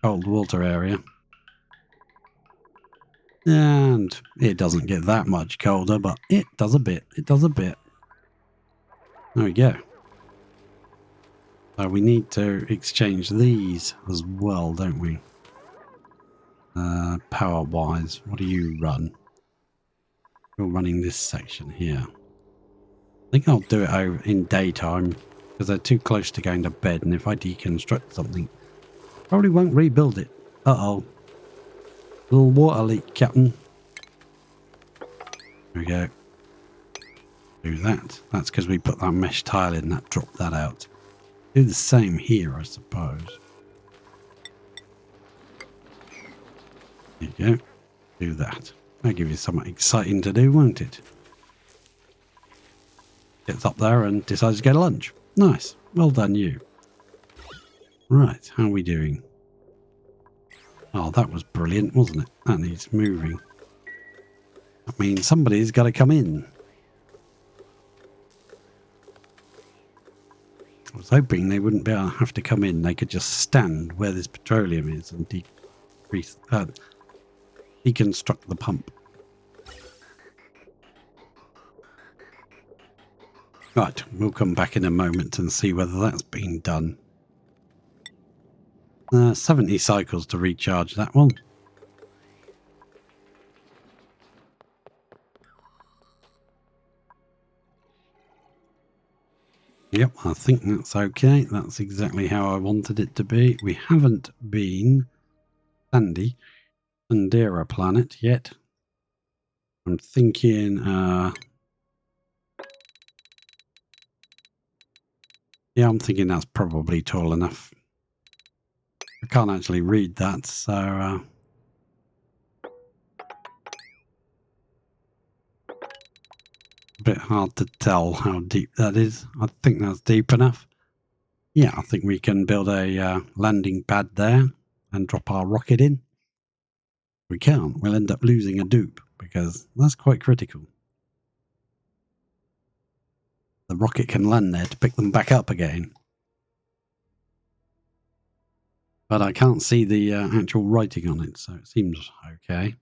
cold water area. And it doesn't get that much colder, but it does a bit. It does a bit. There we go. So we need to exchange these as well, don't we? Power-wise, what do you run? You're running this section here. I think I'll do it over in daytime because they're too close to going to bed, and if I deconstruct something, probably won't rebuild it. Uh-oh. Little water leak, Captain. There we go. Do that. That's because we put that mesh tile in that dropped that out. Do the same here, I suppose. There you go. Do that. That'll give you something exciting to do, won't it? Gets up there and decides to go to lunch. Nice. Well done, you. Right, how are we doing? Oh, that was brilliant, wasn't it? That needs moving. That means somebody's got to come in. I was hoping they wouldn't be able to have to come in. They could just stand where this petroleum is and deconstruct the pump. Right, we'll come back in a moment and see whether that's been done. 70 cycles to recharge that one. Yep, I think that's okay. That's exactly how I wanted it to be. We haven't been Sandera planet yet. I'm thinking, yeah, I'm thinking that's probably tall enough. I can't actually read that, so a bit hard to tell how deep that is. I think that's deep enough. Yeah, I think we can build a landing pad there and drop our rocket in. If we can't, we'll end up losing a dupe because that's quite critical. The rocket can land there to pick them back up again. But I can't see the actual writing on it, so it seems okay.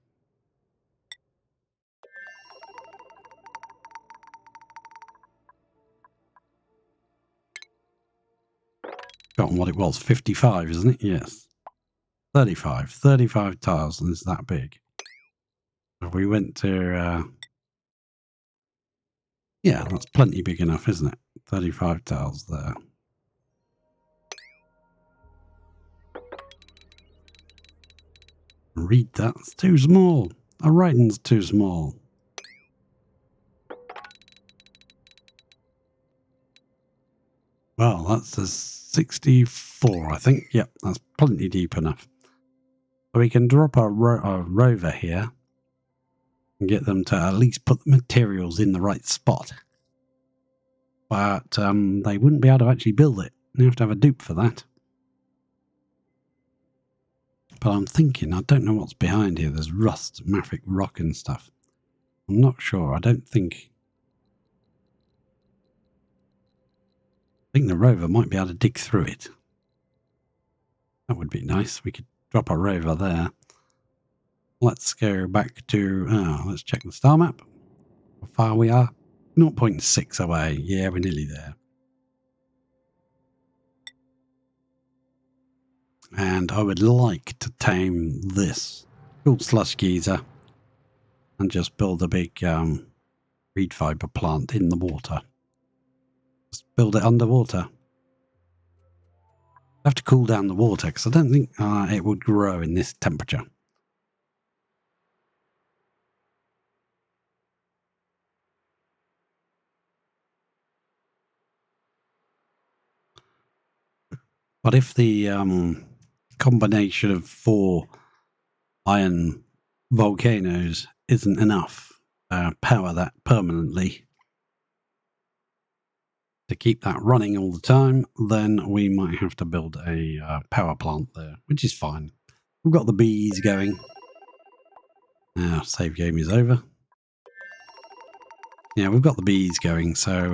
Forgotten what it was. 55, isn't it? Yes. 35. 35 tiles, and it's that big. If we went to... yeah, that's plenty big enough, isn't it? 35 tiles there. Read that. It's too small. Our writing's too small. Well, that's a 64, I think. Yep, that's plenty deep enough. So we can drop a rover here and get them to at least put the materials in the right spot. But they wouldn't be able to actually build it. You have to have a dupe for that. But I'm thinking, I don't know what's behind here. There's rust, mafic rock and stuff. I'm not sure. I think the rover might be able to dig through it. That would be nice. We could drop a rover there. Let's go back to, let's check the star map. How far we are. 0.6 away. Yeah, we're nearly there. And I would like to tame this cool slush geyser and just build a big reed fiber plant in the water. Just build it underwater. I have to cool down the water because I don't think it would grow in this temperature. But if the combination of 4 iron volcanoes isn't enough power that permanently to keep that running all the time, then we might have to build a power plant there, which is fine. We've got the bees going. Now, save game is over. Yeah, we've got the bees going, so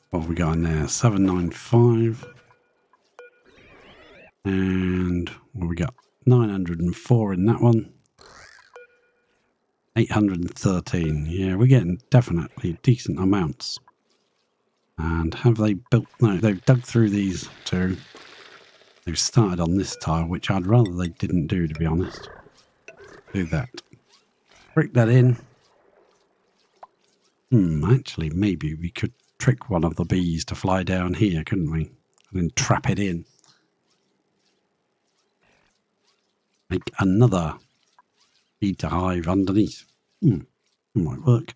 what have we got in there? 795. And what have we got? 904 in that one. 813. Yeah, we're getting definitely decent amounts. And have they built... No, they've dug through these two. They've started on this tile, which I'd rather they didn't do, to be honest. Do that. Brick that in. Actually, maybe we could trick one of the bees to fly down here, couldn't we? And then trap it in. Make another bee hive underneath. It might work.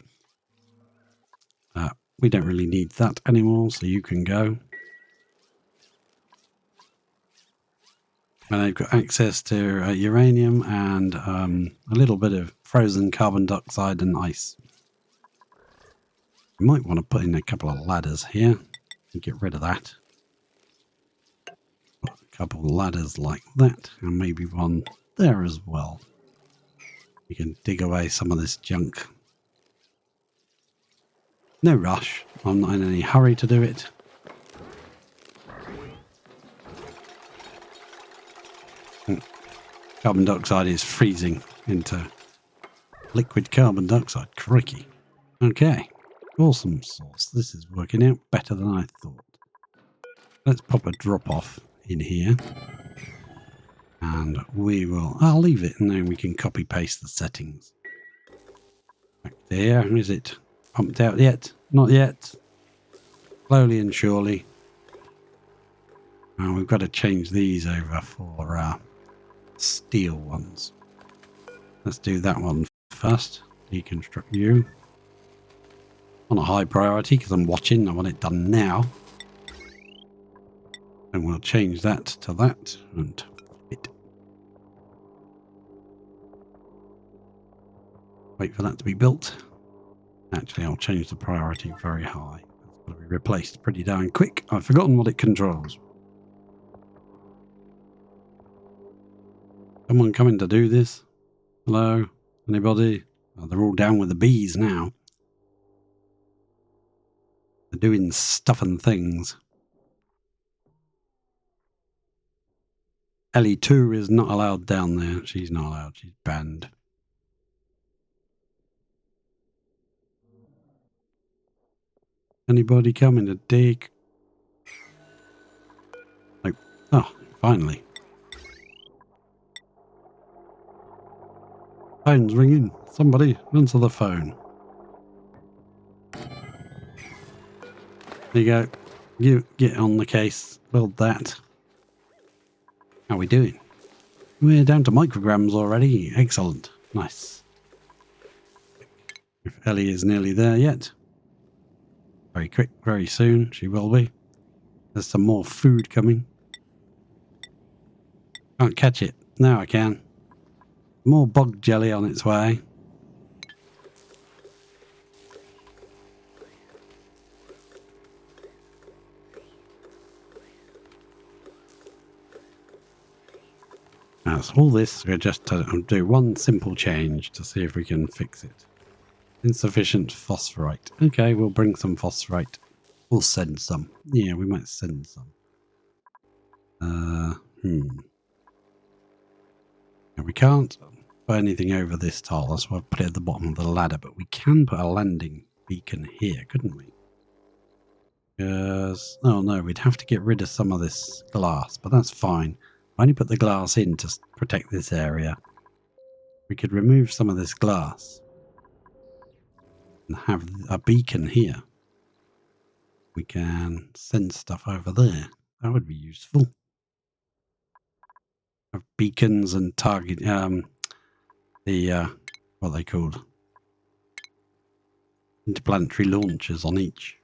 We don't really need that anymore, so you can go. And they've got access to uranium and a little bit of frozen carbon dioxide and ice. You might want to put in a couple of ladders here and get rid of that. Put a couple of ladders like that, and maybe one there as well. You can dig away some of this junk. No rush. I'm not in any hurry to do it. Carbon dioxide is freezing into liquid carbon dioxide. Crikey. Okay. Awesome sauce. This is working out better than I thought. Let's pop a drop off in here. And I'll leave it and then we can copy paste the settings. Back there. Is it pumped out yet? Not yet. Slowly and surely. We've got to change these over for steel ones. Let's do that one first. Deconstruct you. On a high priority because I'm watching. I want it done now. And we'll change that to that and it. Wait for that to be built. Actually, I'll change the priority very high. It's got to be replaced pretty darn quick. I've forgotten what it controls. Someone coming to do this? Hello? Anybody? Oh, they're all down with the bees now. They're doing stuff and things. Ellie2 is not allowed down there. She's not allowed. She's banned. Anybody coming to dig? Oh, finally. Phone's ringing. Somebody answer the phone. There you go. You get on the case. Build that. How are we doing? We're down to micrograms already. Excellent. Nice. If Ellie is nearly there yet. Very quick, very soon she will be. There's some more food coming. Can't catch it. Now I can. More bog jelly on its way. So all this, we're just to do one simple change to see if we can fix it. Insufficient phosphorite. Okay, we'll bring some phosphorite. We'll send some. Yeah, we might send some. Yeah, we can't put anything over this tile. That's why I've put it at the bottom of the ladder. But we can put a landing beacon here, couldn't we? Because, oh no, we'd have to get rid of some of this glass, but that's fine. I only put the glass in to protect this area. We could remove some of this glass and have a beacon here. We can send stuff over there. That would be useful. Have beacons and target, what are they called? Interplanetary launchers on each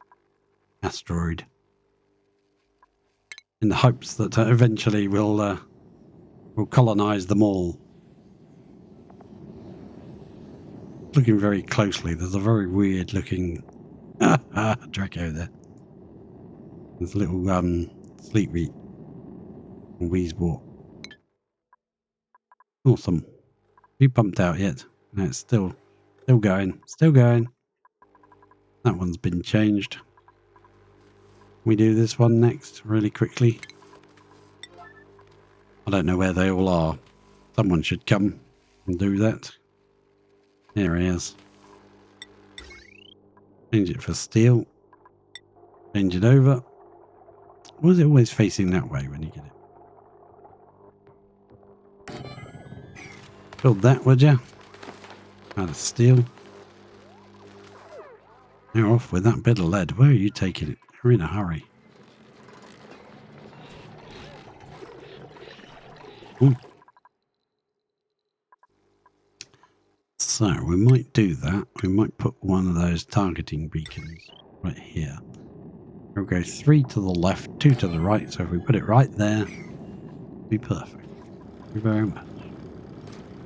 asteroid. In the hopes that eventually we'll colonize them all. Looking very closely, there's a very weird looking Draco there. There's a little sleepy Weezebot. Awesome. We pumped out yet? No, it's still going. Still going. That one's been changed. We do this one next really quickly. I don't know where they all are. Someone should come and do that. Here he is. Change it for steel. Change it over. Why is it always facing that way when you get it? Build that, would you? Out of steel. Now off with that bit of lead. Where are you taking it? We're in a hurry. Ooh. So we might do that. We might put one of those targeting beacons right here. We'll go 3 to the left, 2 to the right. So if we put it right there, it'll be perfect. Thank you very much.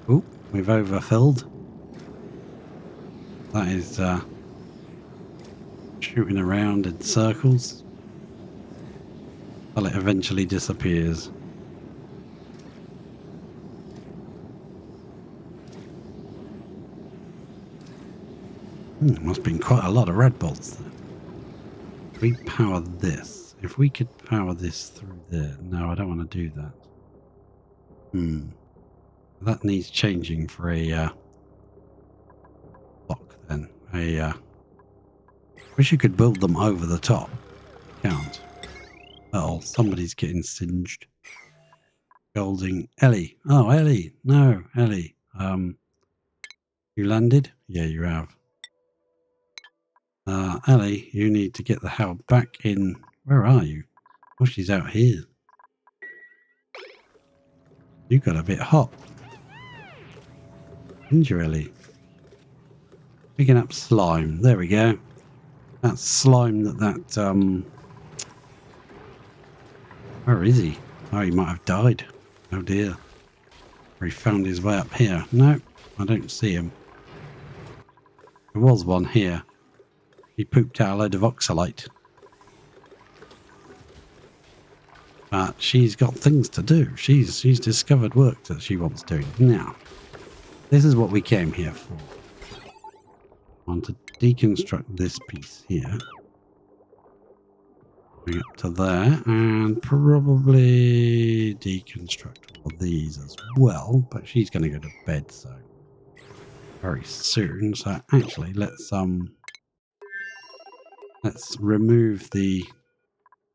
Oh, we've overfilled. That is shooting around in circles until it eventually disappears. Must have been quite a lot of red bolts there. We power this. If we could power this through there. No, I don't want to do that. That needs changing for a block then. Wish you could build them over the top. Can't. Oh, somebody's getting singed. Golding. Ellie. Oh, Ellie. No, Ellie. You landed? Yeah, you have. Ellie, you need to get the hell back in. Where are you? Oh, she's out here. You got a bit hot. Didn't you, Ellie? Picking up slime. There we go. That's slime that where is he? Oh, he might have died. Oh dear. Or he found his way up here. No, I don't see him. There was one here. He pooped out a load of oxalate. But she's got things to do. She's discovered work that she wants doing. Now, this is what we came here for. I want to deconstruct this piece here. Bring up to there and probably deconstruct all of these as well. But she's going to go to bed so very soon. So actually, let's remove the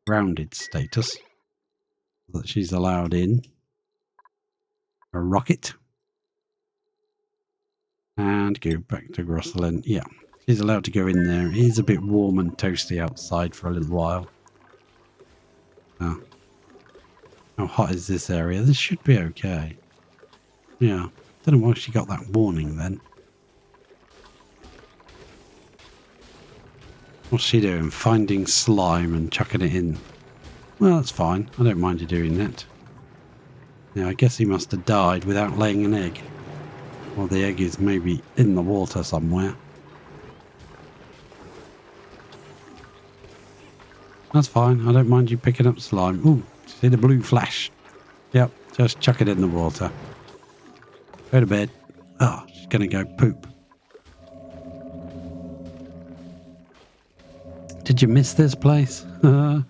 grounded status so that she's allowed in a rocket and go back to Grosselin. Yeah, she's allowed to go in there. It is a bit warm and toasty outside for a little while. How hot is this area? This should be okay. Yeah, don't know why she got that warning then. What's she doing? Finding slime and chucking it in. Well, that's fine. I don't mind you doing that. Now, I guess he must have died without laying an egg. Or the egg is maybe in the water somewhere. That's fine. I don't mind you picking up slime. Ooh, see the blue flash? Yep, just chuck it in the water. Go to bed. Oh, she's going to go poop. Did you miss this place? Yeah,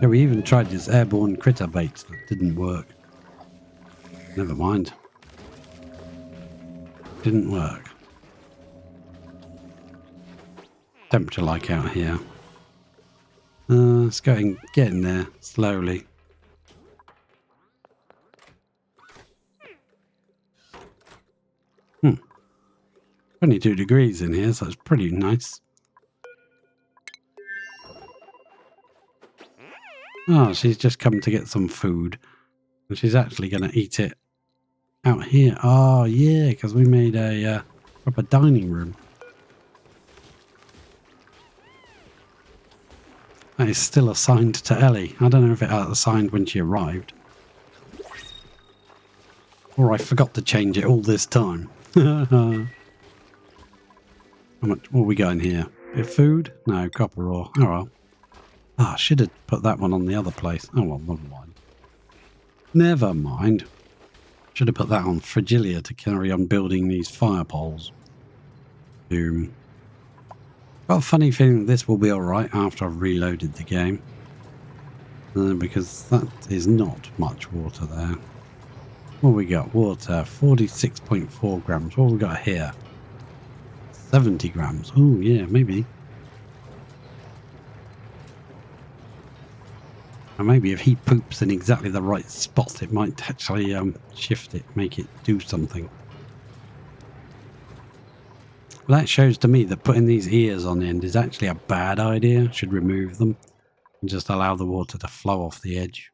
we even tried this airborne critter bait that didn't work. Never mind. Didn't work. Temperature like out here. It's getting there slowly. Hmm. 22 degrees in here, so it's pretty nice. Oh, she's just come to get some food. And she's actually going to eat it out here. Oh, yeah, because we made a proper dining room. That is still assigned to Ellie. I don't know if it was assigned when she arrived. Or I forgot to change it all this time. How much? What we got in here? Bit of food? No, copper ore. Oh well. Ah, I should have put that one on the other place. Oh well, never mind. Never mind. Should have put that on Fragilia to carry on building these fire poles. Boom. Got a funny feeling that this will be alright after I've reloaded the game. Because that is not much water there. What we got? Water, 46.4 grams. What we got here? 70 grams. Oh, yeah, maybe. And maybe if he poops in exactly the right spot, it might actually shift it, make it do something. Well, that shows to me that putting these ears on the end is actually a bad idea. Should remove them and just allow the water to flow off the edge.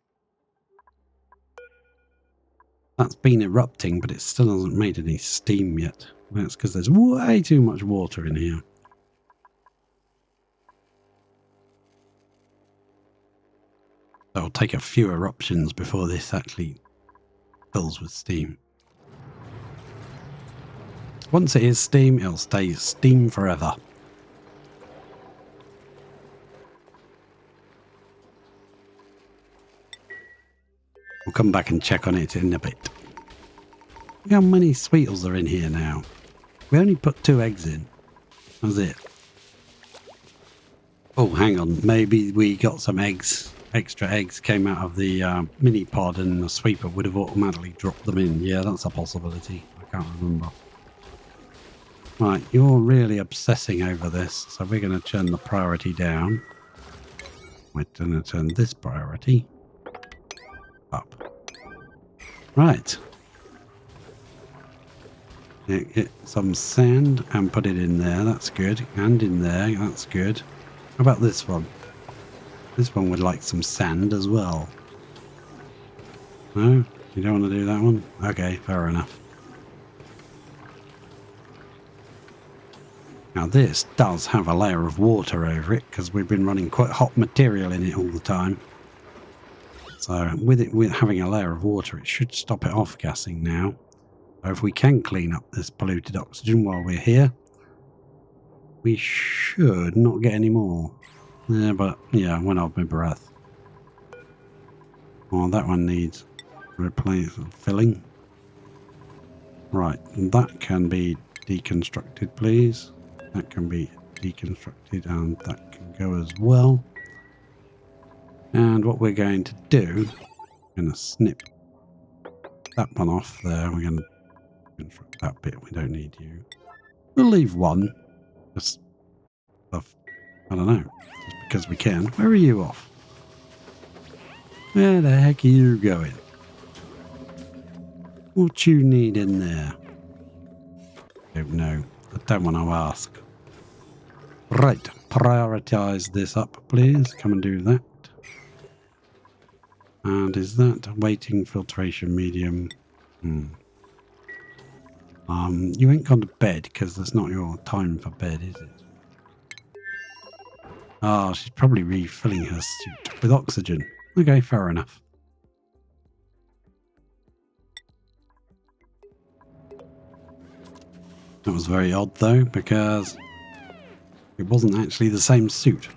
That's been erupting, but it still hasn't made any steam yet. That's because there's way too much water in here. It'll take a few eruptions before this actually fills with steam. Once it is steam, it'll stay steam forever. We'll come back and check on it in a bit. Look how many sweetles are in here now. We only put 2 eggs in. That's it. Oh, hang on. Maybe we got some eggs. Extra eggs came out of the mini pod and the sweeper would have automatically dropped them in. Yeah, that's a possibility. I can't remember. Right, you're really obsessing over this, so we're going to turn the priority down. We're going to turn this priority up. Right. Get some sand and put it in there. That's good. And in there. That's good. How about this one? This one would like some sand as well. No? You don't want to do that one? Okay, fair enough. Now this does have a layer of water over it because we've been running quite hot material in it all the time. So with having a layer of water, it should stop it off gassing now. So if we can clean up this polluted oxygen while we're here, we should not get any more. Yeah, but yeah, I went off my breath. Oh, that one needs filling. Right, that can be deconstructed, please. That can be deconstructed and that can go as well. And what we're going to do, we're going to snip that one off there. We're going to construct that bit. We don't need you. We'll leave one. Just, I don't know, just because we can. Where are you off? Where the heck are you going? What you need in there? Don't know. I don't want to ask. Right, prioritize this up, please. Come and do that. And is that waiting filtration medium? You ain't gone to bed because that's not your time for bed, is it? Oh, she's probably refilling her suit with oxygen. Okay, fair enough. That was very odd though, because it wasn't actually the same suit.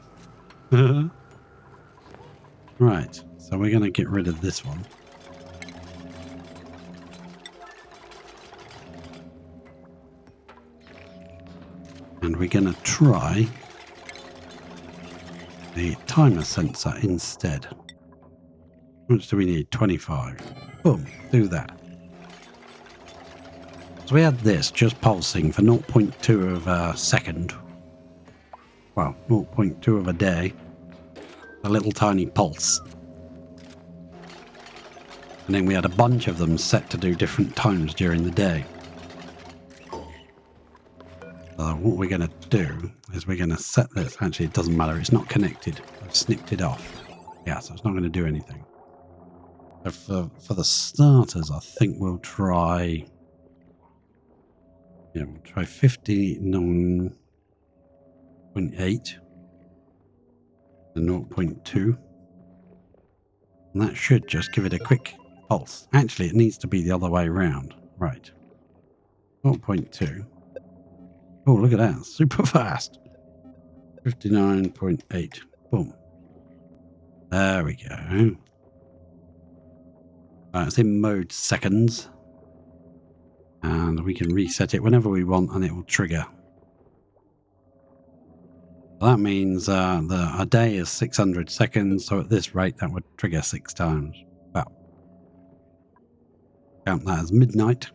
Right, so we're going to get rid of this one. And we're going to try the timer sensor instead. How much do we need? 25. Boom, do that. So we had this just pulsing for 0.2 of a second. Well, 0.2 of a day. A little tiny pulse. And then we had a bunch of them set to do different times during the day. So what we're going to do is we're going to set this. Actually, it doesn't matter. It's not connected. I've snipped it off. Yeah, so it's not going to do anything. So for the starters, I think we'll try... Yeah, we'll try 59.8 and 0.2. And that should just give it a quick pulse. Actually, it needs to be the other way around. Right. 0.2. Oh, look at that. Super fast. 59.8. Boom. There we go. It's in mode seconds. And we can reset it whenever we want and it will trigger. That means a day is 600 seconds. So at this rate, that would trigger 6 times. Well, count that as midnight.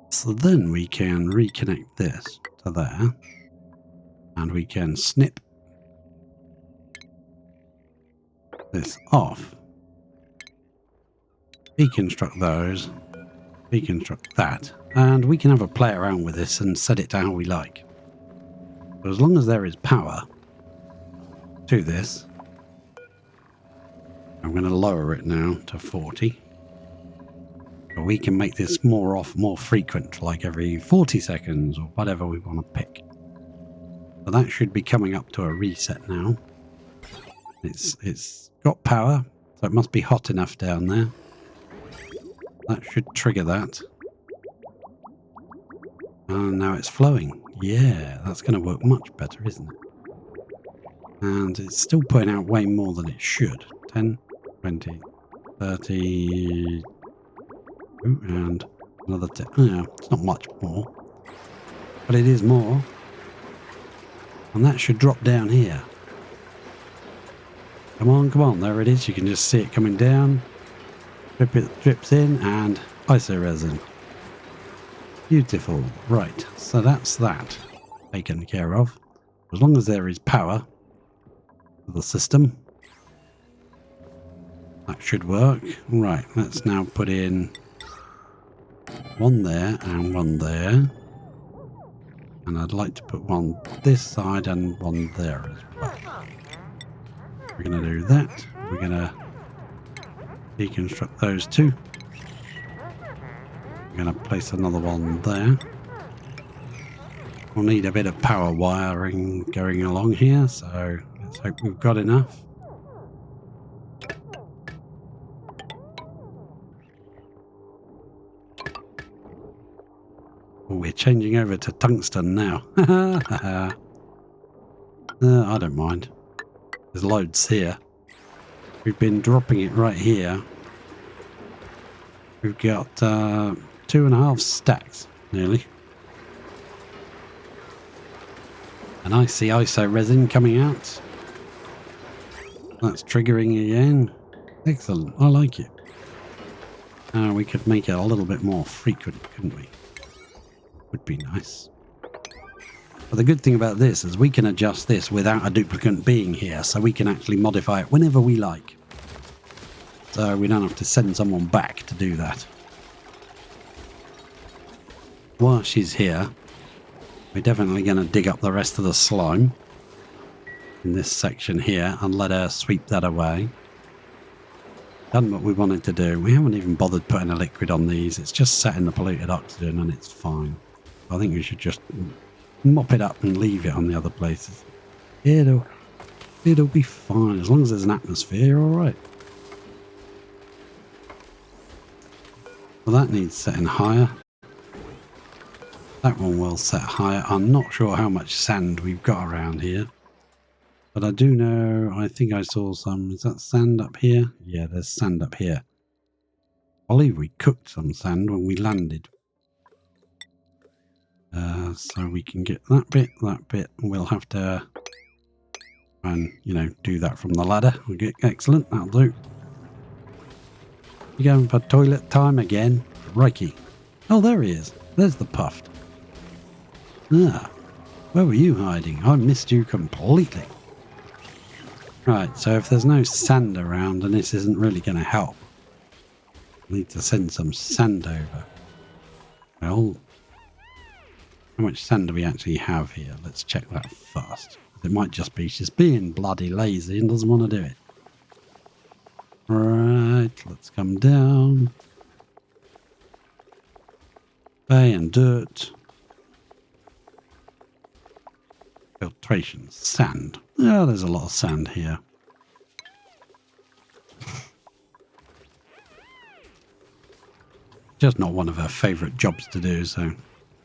So then we can reconnect this to there. And we can snip this off. Deconstruct those. Deconstruct that. And we can have a play around with this and set it to how we like. But as long as there is power to this, I'm going to lower it now to 40. But we can make this more frequent, like every 40 seconds or whatever we want to pick. So that should be coming up to a reset now. It's got power, so it must be hot enough down there. That should trigger that. And now it's flowing. Yeah, that's going to work much better, isn't it? And it's still putting out way more than it should. 10, 20, 30... Ooh, and another 10. Yeah, it's not much more. But it is more. And that should drop down here. Come on, come on. There it is. You can just see it coming down. It drips in and iso resin. Beautiful. Right, so that's that taken care of. As long as there is power for the system, that should work. Right, let's now put in one there and one there. And I'd like to put one this side and one there as well. We're going to do that. We're going to deconstruct those two. We're going to place another one there. We'll need a bit of power wiring going along here, so let's hope we've got enough. Oh, we're changing over to tungsten now. I don't mind. There's loads here. We've been dropping it right here. We've got 2.5 stacks, nearly. And I see iso resin coming out. That's triggering again. Excellent, I like it. We could make it a little bit more frequent, couldn't we? Would be nice. But the good thing about this is we can adjust this without a duplicate being here, so we can actually modify it whenever we like. So we don't have to send someone back to do that. While she's here, we're definitely going to dig up the rest of the slime in this section here and let her sweep that away. Done what we wanted to do. We haven't even bothered putting a liquid on these. It's just set in the polluted oxygen and it's fine. I think we should just mop it up and leave it on the other places. It'll be fine as long as there's an atmosphere. You're all right. Well, that needs setting higher. That one will set higher. I'm not sure how much sand we've got around here. But I do know, I think I saw some. Is that sand up here? Yeah, there's sand up here. I believe we cooked some sand when we landed. So we can get that bit. We'll have to and, do that from the ladder. Okay, excellent, that'll do. You going for toilet time again? Reiki. Oh, there he is. There's the puffed. Ah, where were you hiding? I missed you completely. Right, so if there's no sand around, and this isn't really going to help, I need to send some sand over. Well, how much sand do we actually have here? Let's check that first. It might just be she's being bloody lazy and doesn't want to do it. Right, let's come down. Bay and dirt. Filtration, sand. Oh, there's a lot of sand here. Just not one of her favourite jobs to do, so.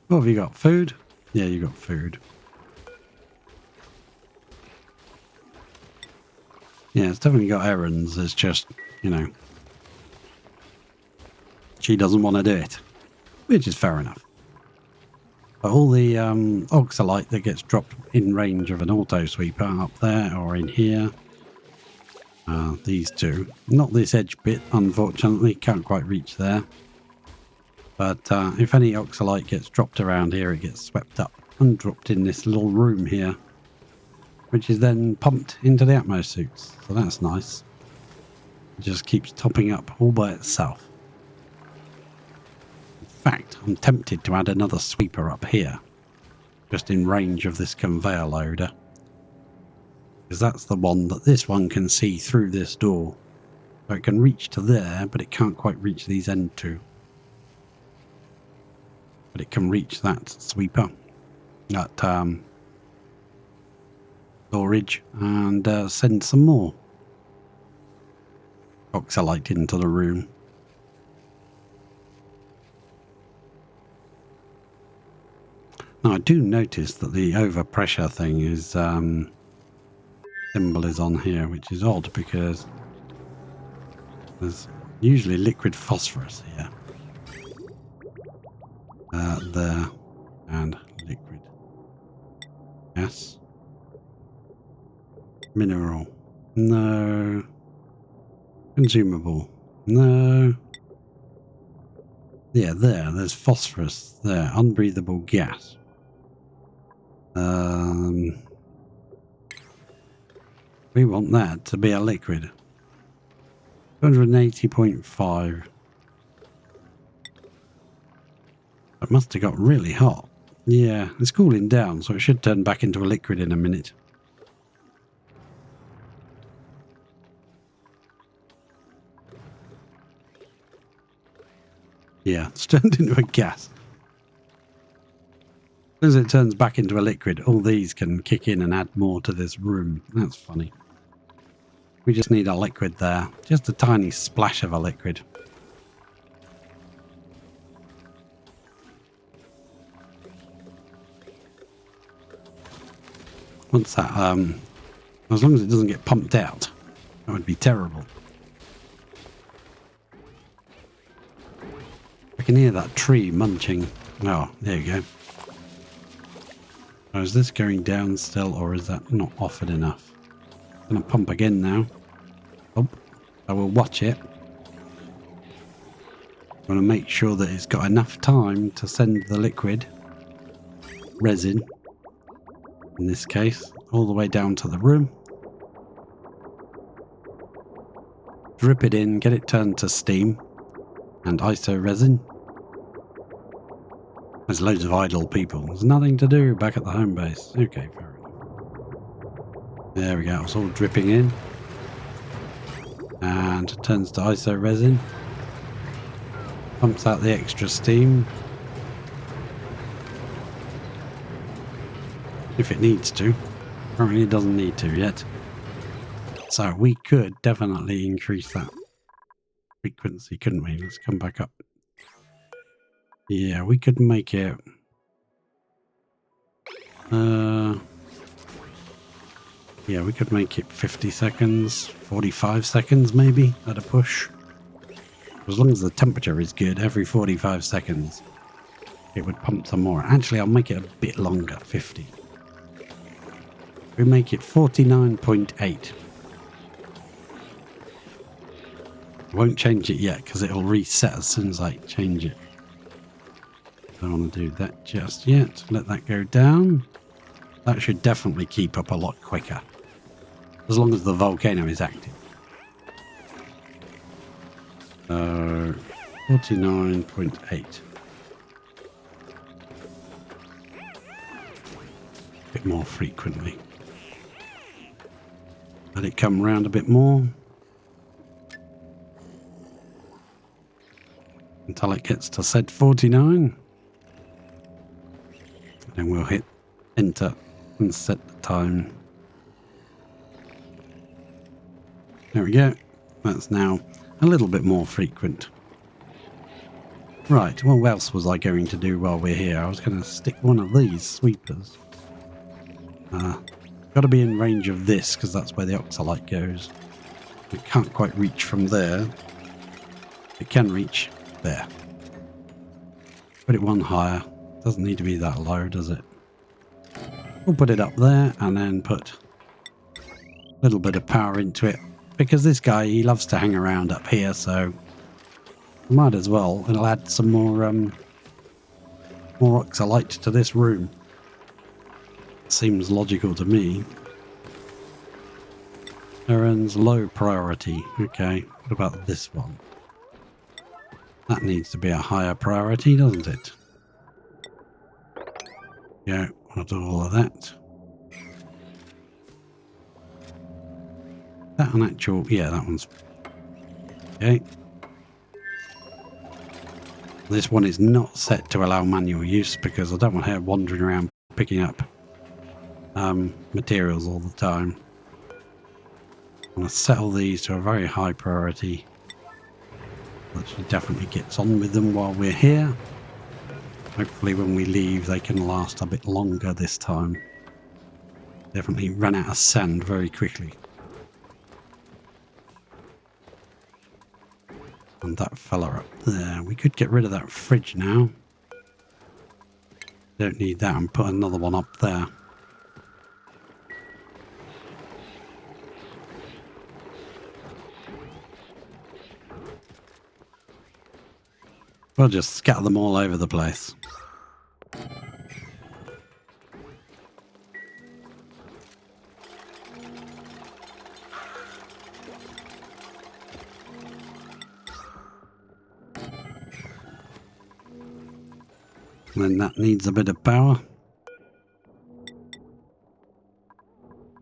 What have you got? Food? Yeah, you got food. Yeah, it's definitely got errands. It's just, she doesn't want to do it, which is fair enough. But all the oxalite that gets dropped in range of an auto sweeper up there or in here, these two. Not this edge bit, unfortunately, can't quite reach there. But if any oxalite gets dropped around here, it gets swept up and dropped in this little room here, which is then pumped into the Atmos suits. So that's nice. It just keeps topping up all by itself. In fact, I'm tempted to add another sweeper up here, just in range of this conveyor loader. Because that's the one that this one can see through this door. So it can reach to there, but it can't quite reach these end two. But it can reach that sweeper, that storage, and send some more oxalite into the room. Now I do notice that the overpressure thing is symbol is on here, which is odd because there's usually liquid phosphorus here. There, and liquid gas. Mineral, no. Consumable, no. Yeah, there's phosphorus there, unbreathable gas. We want that to be a liquid. 280.5. It must have got really hot. Yeah, it's cooling down, so it should turn back into a liquid in a minute. Yeah, it's turned into a gas. As it turns back into a liquid, all these can kick in and add more to this room. That's funny. We just need a liquid there. Just a tiny splash of a liquid. Once that, as long as it doesn't get pumped out, that would be terrible. I can hear that tree munching. Oh, there you go. Oh, is this going down still, or is that not offered enough? I'm going to pump again now. Oh, I will watch it. I'm going to make sure that it's got enough time to send the liquid resin, in this case, all the way down to the room. Drip it in, get it turned to steam and iso resin. There's loads of idle people. There's nothing to do back at the home base. Okay, fair enough. There we go. It's all dripping in. And it turns to iso resin. Pumps out the extra steam. If it needs to. Apparently it doesn't need to yet. So we could definitely increase that frequency, couldn't we? Let's come back up. Yeah, we could make it... yeah, we could make it 50 seconds, 45 seconds maybe at a push. As long as the temperature is good, every 45 seconds it would pump some more. Actually, I'll make it a bit longer, 50. We make it 49.8. Won't change it yet because it'll reset as soon as I change it. Don't want to do that just yet. Let that go down. That should definitely keep up a lot quicker. As long as the volcano is active. 49.8. A bit more frequently. Let it come round a bit more. Until it gets to said 49. Then we'll hit enter and set the time. There we go. That's now a little bit more frequent. Right, well, what else was I going to do while we're here? I was going to stick one of these sweepers. Got to be in range of this because that's where the oxalite goes. It can't quite reach from there. It can reach there. Put it one higher. Doesn't need to be that low, does it? We'll put it up there and then put a little bit of power into it. Because this guy, he loves to hang around up here, so might as well. It'll add some more oxalite to this room. Seems logical to me. Errands low priority. Okay, what about this one? That needs to be a higher priority, doesn't it? Yeah, I'll do all of that. That an actual... yeah, that one's... okay. This one is not set to allow manual use because I don't want her wandering around picking up materials all the time. I'm going to set all these to a very high priority. That she definitely gets on with them while we're here. Hopefully when we leave they can last a bit longer this time. Definitely run out of sand very quickly. And that fella up there. We could get rid of that fridge now. Don't need that and put another one up there. We'll just scatter them all over the place. And then that needs a bit of power.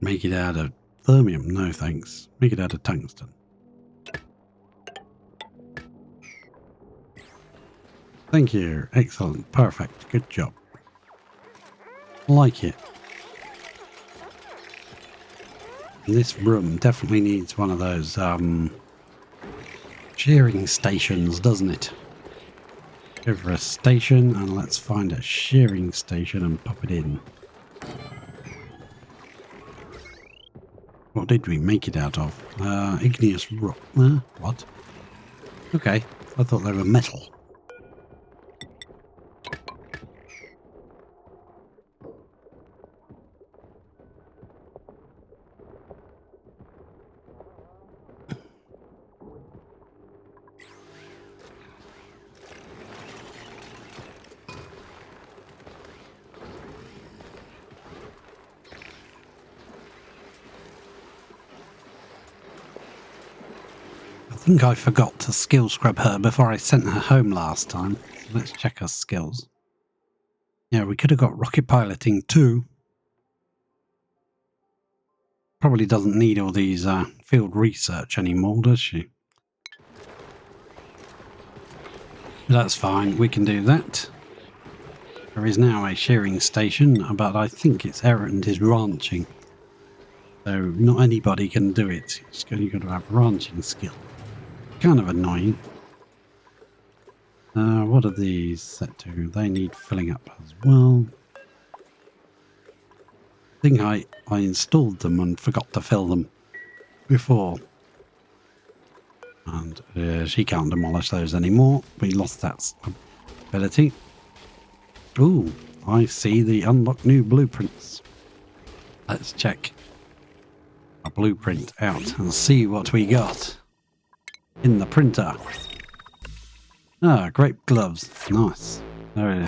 Make it out of thermium. No thanks. Make it out of tungsten. Thank you. Excellent. Perfect. Good job. Like it. This room definitely needs one of those shearing stations, doesn't it? Go for a station and let's find a shearing station and pop it in. What did we make it out of? Igneous rock. What? Okay. I thought they were metal. I think I forgot to skill scrub her before I sent her home last time. So let's check her skills. Yeah, we could have got rocket piloting too. Probably doesn't need all these field research anymore, does she? That's fine, we can do that. There is now a shearing station, but I think its errand is ranching. So not anybody can do it. You've got to have ranching skill. Kind of annoying. What are these set to? They need filling up as well. I think I installed them and forgot to fill them before. And she can't demolish those anymore. We lost that ability. Ooh, I see the unlock new blueprints. Let's check a blueprint out and see what we got in the printer. Ah, grape gloves. Nice. Very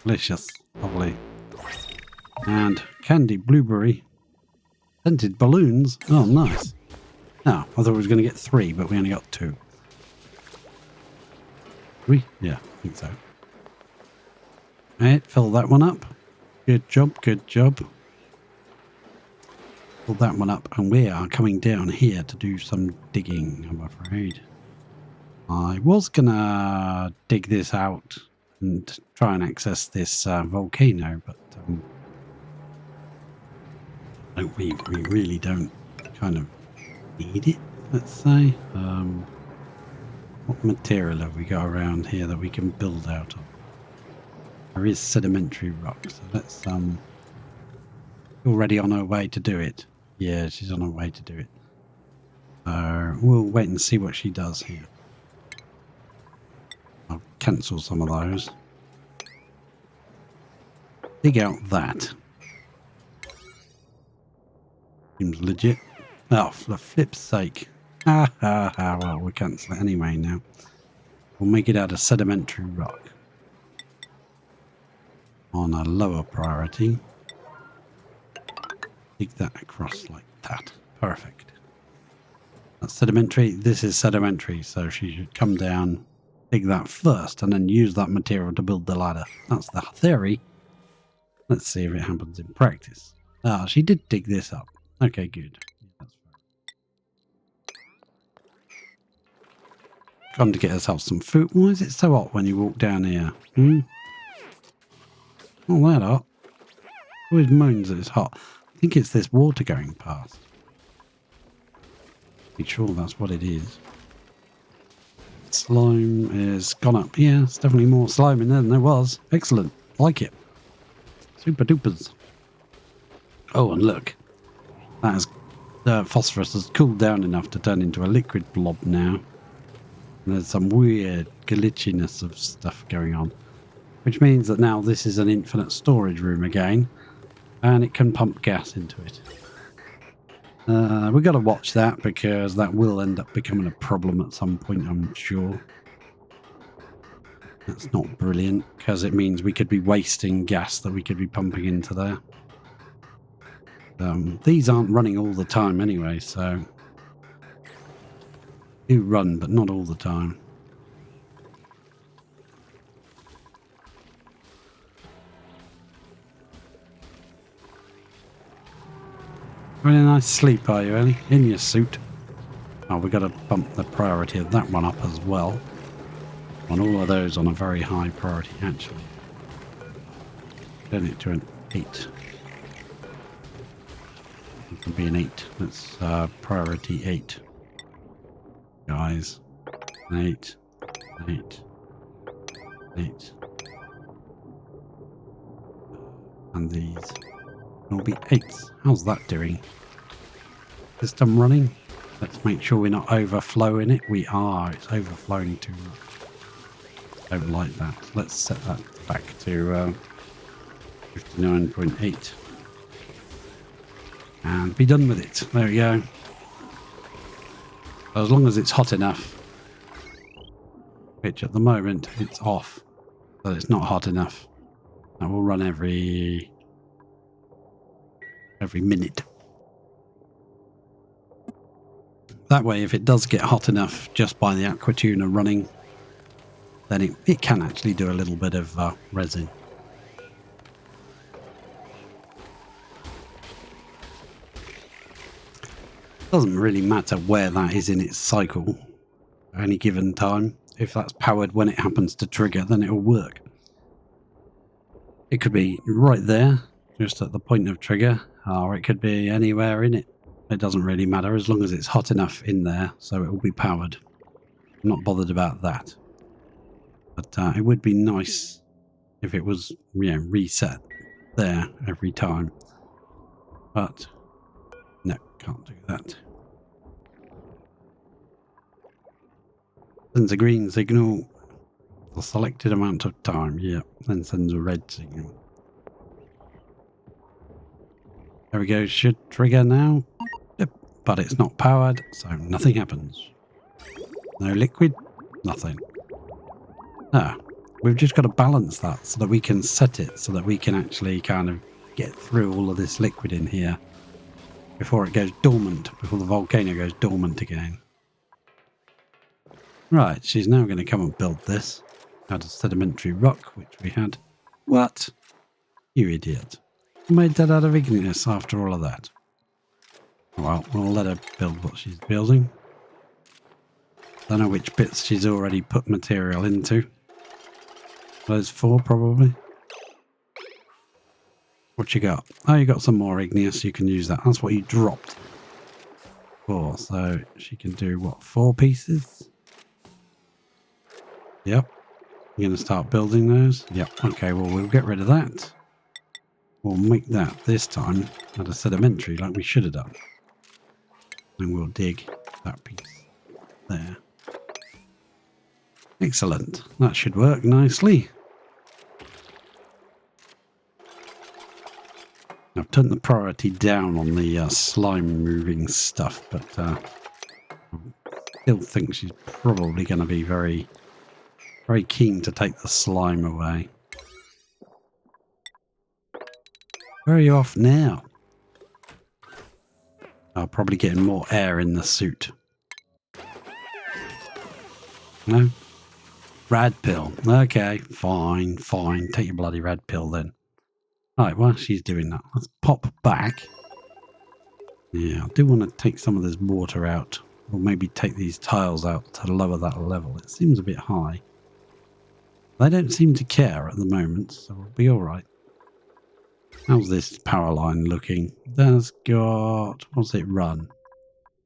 delicious. Lovely. And candy blueberry. Scented balloons. Oh, nice. Oh, I thought we was going to get 3, but we only got 2. 3? Yeah, I think so. Alright, fill that one up. Good job, good job. Fill that one up, and we are coming down here to do some digging, I'm afraid. I was gonna dig this out and try and access this volcano, but we really don't kind of need it, let's say. What material have we got around here that we can build out of? There is sedimentary rock, so let's already on her way to do it. Yeah, she's on her way to do it. We'll wait and see what she does here. I'll cancel some of those. Dig out that. Seems legit. Oh, for the flip's sake. Ha ha ha. Well, we'll cancel it anyway now. We'll make it out of sedimentary rock. On a lower priority. Dig that across like that. Perfect. That's sedimentary. This is sedimentary, so she should come down, dig that first, and then use that material to build the ladder. That's the theory. Let's see if it happens in practice. Ah, she did dig this up. Okay, good. That's fine. Come to get herself some food. Why is it so hot when you walk down here? Not that hot. Always moans that it's hot. I think it's this water going past. Be sure that's what it is. Slime is gone up. Yeah, it's definitely more slime in there than there was. Excellent. Like it. Super dupers. Oh, and look. That is, phosphorus has cooled down enough to turn into a liquid blob now. And there's some weird glitchiness of stuff going on. Which means that now this is an infinite storage room again. And it can pump gas into it. We've got to watch that because that will end up becoming a problem at some point, I'm sure. That's not brilliant because it means we could be wasting gas that we could be pumping into there. These aren't running all the time anyway, so do run, but not all the time. Really nice sleep, are you, Ellie? In your suit. Oh, we've got to bump the priority of that one up as well. On all of those on a very high priority, actually. Turn it to an 8. It can be an 8. That's priority 8. Guys. 8. 8. 8. And these will be 8s. How's that doing? System running? Let's make sure we're not overflowing it. We are. It's overflowing too much. Don't like that. Let's set that back to 59.8. And be done with it. There we go. As long as it's hot enough. Which at the moment it's off. But it's not hot enough. That will run every minute. That way, if it does get hot enough just by the aqua tuner running, then it can actually do a little bit of resin. Doesn't really matter where that is in its cycle at any given time. If that's powered when it happens to trigger, then it'll work. It could be right there, just at the point of trigger, or it could be anywhere in it. It doesn't really matter as long as it's hot enough in there, so it will be powered. I'm not bothered about that. But it would be nice if it was, reset there every time. But no, can't do that. Sends a green signal for selected amount of time. Yeah, then sends a red signal. There we go. Should trigger now. Yep, but it's not powered, so nothing happens. No liquid, nothing. We've just got to balance that so that we can set it so that we can actually kind of get through all of this liquid in here before it goes dormant, before the volcano goes dormant again. Right, she's now going to come and build this out of sedimentary rock, which we had. What? You idiot. You made that out of igneous after all of that. Well, we'll let her build what she's building. Don't know which bits she's already put material into. Those 4 probably. What you got? Oh, you got some more igneous. You can use that. That's what you dropped. 4. So she can do what? 4 pieces? Yep. You're going to start building those? Yep. Okay, well, we'll get rid of that. We'll make that this time out of sedimentary like we should have done. And we'll dig that piece there. Excellent. That should work nicely. I've turned the priority down on the slime moving stuff, but I still think she's probably going to be very, very keen to take the slime away. Where are you off now? I'll probably getting more air in the suit. No? Rad pill. Okay, fine, fine. Take your bloody red pill then. Right, while she's doing that, let's pop back. Yeah, I do want to take some of this water out. Or maybe take these tiles out to lower that level. It seems a bit high. They don't seem to care at the moment, so we'll be alright. How's this power line looking? That's got... what's it run?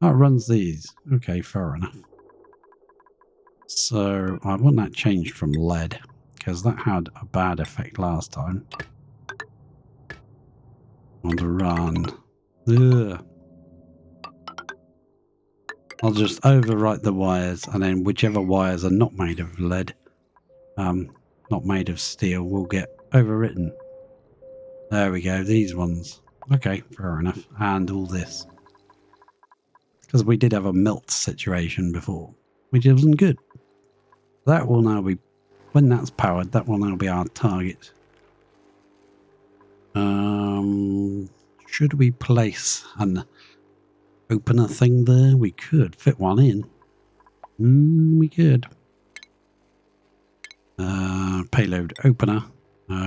Oh, it runs these. Okay, fair enough. So I want that changed from lead, because that had a bad effect last time. I want to run. Ugh. I'll just overwrite the wires, and then whichever wires are not made of lead, not made of steel, will get overwritten. There we go, these ones. Okay, fair enough. And all this. Because we did have a melt situation before, which wasn't good. That will now be, when that's powered, that will now be our target. Should we place an opener thing there? We could fit one in. We could. Payload opener.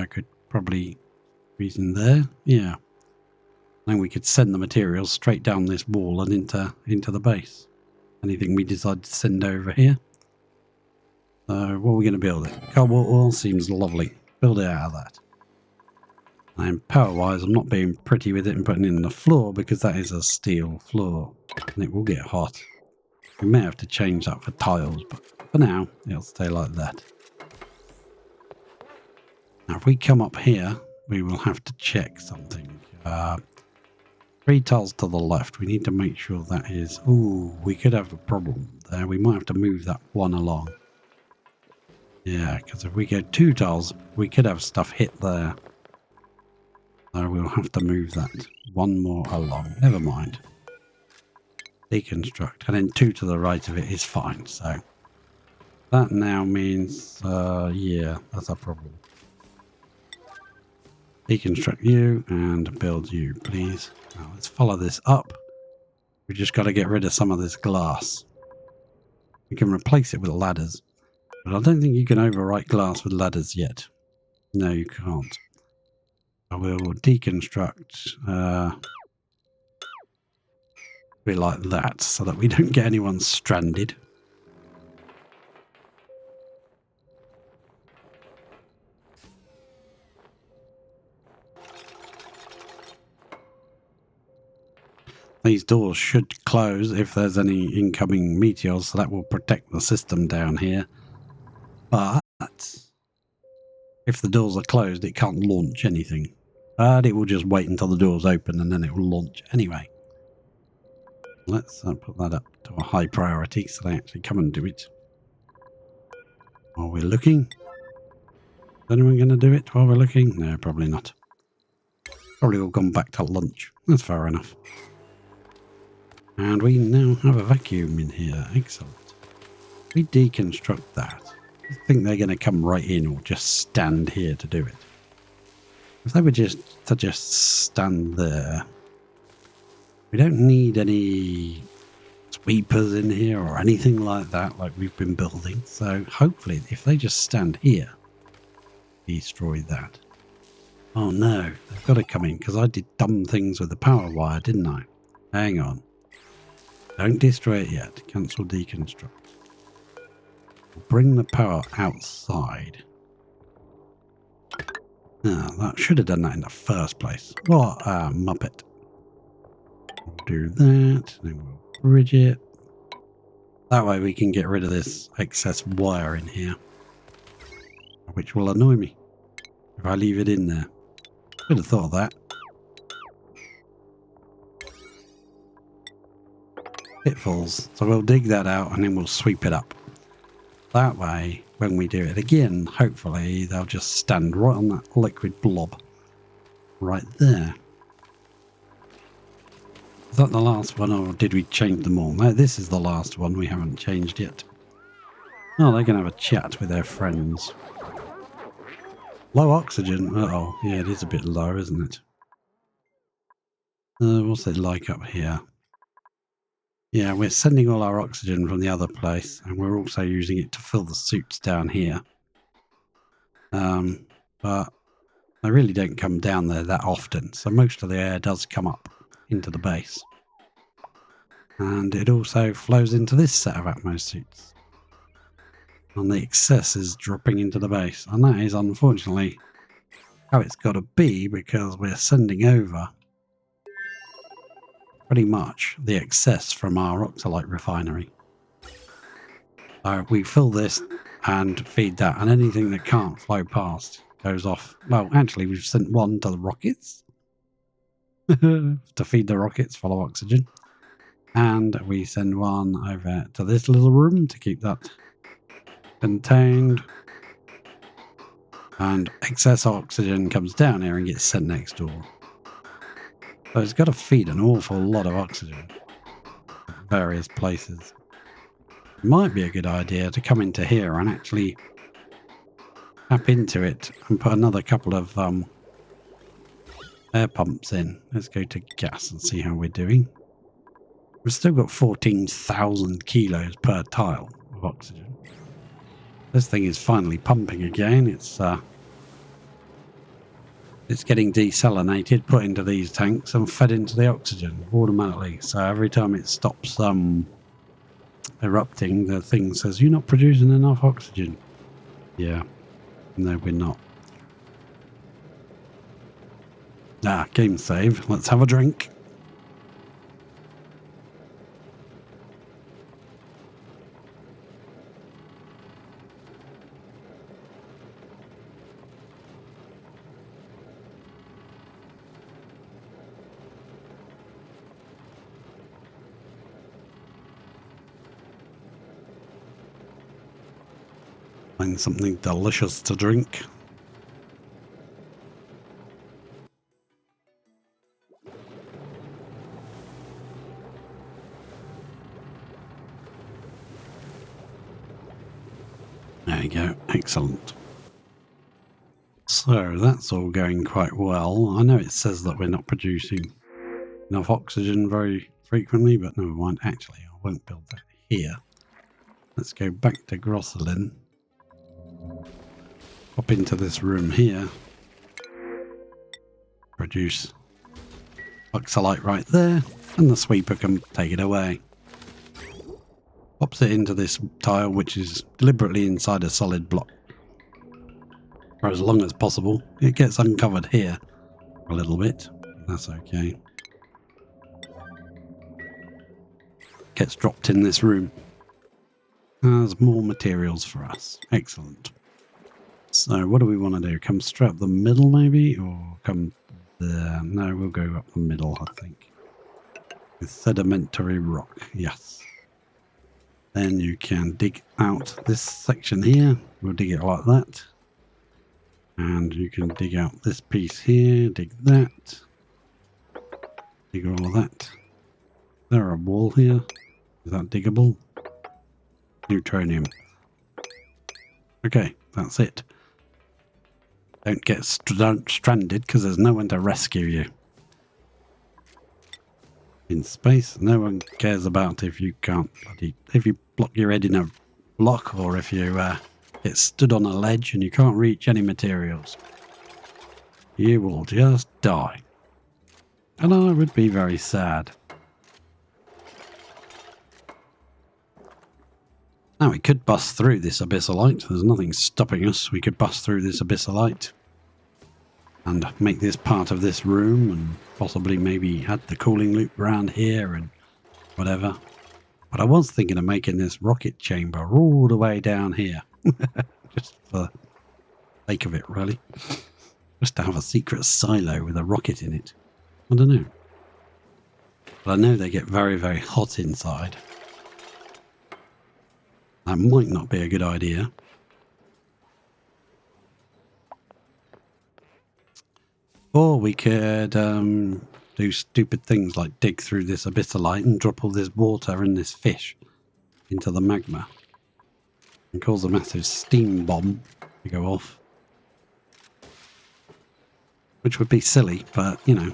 Could probably reason there. Yeah. Then we could send the materials straight down this wall and into the base. Anything we decide to send over here. So what are we going to build it? Cobalt wall seems lovely. Build it out of that. And power-wise, I'm not being pretty with it and putting it in the floor because that is a steel floor. And it will get hot. We may have to change that for tiles, but for now, it'll stay like that. Now, if we come up here, we will have to check something. 3 tiles to the left. We need to make sure that is... ooh, we could have a problem there. We might have to move that one along. Yeah, because if we go 2 tiles, we could have stuff hit there. So we'll have to move that one more along. Never mind. Deconstruct. And then 2 to the right of it is fine. So that now means, yeah, that's a problem. Deconstruct you and build you, please. Now let's follow this up. We just got to get rid of some of this glass. We can replace it with ladders. But I don't think you can overwrite glass with ladders yet. No, you can't. I will deconstruct be like that so that we don't get anyone stranded. These doors should close if there's any incoming meteors, so that will protect the system down here. But if the doors are closed, it can't launch anything. But it will just wait until the doors open and then it will launch anyway. Let's put that up to a high priority so they actually come and do it. While we're looking. Is anyone going to do it while we're looking? No, probably not. Probably all gone back to lunch. That's fair enough. And we now have a vacuum in here. Excellent. We deconstruct that. I think they're going to come right in or just stand here to do it. If they were just to stand there, we don't need any sweepers in here or anything like that, like we've been building. So hopefully, if they just stand here, destroy that. Oh no, they've got to come in because I did dumb things with the power wire, didn't I? Hang on. Don't destroy it yet. Cancel deconstruct. Bring the power outside. Oh, that should have done that in the first place. What a muppet. We'll do that. Then we'll bridge it. That way we can get rid of this excess wire in here. Which will annoy me if I leave it in there. Should have thought of that. Pitfalls. So we'll dig that out and then we'll sweep it up. That way, when we do it again, hopefully they'll just stand right on that liquid blob. Right there. Is that the last one or did we change them all? No, this is the last one we haven't changed yet. Oh, they're going to have a chat with their friends. Low oxygen. Uh-oh. Yeah, it is a bit low, isn't it? What's it like up here? Yeah, we're sending all our oxygen from the other place, and we're also using it to fill the suits down here. But they really don't come down there that often, so most of the air does come up into the base. And it also flows into this set of Atmos suits. And the excess is dropping into the base, and that is unfortunately how it's got to be because we're sending over pretty much the excess from our oxalite refinery. We fill this and feed that, and anything that can't flow past goes off. Well, actually, we've sent one to the rockets to feed the rockets full of oxygen, and we send one over to this little room to keep that contained. And excess oxygen comes down here and gets sent next door. So it's got to feed an awful lot of oxygen at various places. It might be a good idea to come into here and actually tap into it and put another couple of air pumps in. Let's go to gas and see how we're doing. We've still got 14,000 kilos per tile of oxygen. This thing is finally pumping again. It's getting desalinated, put into these tanks and fed into the oxygen automatically. So every time it stops erupting, the thing says, "You're not producing enough oxygen." Yeah. No, we're not. Game save. Let's have a drink. Find something delicious to drink. There you go. Excellent. So that's all going quite well. I know it says that we're not producing enough oxygen very frequently, but never mind. Actually, I won't build that here. Let's go back to Grosselin. Pop into this room here. Produce oxalite right there, and the sweeper can take it away. Pops it into this tile, which is deliberately inside a solid block for as long as possible. It gets uncovered here a little bit. That's okay. gets dropped in this room. There's more materials for us. Excellent. So what do we want to do? Come straight up the middle maybe? Or come there? No, we'll go up the middle, I think. With sedimentary rock, yes. Then you can dig out this section here. We'll dig it like that. And you can dig out this piece here, dig that. Dig all of that. There a wall here. Is that diggable? Neutronium. Okay, that's it. Don't get stranded because there's no one to rescue you. In space, no one cares about if you can't if you block your head in a block or if you get stood on a ledge and you can't reach any materials. You will just die. And I would be very sad. Now we could bust through this abyssalite. There's nothing stopping us. We could bust through this abyssalite and make this part of this room and possibly maybe add the cooling loop around here and whatever. But I was thinking of making this rocket chamber all the way down here. Just for the sake of it, really. Just to have a secret silo with a rocket in it. I don't know. But I know they get very, very hot inside. That might not be a good idea. Or we could do stupid things like dig through this abyssalite and drop all this water and this fish into the magma. And cause a massive steam bomb to go off. Which would be silly, but, you know.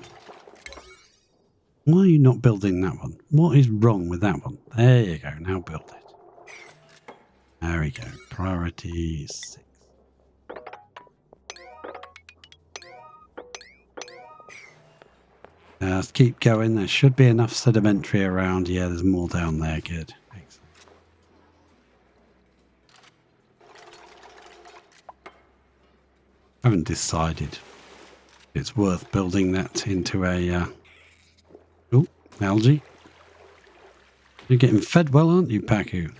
Why are you not building that one? What is wrong with that one? There you go, now build it. There we go. Priority 6. Let's keep going. There should be enough sedimentary around. Yeah, there's more down there. Good. Excellent. I haven't decided if it's worth building that into a... Oh, algae. You're getting fed well, aren't you, Paku?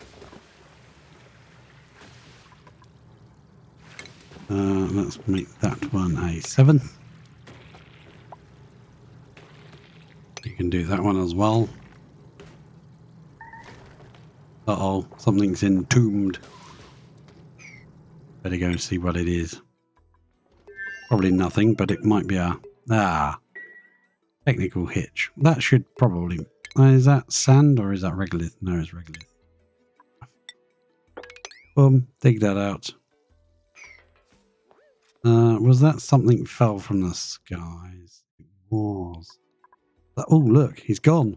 Let's make that one a 7. You can do that one as well. Uh-oh, something's entombed. Better go and see what it is. Probably nothing, but it might be a... technical hitch. That should probably... is that sand or is that regolith? No, it's regolith. Boom, dig that out. Was that something fell from the skies? It was. Oh, look, he's gone.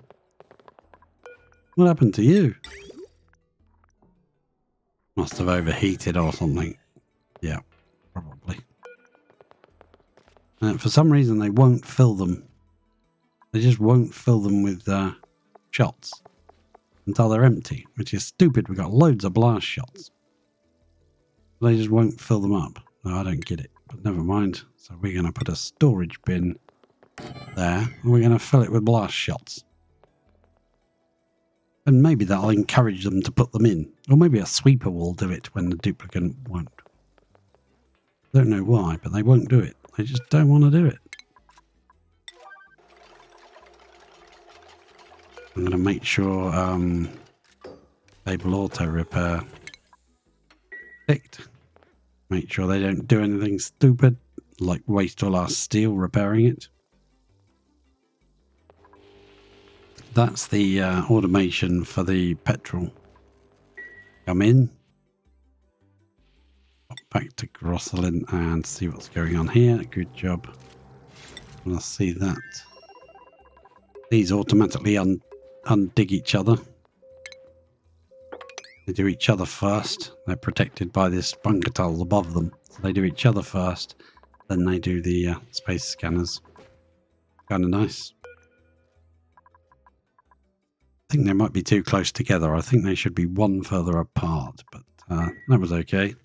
What happened to you? Must have overheated or something. Yeah, probably. For some reason, they won't fill them. They just won't fill them with shots until they're empty, which is stupid. We've got loads of blast shots. They just won't fill them up. No, I don't get it, but never mind. So we're going to put a storage bin there, and we're going to fill it with blast shots. And maybe that'll encourage them to put them in. Or maybe a sweeper will do it when the duplicant won't. Don't know why, but they won't do it. They just don't want to do it. I'm going to make sure Stable Auto Repair picked. Make sure they don't do anything stupid, like waste all our steel repairing it. That's the automation for the petrol. Come in. Back to Grosselin and see what's going on here. Good job. Let's see that. These automatically undig each other. They do each other first. They're protected by this bunker tiles above them. So they do each other first. Then they do the space scanners. Kind of nice. I think they might be too close together. I think they should be one further apart. But that was okay.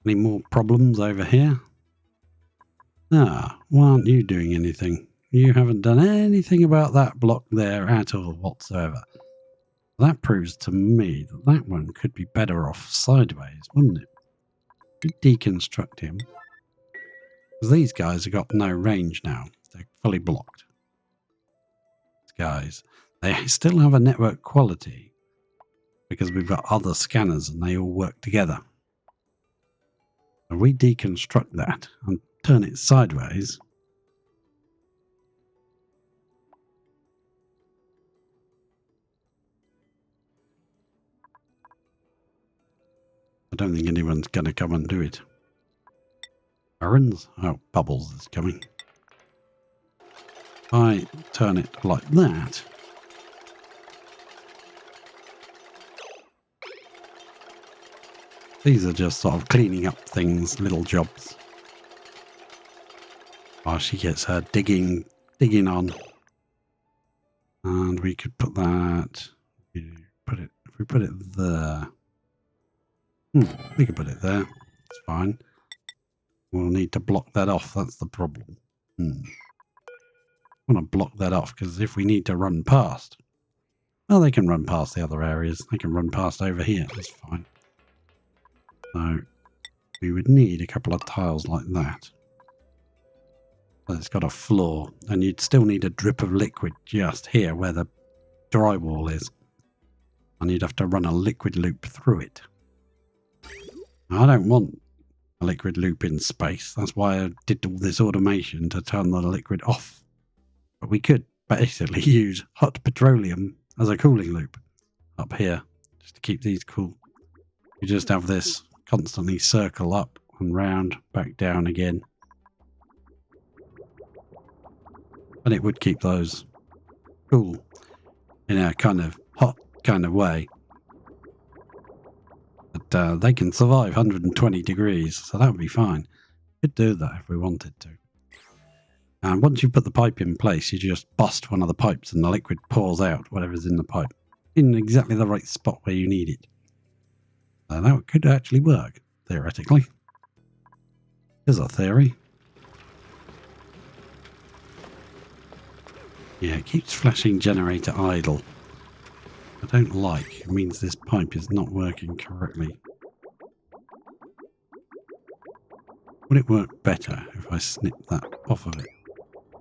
Any more problems over here? Ah, why aren't you doing anything? You haven't done anything about that block there at all whatsoever. That proves to me that that one could be better off sideways, wouldn't it? You deconstruct him. Because these guys have got no range now. They're fully blocked. These guys, they still have a network quality because we've got other scanners and they all work together. So we deconstruct that and turn it sideways. I don't think anyone's going to come and do it. Errands? Oh, Bubbles is coming. I turn it like that. These are just sort of cleaning up things, little jobs. While she gets her digging on. And we could put that. If we put it there. We could put it there. It's fine. We'll need to block that off. That's the problem. I want to block that off because if we need to run past, well, they can run past the other areas. They can run past over here. That's fine. So we would need a couple of tiles like that. So it's got a floor, and you'd still need a drip of liquid just here where the drywall is. And you'd have to run a liquid loop through it. I don't want a liquid loop in space. That's why I did all this automation to turn the liquid off. But we could basically use hot petroleum as a cooling loop up here just to keep these cool. You just have this constantly circle up and round, back down again. And it would keep those cool in a kind of hot kind of way. But they can survive 120 degrees, so that would be fine. Could do that if we wanted to. And once you put the pipe in place, you just bust one of the pipes and the liquid pours out whatever's in the pipe in exactly the right spot where you need it. So that could actually work, theoretically. There's a theory. Yeah, it keeps flashing generator idle. I don't like. It means this pipe is not working correctly. Would it work better if I snip that off of it?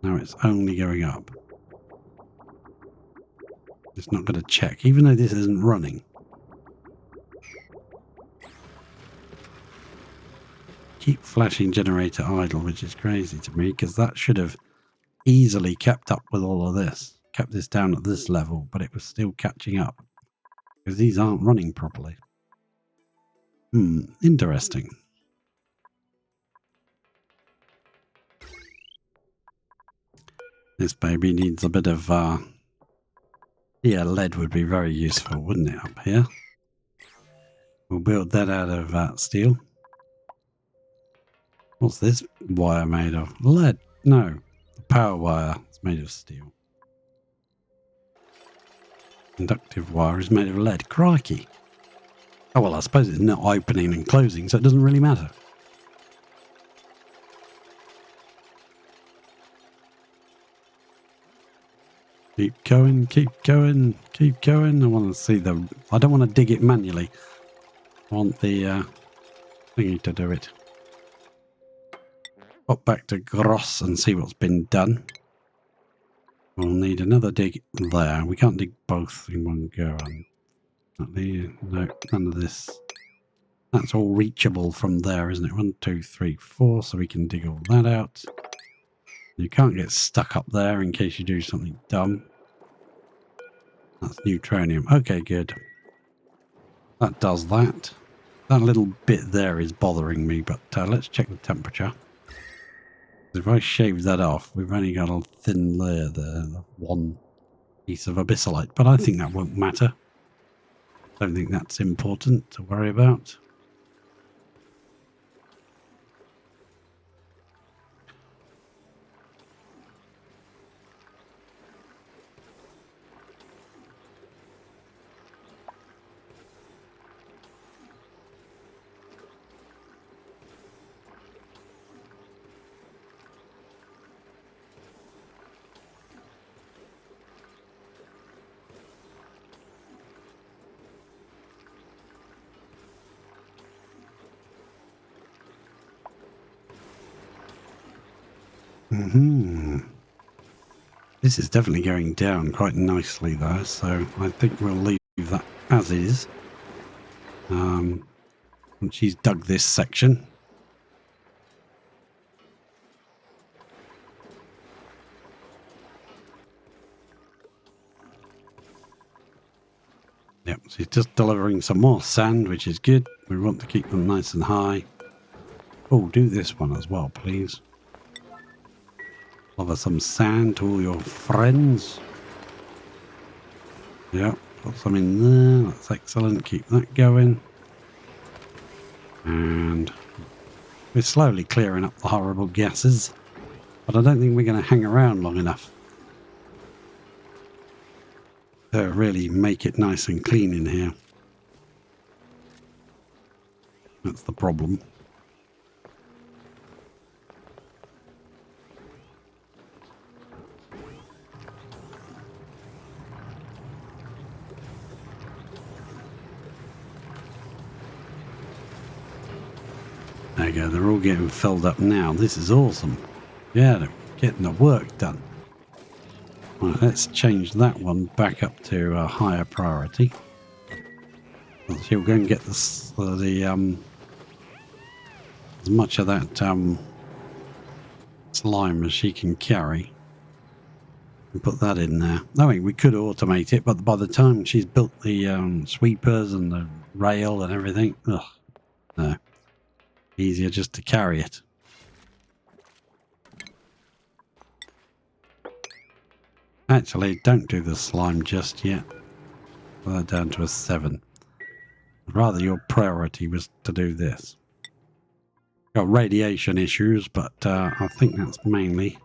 Now it's only going up. It's not going to check, even though this isn't running. Keep flashing generator idle, which is crazy to me, because that should have easily kept up with all of this. Kept this down at this level, but it was still catching up. Because these aren't running properly. Interesting. This baby needs a bit of, yeah, lead would be very useful, wouldn't it, up here? We'll build that out of steel. What's this wire made of? Lead? No, the power wire is made of steel. Inductive wire is made of lead. Crikey. Oh, well, I suppose it's not opening and closing, so it doesn't really matter. Keep going, keep going, keep going. I want to see the... I don't want to dig it manually. I want the thingy to do it. Pop back to Gross and see what's been done. We'll need another dig there. We can't dig both in one go. No, none of this. That's all reachable from there, isn't it? 1, 2, 3, 4. So we can dig all that out. You can't get stuck up there in case you do something dumb. That's neutronium. Okay, good. That does that. That little bit there is bothering me, but let's check the temperature. If I shave that off, we've only got a thin layer there, one piece of abyssalite, but I think that won't matter. Don't think that's important to worry about. This is definitely going down quite nicely though, so I think we'll leave that as is. Once she's dug this section. Yep, she's just delivering some more sand, which is good. We want to keep them nice and high. Oh, do this one as well, please. Deliver some sand to all your friends. Yep, put some in there. That's excellent. Keep that going. And we're slowly clearing up the horrible gases. But I don't think we're going to hang around long enough to really make it nice and clean in here. That's the problem. There you go, they're all getting filled up now. This is awesome. Yeah, they're getting the work done. Right, let's change that one back up to a higher priority. She'll go and get as much of that slime as she can carry. And put that in there. I mean, we could automate it, but by the time she's built the sweepers and the rail and everything, no. Easier just to carry it. Actually, don't do the slime just yet. Put that down to a 7. Rather, your priority was to do this. Got radiation issues, but I think that's mainly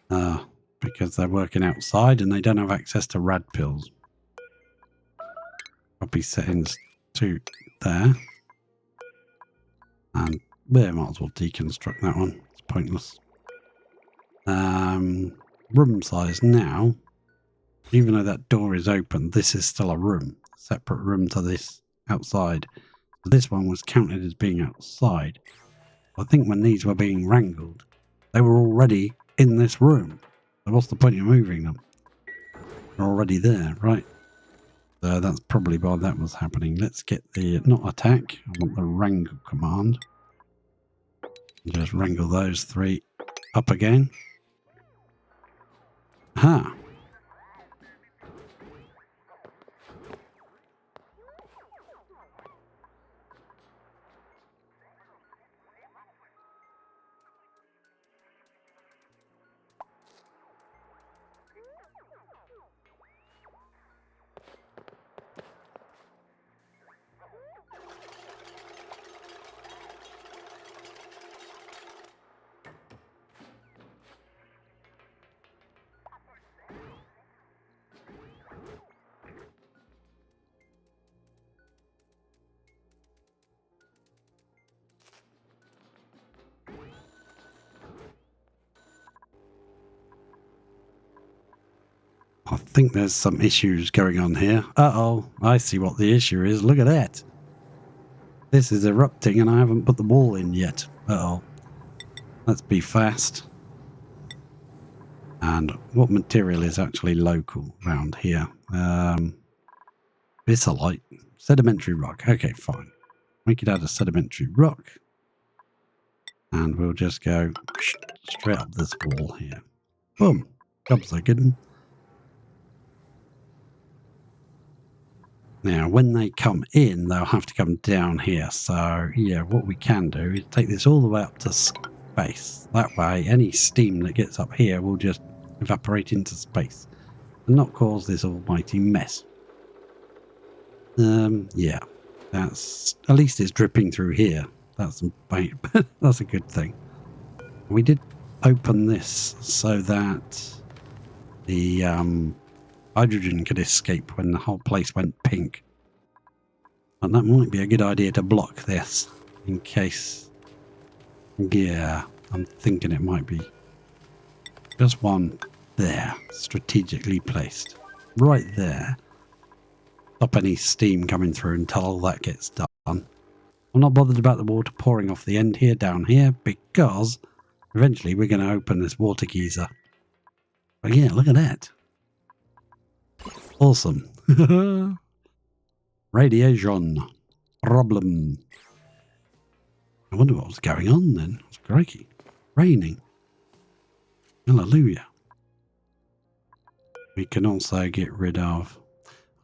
because they're working outside and they don't have access to rad pills. Copy settings to there. And we might as well deconstruct that one. It's pointless. Room size now. Even though that door is open, this is still a room. A separate room to this outside. So this one was counted as being outside. I think when these were being wrangled, they were already in this room. So what's the point of moving them? They're already there, right? So that's probably why that was happening. Let's get the, not attack, I want the wrangle command. Just wrangle those 3 up again. Aha! I think there's some issues going on here. Uh-oh, I see what the issue is. Look at that. This is erupting and I haven't put the wall in yet. Uh-oh. Let's be fast. And what material is actually local around here? Bissolite. Sedimentary rock. Okay, fine. Make it out of sedimentary rock. And we'll just go straight up this wall here. Boom. Job's a good one. Now, when they come in, they'll have to come down here. So, yeah, what we can do is take this all the way up to space. That way, any steam that gets up here will just evaporate into space and not cause this almighty mess. Yeah, that's, at least it's dripping through here. That's a good thing. We did open this so that the hydrogen could escape when the whole place went pink. And that might be a good idea to block this in case. Yeah, I'm thinking it might be. Just one there, strategically placed. Right there. Stop any steam coming through until all that gets done. I'm not bothered about the water pouring off the end here, down here, because Eventually, we're going to open this water geyser. But yeah, look at that. Awesome. Radiation. Problem. I wonder what was going on then. It's crikey. Raining. Hallelujah. We can also get rid of...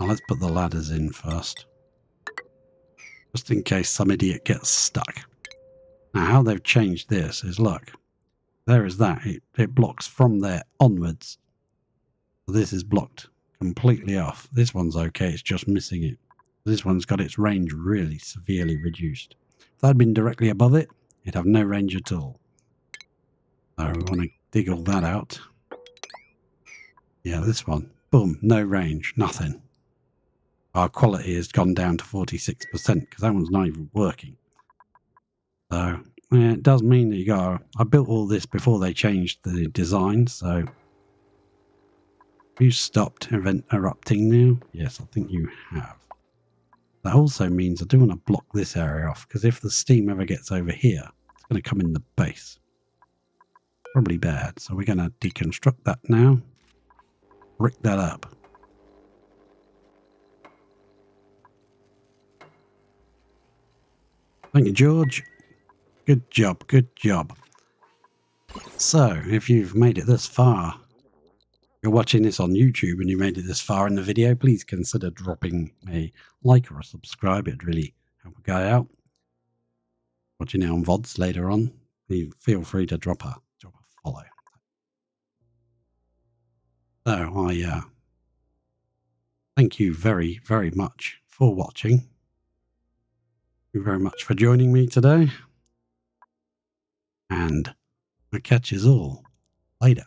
Oh, let's put the ladders in first. Just in case some idiot gets stuck. Now, how they've changed this is, look. There is that. It blocks from there onwards. So this is blocked completely off. This one's okay. It's just missing it. This one's got its range really severely reduced. If that had been directly above it, it'd have no range at all. So we want to dig all that out. Yeah, this one. Boom. No range. Nothing. Our quality has gone down to 46% because that one's not even working. So yeah, it does mean that you got. I built all this before they changed the design. So you stopped event erupting now? Yes, I think you have. That also means I do want to block this area off because if the steam ever gets over here, it's going to come in the base. Probably bad. So we're going to deconstruct that now. Brick that up. Thank you, George. Good job. Good job. So, if you've made it this far, you're watching this on YouTube and you made it this far in the video, please consider dropping a like or a subscribe. It'd really help a guy out. Watching it on VODs later on, feel free to drop a follow. So, I thank you very, very much for watching. Thank you very much for joining me today. And I'll catch you all later.